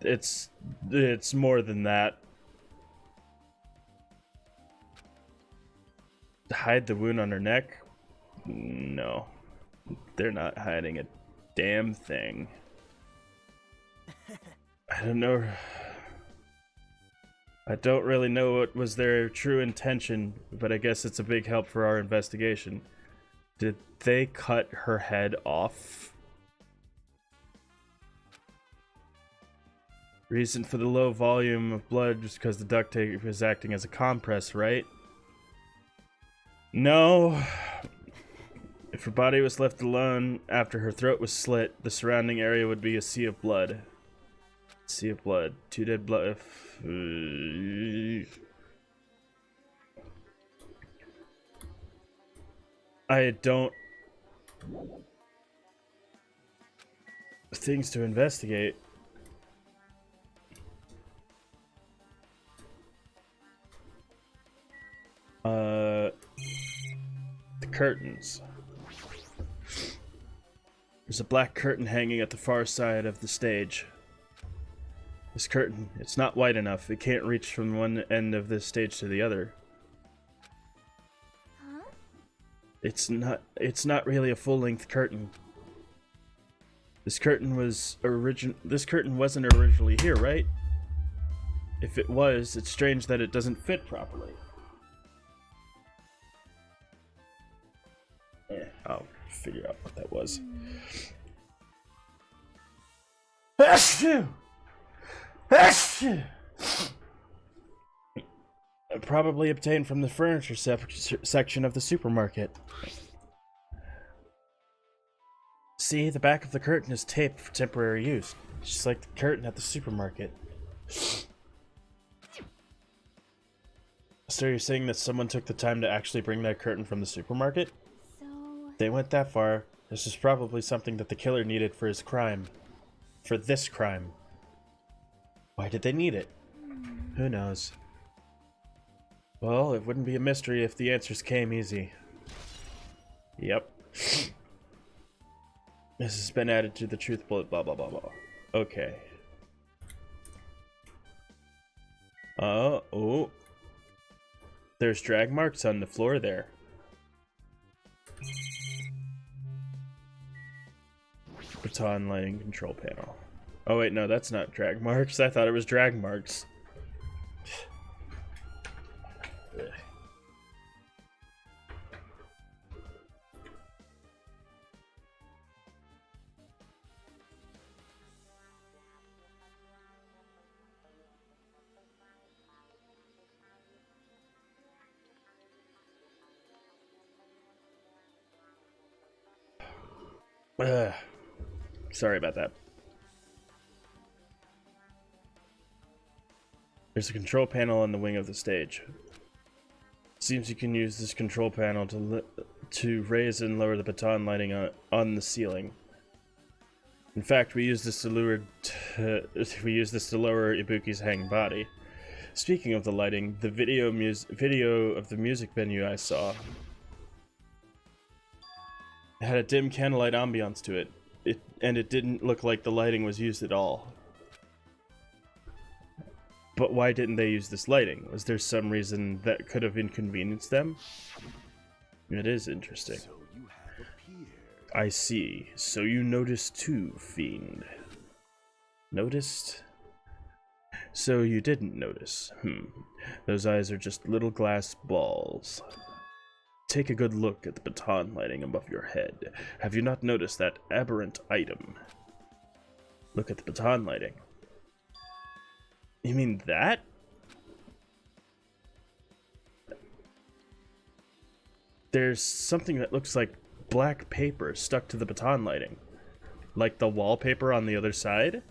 It's more than that. Hide the wound on her neck? No. They're not hiding a damn thing. I don't know. I don't really know what was their true intention, but I guess it's a big help for our investigation. Did they cut her head off? Reason for the low volume of blood was because the duct tape was acting as a compress, right? No. If her body was left alone after her throat was slit, the surrounding area would be a sea of blood. Sea of blood. Two dead blood. I don't... Things to investigate. The curtains. There's a black curtain hanging at the far side of the stage. This curtain, it's not wide enough. It can't reach from one end of this stage to the other. Huh? It's not really a full-length curtain. This curtain wasn't originally here, right? If it was, it's strange that it doesn't fit properly. I'll figure out what that was. Probably obtained from the furniture section of the supermarket. See, the back of the curtain is taped for temporary use, just like the curtain at the supermarket. So you're saying that someone took the time to actually bring that curtain from the supermarket? So... They went that far. This is probably something that the killer needed for his crime. For this crime. Why did they need it? Who knows? Well, it wouldn't be a mystery if the answers came easy. Yep. This has been added to the truth bullet, blah blah blah blah. Okay. Oh. There's drag marks on the floor there. Baton lighting control panel. Oh wait, no, that's not drag marks. I thought it was drag marks. Sorry about that. There's a control panel on the wing of the stage. Seems you can use this control panel to raise and lower the baton lighting on the ceiling. In fact, we use this to lower Ibuki's hanging body. Speaking of the lighting, the video of the music venue I saw had a dim candlelight ambiance to it. And it didn't look like the lighting was used at all. But why didn't they use this lighting? Was there some reason that could have inconvenienced them? It is interesting. So you have appeared. I see. So you noticed too, fiend. Noticed? So you didn't notice. Those eyes are just little glass balls. Take a good look at the baton lighting above your head. Have you not noticed that aberrant item? Look at the baton lighting. You mean that? There's something that looks like black paper stuck to the baton lighting. Like the wallpaper on the other side?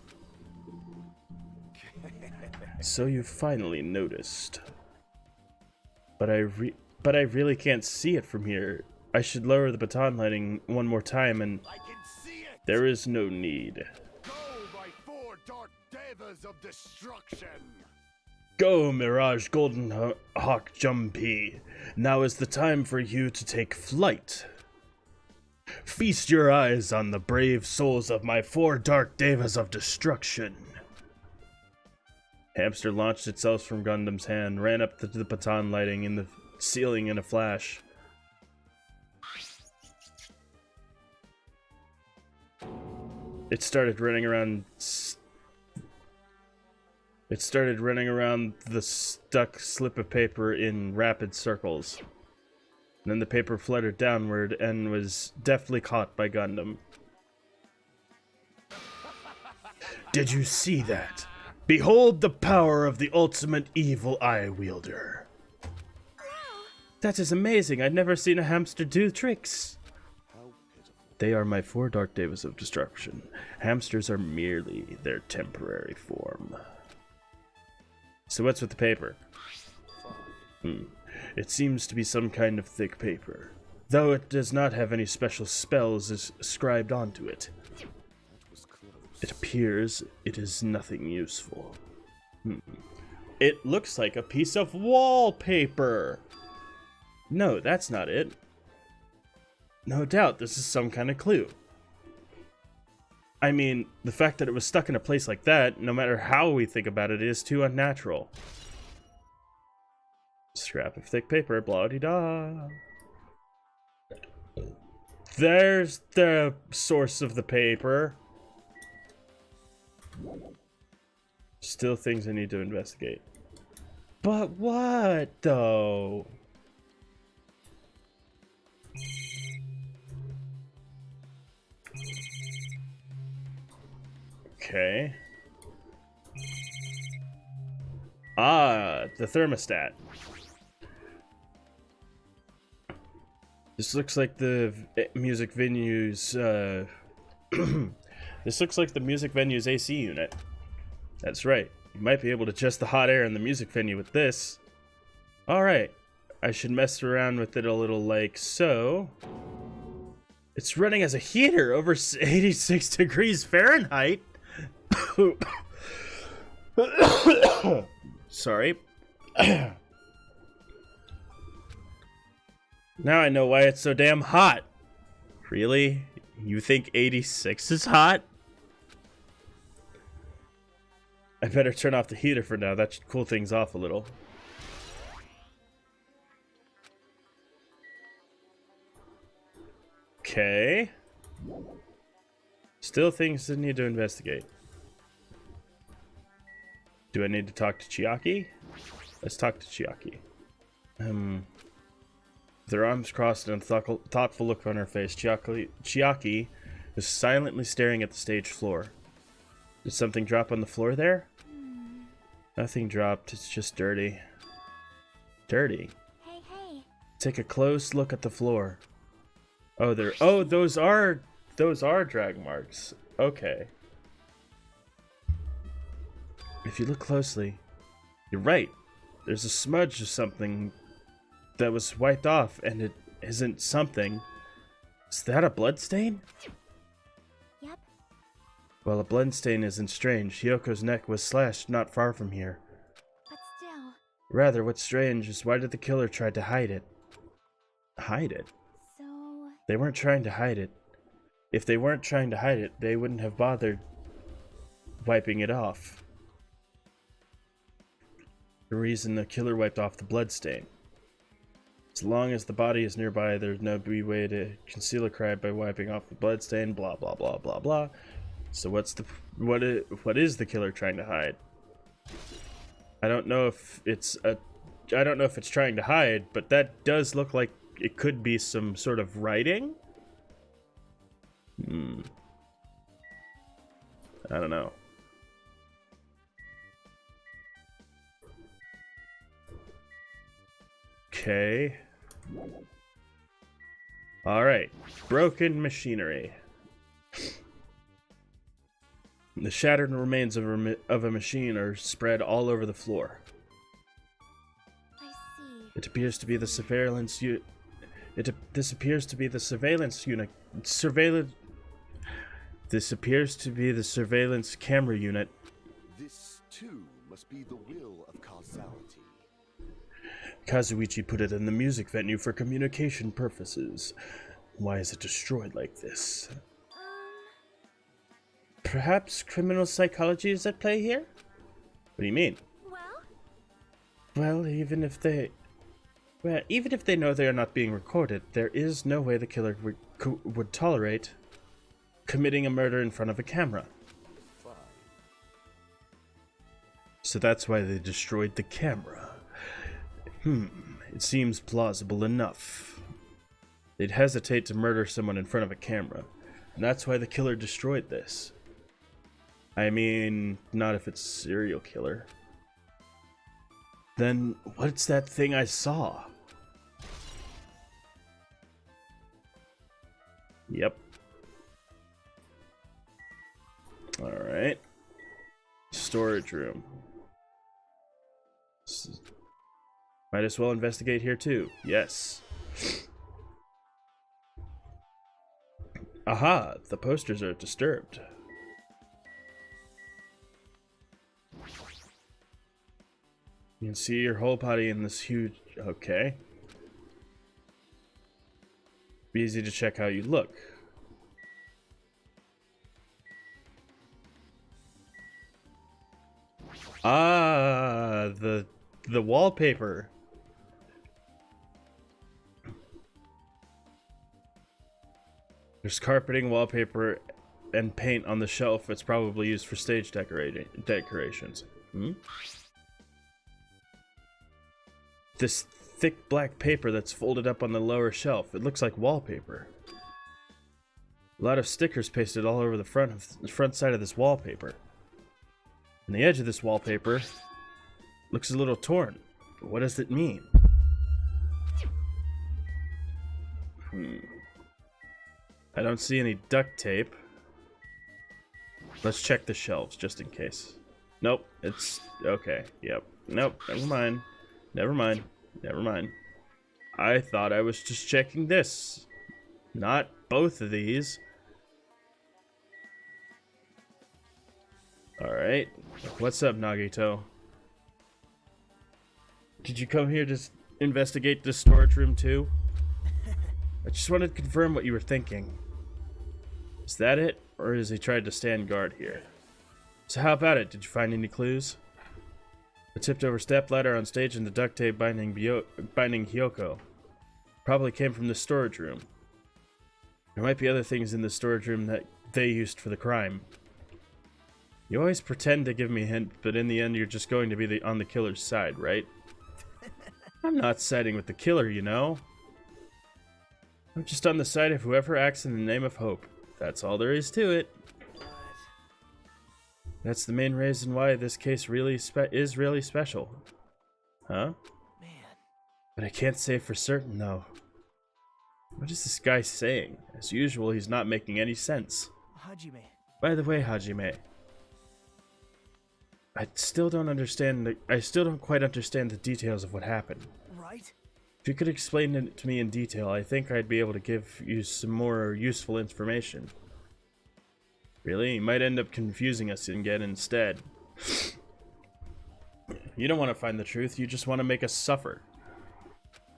So you finally noticed. But I really can't see it from here. I should lower the baton lighting one more time and... I can see it! There is no need. Go, my four dark devas of destruction! Go, Mirage Golden Hawk Jumpy. Now is the time for you to take flight. Feast your eyes on the brave souls of my four dark devas of destruction. Hamster launched itself from Gundam's hand, ran up to the baton lighting in the ceiling in a flash. It started running around It started running around the stuck slip of paper in rapid circles. And then the paper fluttered downward and was deftly caught by Gundam. Did you see that? Behold the power of the ultimate evil eye wielder. That is amazing. I'd never seen a hamster do tricks. They are my 4 Dark Devas of Destruction. Hamsters are merely their temporary form. So what's with the paper? It seems to be some kind of thick paper, though it does not have any special spells ascribed onto it. It appears it is nothing useful. It looks like a piece of wallpaper. No, that's not it. No doubt this is some kind of clue. I mean, the fact that it was stuck in a place like that, no matter how we think about it, is too unnatural. Scrap of thick paper, blah-de-da. There's the source of the paper. Still things I need to investigate. But what, though? Okay. Ah, the thermostat. This looks like the music venue's, this looks like the music venue's AC unit. That's right. You might be able to adjust the hot air in the music venue with this. Alright. I should mess around with it a little like so. It's running as a heater over 86 degrees Fahrenheit. Sorry. Now I know why it's so damn hot. Really? You think 86 is hot? I better turn off the heater for now. That should cool things off a little. Okay. Still things that need to investigate. Do I need to talk to Chiaki? Let's talk to Chiaki. With her arms crossed and a thoughtful look on her face, Chiaki is silently staring at the stage floor. Did something drop on the floor there? Nothing dropped, it's just dirty. Dirty? Hey, hey. Take a close look at the floor. Oh, those are drag marks. Okay. If you look closely, you're right. There's a smudge of something that was wiped off, and it isn't something. Is that a bloodstain? Yep. Well, a bloodstain isn't strange. Hyoko's neck was slashed not far from here. But still. Rather, what's strange is why did the killer try to hide it? Hide it? So... They weren't trying to hide it. If they weren't trying to hide it, they wouldn't have bothered wiping it off. The reason the killer wiped off the bloodstain. As long as the body is nearby, there's no way to conceal a crime by wiping off the bloodstain, blah blah blah blah blah. So what is the killer trying to hide? I don't know if it's trying to hide, but that does look like it could be some sort of writing. I don't know. Okay. Alright. Broken machinery. The shattered remains of a machine are spread all over the floor. I see. It appears to be the surveillance unit. This appears to be the surveillance unit. This appears to be the surveillance camera unit. This, too, must be the will of causality. Kazuichi put it in the music venue for communication purposes. Why is it destroyed like this? Perhaps criminal psychology is at play here? What do you mean? Well, even if they know they are not being recorded, there is no way the killer would tolerate committing a murder in front of a camera. So that's why they destroyed the camera. It seems plausible enough. They'd hesitate to murder someone in front of a camera, and that's why the killer destroyed this. I mean, not if it's a serial killer. Then what's that thing I saw? Yep. Alright. Storage room. Might as well investigate here too. Yes. Aha! The posters are disturbed. You can see your whole body in this huge... Okay. Be easy to check how you look. Ah, the wallpaper. There's carpeting, wallpaper, and paint on the shelf. It's probably used for stage decorations. This thick black paper that's folded up on the lower shelf. It looks like wallpaper. A lot of stickers pasted all over the front side of this wallpaper. And the edge of this wallpaper looks a little torn. But what does it mean? I don't see any duct tape. Let's check the shelves just in case. Nope, it's okay. Yep. Nope, never mind. Never mind. Never mind. I thought I was just checking this. Not both of these. Alright. What's up, Nagito? Did you come here to investigate this storage room too? I just wanted to confirm what you were thinking. Is that it? Or has he tried to stand guard here? So how about it? Did you find any clues? The tipped over stepladder on stage and the duct tape binding Hyoko probably came from the storage room. There might be other things in the storage room that they used for the crime. You always pretend to give me a hint, but in the end you're just going to be on the killer's side, right? I'm not siding with the killer, you know. I'm just on the side of whoever acts in the name of hope. That's all there is to it. That's the main reason why this case really is really special. Huh? Man. But I can't say for certain, though. What is this guy saying? As usual, he's not making any sense. Hajime. By the way, Hajime, I still don't quite understand the details of what happened. Right? If you could explain it to me in detail, I think I'd be able to give you some more useful information. Really? You might end up confusing us again instead. You don't want to find the truth, you just want to make us suffer.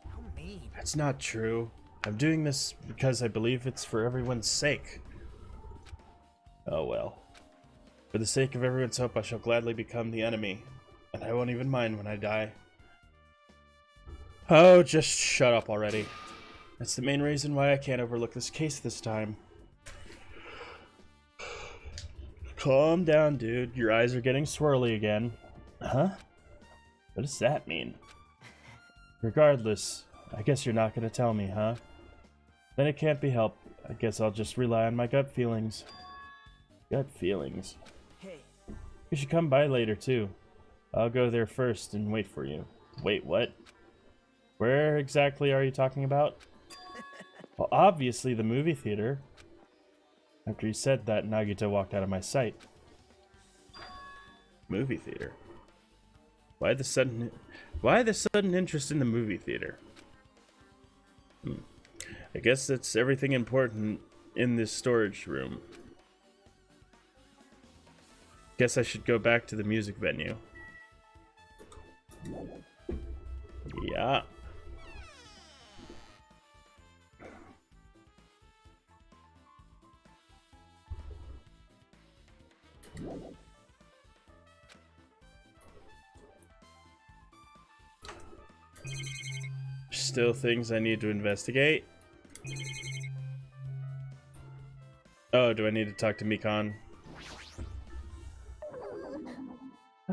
How mean. That's not true. I'm doing this because I believe it's for everyone's sake. Oh well. For the sake of everyone's hope, I shall gladly become the enemy. And I won't even mind when I die. Oh, just shut up already. That's the main reason why I can't overlook this case this time. Calm down, dude. Your eyes are getting swirly again. Huh? What does that mean? Regardless, I guess you're not gonna tell me, huh? Then it can't be helped. I guess I'll just rely on my gut feelings. Gut feelings? Hey. You should come by later, too. I'll go there first and wait for you. Wait, what? Where exactly are you talking about? Well, obviously the movie theater. After he said that, Nagito walked out of my sight. Movie theater? Why the sudden interest in the movie theater? I guess that's everything important in this storage room. Guess I should go back to the music venue. Yeah. Still things I need to investigate. Oh, do I need to talk to Mikan?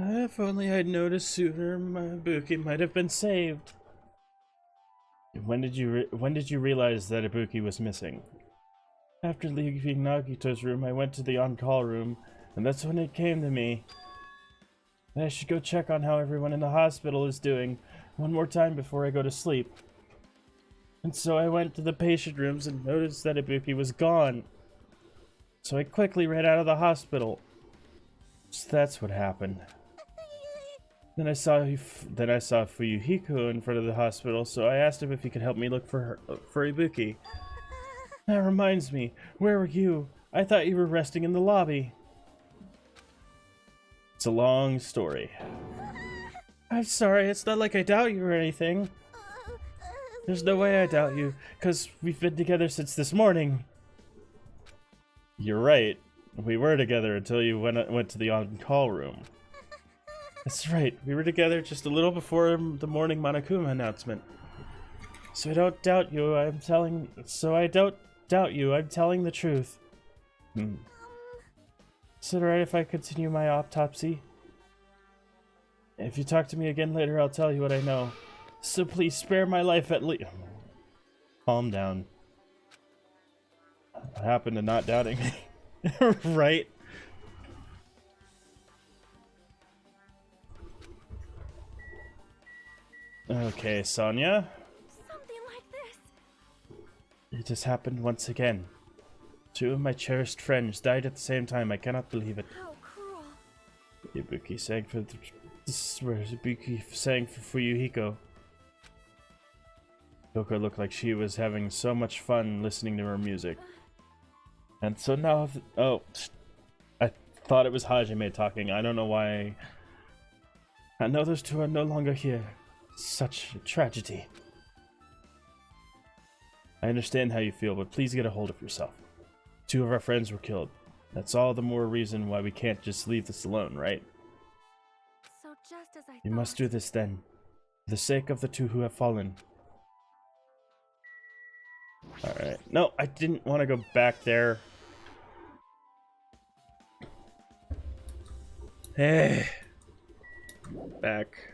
If only I'd noticed sooner, my Ibuki might have been saved. When did you realize that Ibuki was missing? After leaving Nagito's room, I went to the on-call room, and that's when it came to me. I should go check on how everyone in the hospital is doing one more time before I go to sleep. And so I went to the patient rooms and noticed that Ibuki was gone. So I quickly ran out of the hospital. So that's what happened. Then I saw Fuyuhiko in front of the hospital, so I asked him if he could help me look for Ibuki. That reminds me, where were you? I thought you were resting in the lobby. It's a long story. I'm sorry, it's not like I doubt you or anything. There's no way I doubt you, because we've been together since this morning. You're right. We were together until you went to the on-call room. That's right. We were together just a little before the morning Monokuma announcement. So I don't doubt you. I'm telling the truth. Is it alright if I continue my autopsy? If you talk to me again later, I'll tell you what I know. So please spare my life at least. Calm down. What happened to not doubting me? Right? Okay, Sonia. Something like this. It has happened once again. 2 of my cherished friends died at the same time. I cannot believe it. How cruel. Ibuki sang for Fuyuhiko. Yoko looked like she was having so much fun listening to her music. And so now, I thought it was Hajime talking. I don't know why. I know those 2 are no longer here. Such a tragedy. I understand how you feel, but please get a hold of yourself. 2 of our friends were killed. That's all the more reason why we can't just leave this alone, right? So just as I We must do this then, for the sake of the 2 who have fallen. Alright. No, I didn't want to go back there. Hey. Back.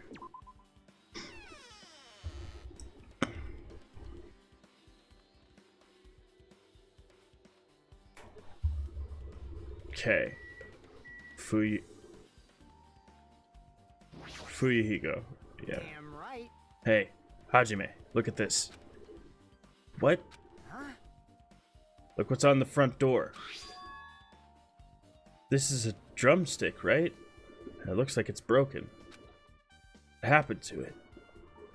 Okay. Fuyuhiko. Yeah. Damn right. Hey, Hajime, look at this. What? Huh? Look what's on the front door. This is a drumstick, right? It looks like it's broken. What happened to it?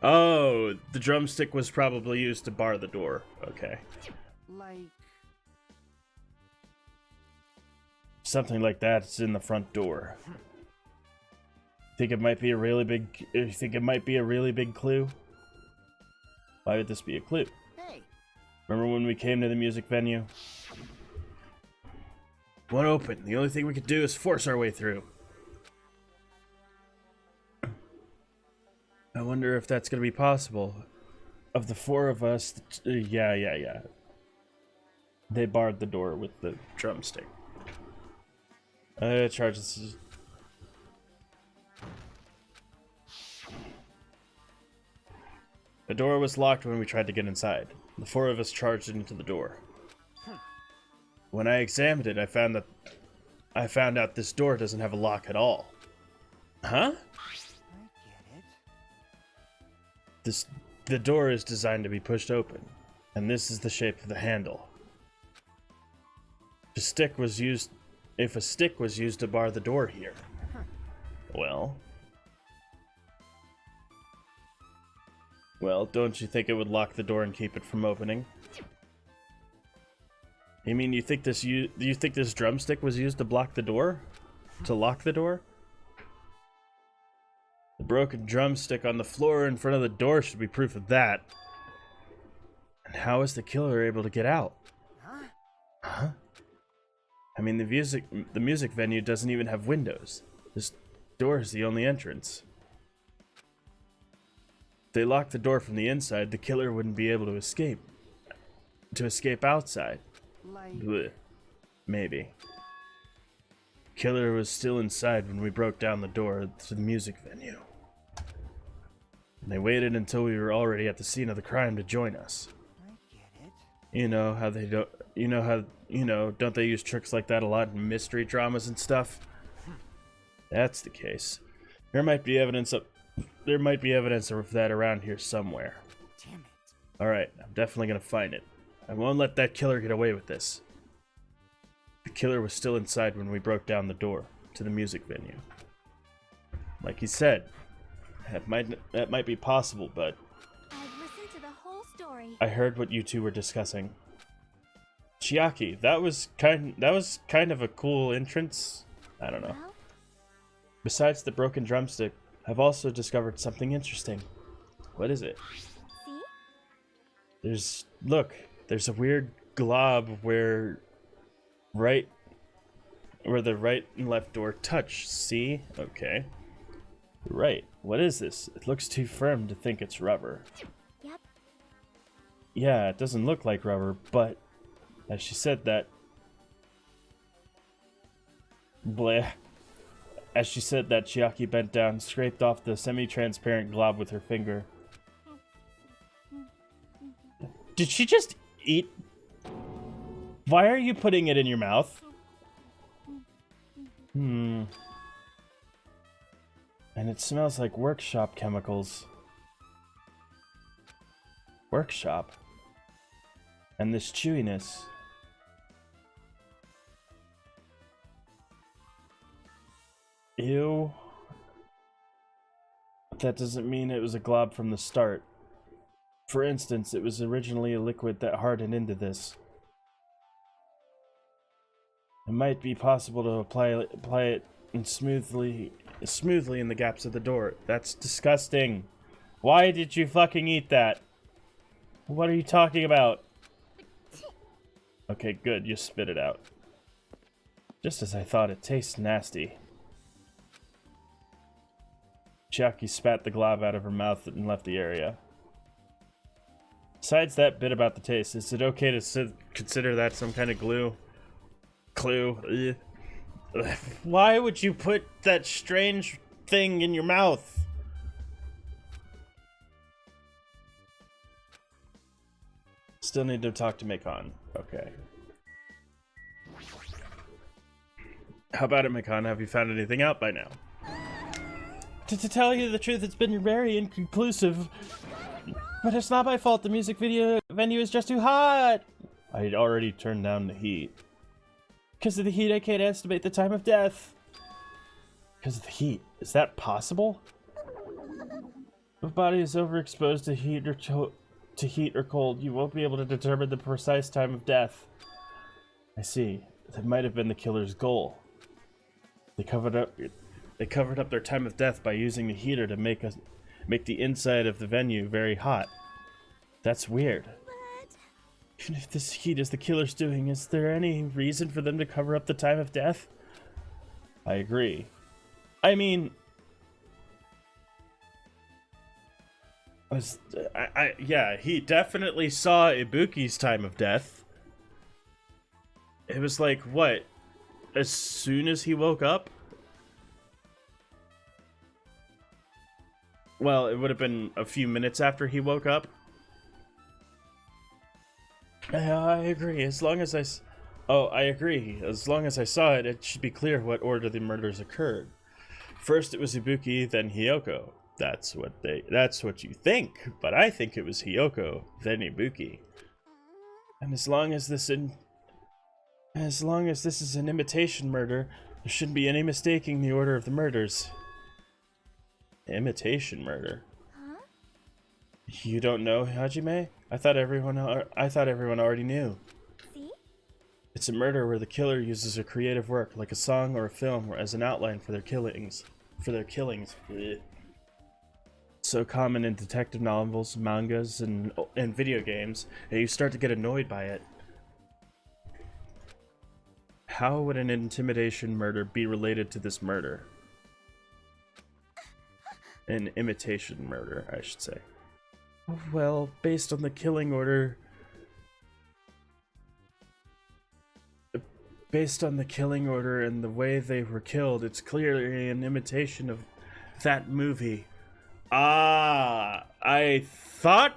Oh, the drumstick was probably used to bar the door. Okay. Like, Something like that's in the front door. Think it might be a really big clue? Why would this be a clue? hey, Remember when we came to the music venue? Won't open. The only thing we could do is force our way through. I wonder if that's going to be possible. Of the 4 of us, yeah. They barred the door with the drumstick. Charges. The door was locked when we tried to get inside. The 4 of us charged into the door. When I examined it, I found out this door doesn't have a lock at all. Huh? I get it. The door is designed to be pushed open, and this is the shape of the handle. If a stick was used to bar the door here, well, don't you think it would lock the door and keep it from opening? You mean you think this drumstick was used to block the door? To lock the door? The broken drumstick on the floor in front of the door should be proof of that. And how is the killer able to get out? Huh? I mean, the music venue doesn't even have windows. This door is the only entrance. If they locked the door from the inside, the killer wouldn't be able to escape. To escape outside. Like, Blech. Maybe. killer was still inside when we broke down the door to the music venue. And they waited until we were already at the scene of the crime to join us. I get it. You know how they don't, don't they use tricks like that a lot in mystery dramas and stuff? That's the case. There might be evidence of that around here somewhere. Damn it. Alright, I'm definitely gonna find it. I won't let that killer get away with this. The killer was still inside when we broke down the door to the music venue. Like he said, that might be possible, but I've listened to the whole story. I heard what you two were discussing. Chiaki, that was kind of a cool entrance. I don't know. Well, Besides the broken drumstick, I've also discovered something interesting. What is it? see? There's a weird glob where the right and left door touch. See? Okay. Right. What is this? It looks too firm to think it's rubber. Yep. Yeah, it doesn't look like rubber, but as she said that, bleh. As she said that, Chiaki bent down and scraped off the semi-transparent glob with her finger. Did she just eat? Why are you putting it in your mouth? And it smells like workshop chemicals. Workshop? And this chewiness. Ew. That doesn't mean it was a glob from the start. For instance, it was originally a liquid that hardened into this. It might be possible to apply it in smoothly in the gaps of the door. That's disgusting. Why did you fucking eat that? What are you talking about? Okay, good. You spit it out. Just as I thought, it tastes nasty. Chiaki spat the glob out of her mouth and left the area. Besides that bit about the taste, is it okay to consider that some kind of clue? Why would you put that strange thing in your mouth? Still need to talk to Makon. Okay. How about it, Makon? Have you found anything out by now? To tell you the truth, it's been very inconclusive. But it's not my fault. The music venue is just too hot. I had already turned down the heat. Because of the heat, I can't estimate the time of death. Because of the heat. Is that possible? If a body is overexposed to heat or cold, you won't be able to determine the precise time of death. I see. That might have been the killer's goal. They covered up their time of death by using the heater to make the inside of the venue very hot. That's weird. But Even if this heat is the killer's doing, is there any reason for them to cover up the time of death? I agree. I mean, yeah, he definitely saw Ibuki's time of death. It was like, what? As soon as he woke up? Well, it would have been a few minutes after he woke up. Yeah, I agree. I agree. As long as I saw it, it should be clear what order the murders occurred. First it was Ibuki, then Hiyoko. That's what you think, but I think it was Hiyoko, then Ibuki. And as long as this is an imitation murder, there shouldn't be any mistaking the order of the murders. Imitation murder? huh? You don't know, Hajime? I thought everyone already knew. See? It's a murder where the killer uses a creative work, like a song or a film, as an outline for their killings. Blech. So common in detective novels, mangas, and video games that you start to get annoyed by it. How would an intimidation murder be related to this murder? An imitation murder, I should say. Well, based on the killing order... Based on the killing order and the way they were killed, it's clearly an imitation of that movie. Ah, I thought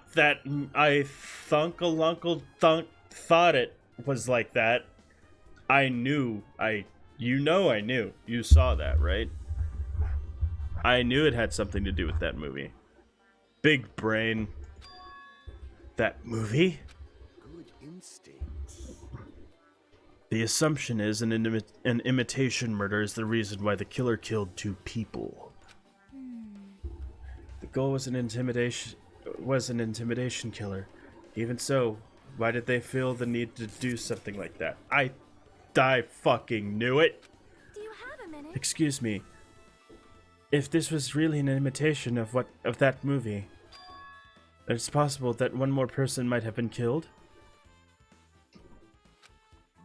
thought it was like that. I knew. I knew. You saw that, right? I knew it had something to do with that movie. Big brain. That movie? Good instincts. The assumption is an imitation murder is the reason why the killer killed 2 people. The goal was an intimidation killer. Even so, why did they feel the need to do something like that? I fucking knew it. Do you have a minute? Excuse me. If this was really an imitation of that movie, it's possible that one more person might have been killed.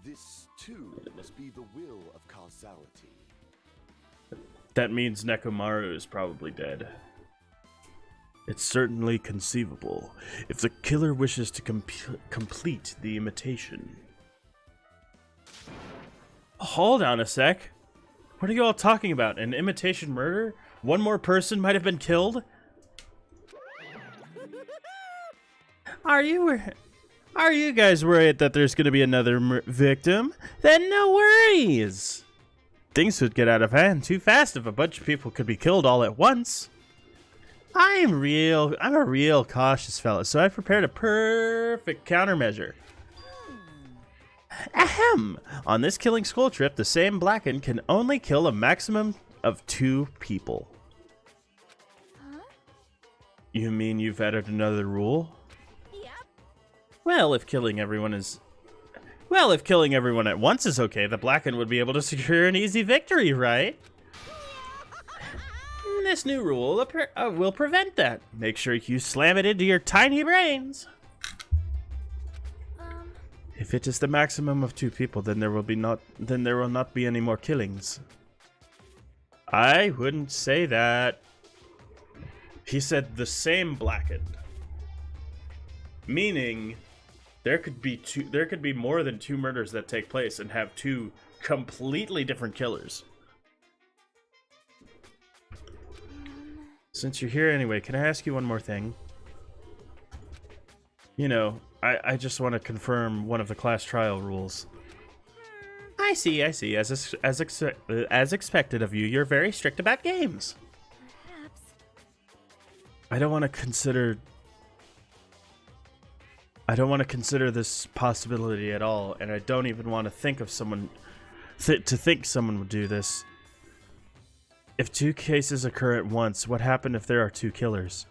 This, too, must be the will of causality. That means Nekomaru is probably dead. It's certainly conceivable if the killer wishes to complete the imitation. Hold on a sec. What are you all talking about? An imitation murder? One more person might have been killed? Are you guys worried that there's gonna be another victim? Then no worries. Things would get out of hand too fast if a bunch of people could be killed all at once. I'm a real cautious fella, so I prepared a perfect countermeasure. Ahem! On this killing school trip, the same Blacken can only kill a maximum of 2 people. Huh? You mean you've added another rule? Yep. Well, if killing everyone at once is okay, the Blacken would be able to secure an easy victory, right? This new rule will prevent that. Make sure you slam it into your tiny brains. If it is the maximum of 2 people, then there will not be any more killings. I wouldn't say that. He said the same Blackened. Meaning there could be more than 2 murders that take place and have 2 completely different killers. Since you're here anyway, can I ask you one more thing? You know, I just want to confirm one of the class trial rules. I see. As expected of you, you're very strict about games. Perhaps. I don't want to consider this possibility at all, and I don't even want to think of someone think someone would do this. If 2 cases occur at once, what happened if there are 2 killers?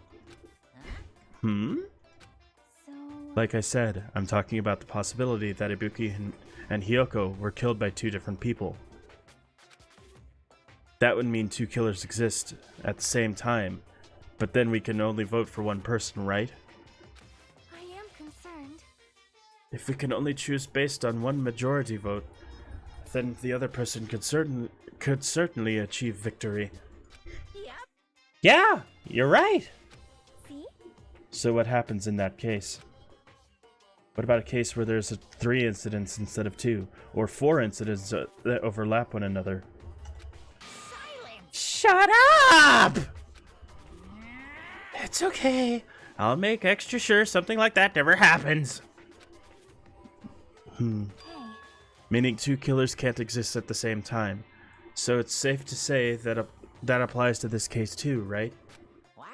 So. Like I said, I'm talking about the possibility that Ibuki and Hiyoko were killed by 2 different people. That would mean 2 killers exist at the same time, but then we can only vote for one person, right? I am concerned. If we can only choose based on one majority vote, then the other person could certainly achieve victory. Yep. Yeah, you're right. See? So what happens in that case? What about a case where there's 3 incidents instead of 2, or 4 incidents that overlap one another? Silence. Shut up! It's okay. I'll make extra sure something like that never happens. Hey. Meaning 2 killers can't exist at the same time. So it's safe to say that that applies to this case too, right? Wow.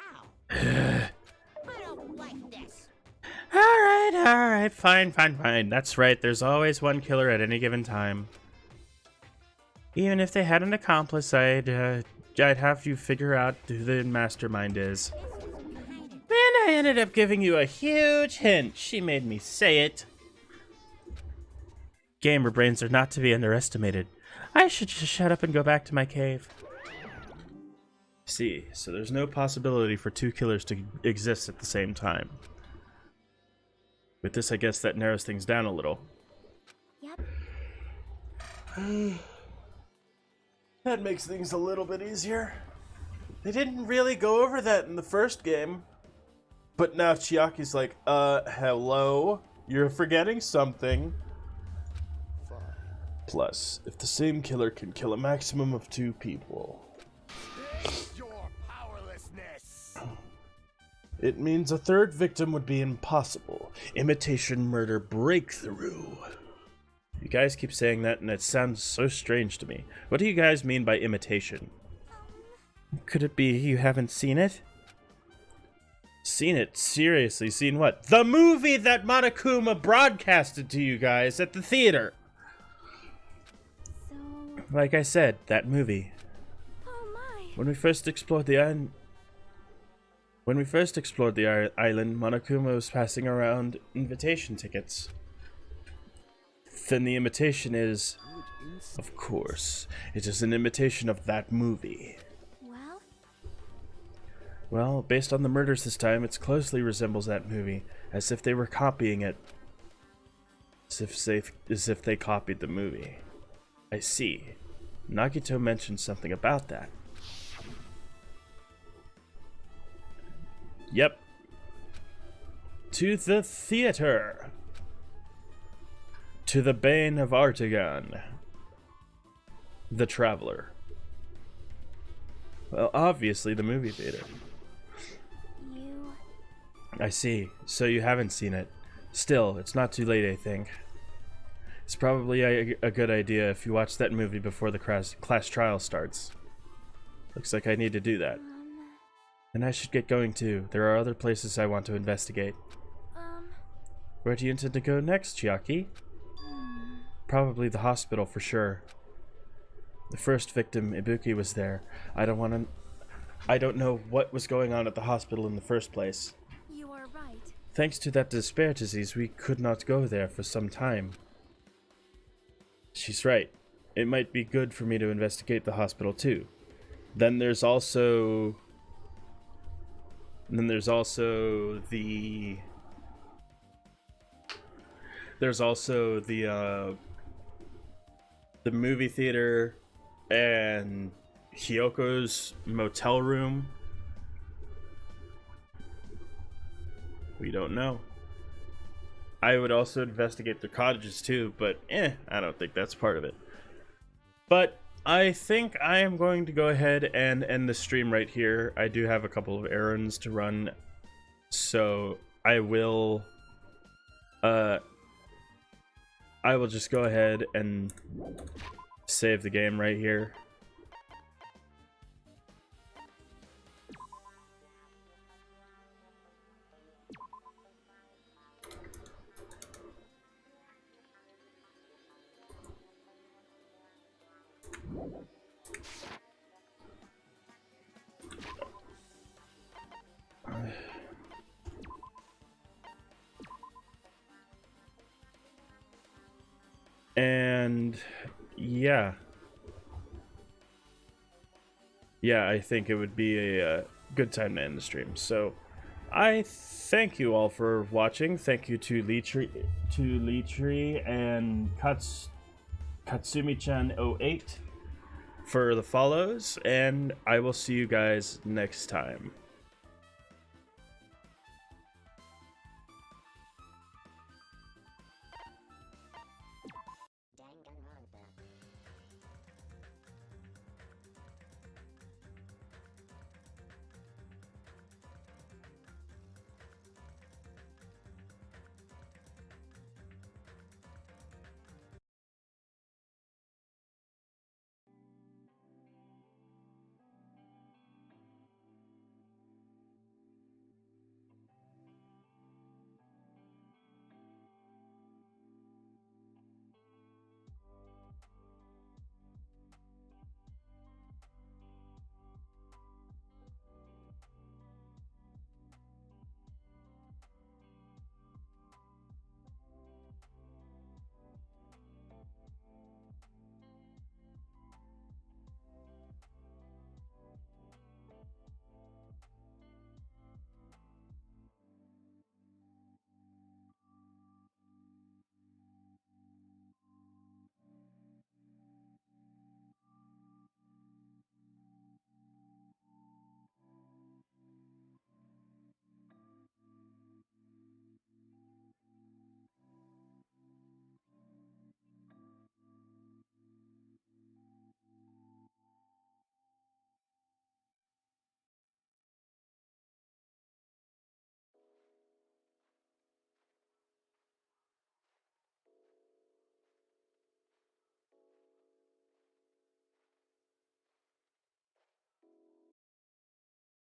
I don't like this. Alright, fine. That's right, there's always one killer at any given time. Even if they had an accomplice, I'd have you figure out who the mastermind is. And I ended up giving you a huge hint. She made me say it. Gamer brains are not to be underestimated. I should just shut up and go back to my cave. See, so there's no possibility for 2 killers to exist at the same time. With this, I guess that narrows things down a little. Yep. That makes things a little bit easier. They didn't really go over that in the first game. But now Chiaki's like, hello? You're forgetting something. Plus, if the same killer can kill a maximum of 2 people, It's your powerlessness. it means a third victim would be impossible. Imitation murder breakthrough. You guys keep saying that and it sounds so strange to me. What do you guys mean by imitation? Could it be you haven't seen it? Seen it? Seriously, seen what? The movie that Monokuma broadcasted to you guys at the theater! So, Like I said, that movie. oh my. When we first explored the island, Monokuma was passing around invitation tickets. Then the imitation is, of course, it is an imitation of that movie. Well, based on the murders this time, it closely resembles that movie, as if they were copying it. As if they copied the movie. I see. Nagito mentioned something about that. Yep. To the theater. To the Bane of Artagon. The Traveler. Well, obviously the movie theater. I see. So you haven't seen it. Still, it's not too late, I think. It's probably a good idea if you watch that movie before the class trial starts. Looks like I need to do that. And I should get going too. There are other places I want to investigate. Where do you intend to go next, Chiaki? Probably the hospital for sure. The first victim, Ibuki, was there. I don't know what was going on at the hospital in the first place. You are right. Thanks to that despair disease, we could not go there for some time. She's right. It might be good for me to investigate the hospital too. Then there's also the movie theater and Hyoko's motel room. We don't know. I would also investigate the cottages too, but I don't think that's part of it. But I think I am going to go ahead and end the stream right here. I do have a couple of errands to run, so I will just go ahead and save the game right here. And yeah, I think it would be a good time to end the stream. So I thank you all for watching. Thank you to Leetree and Katsumi-chan 08 for the follows, and I will see you guys next time.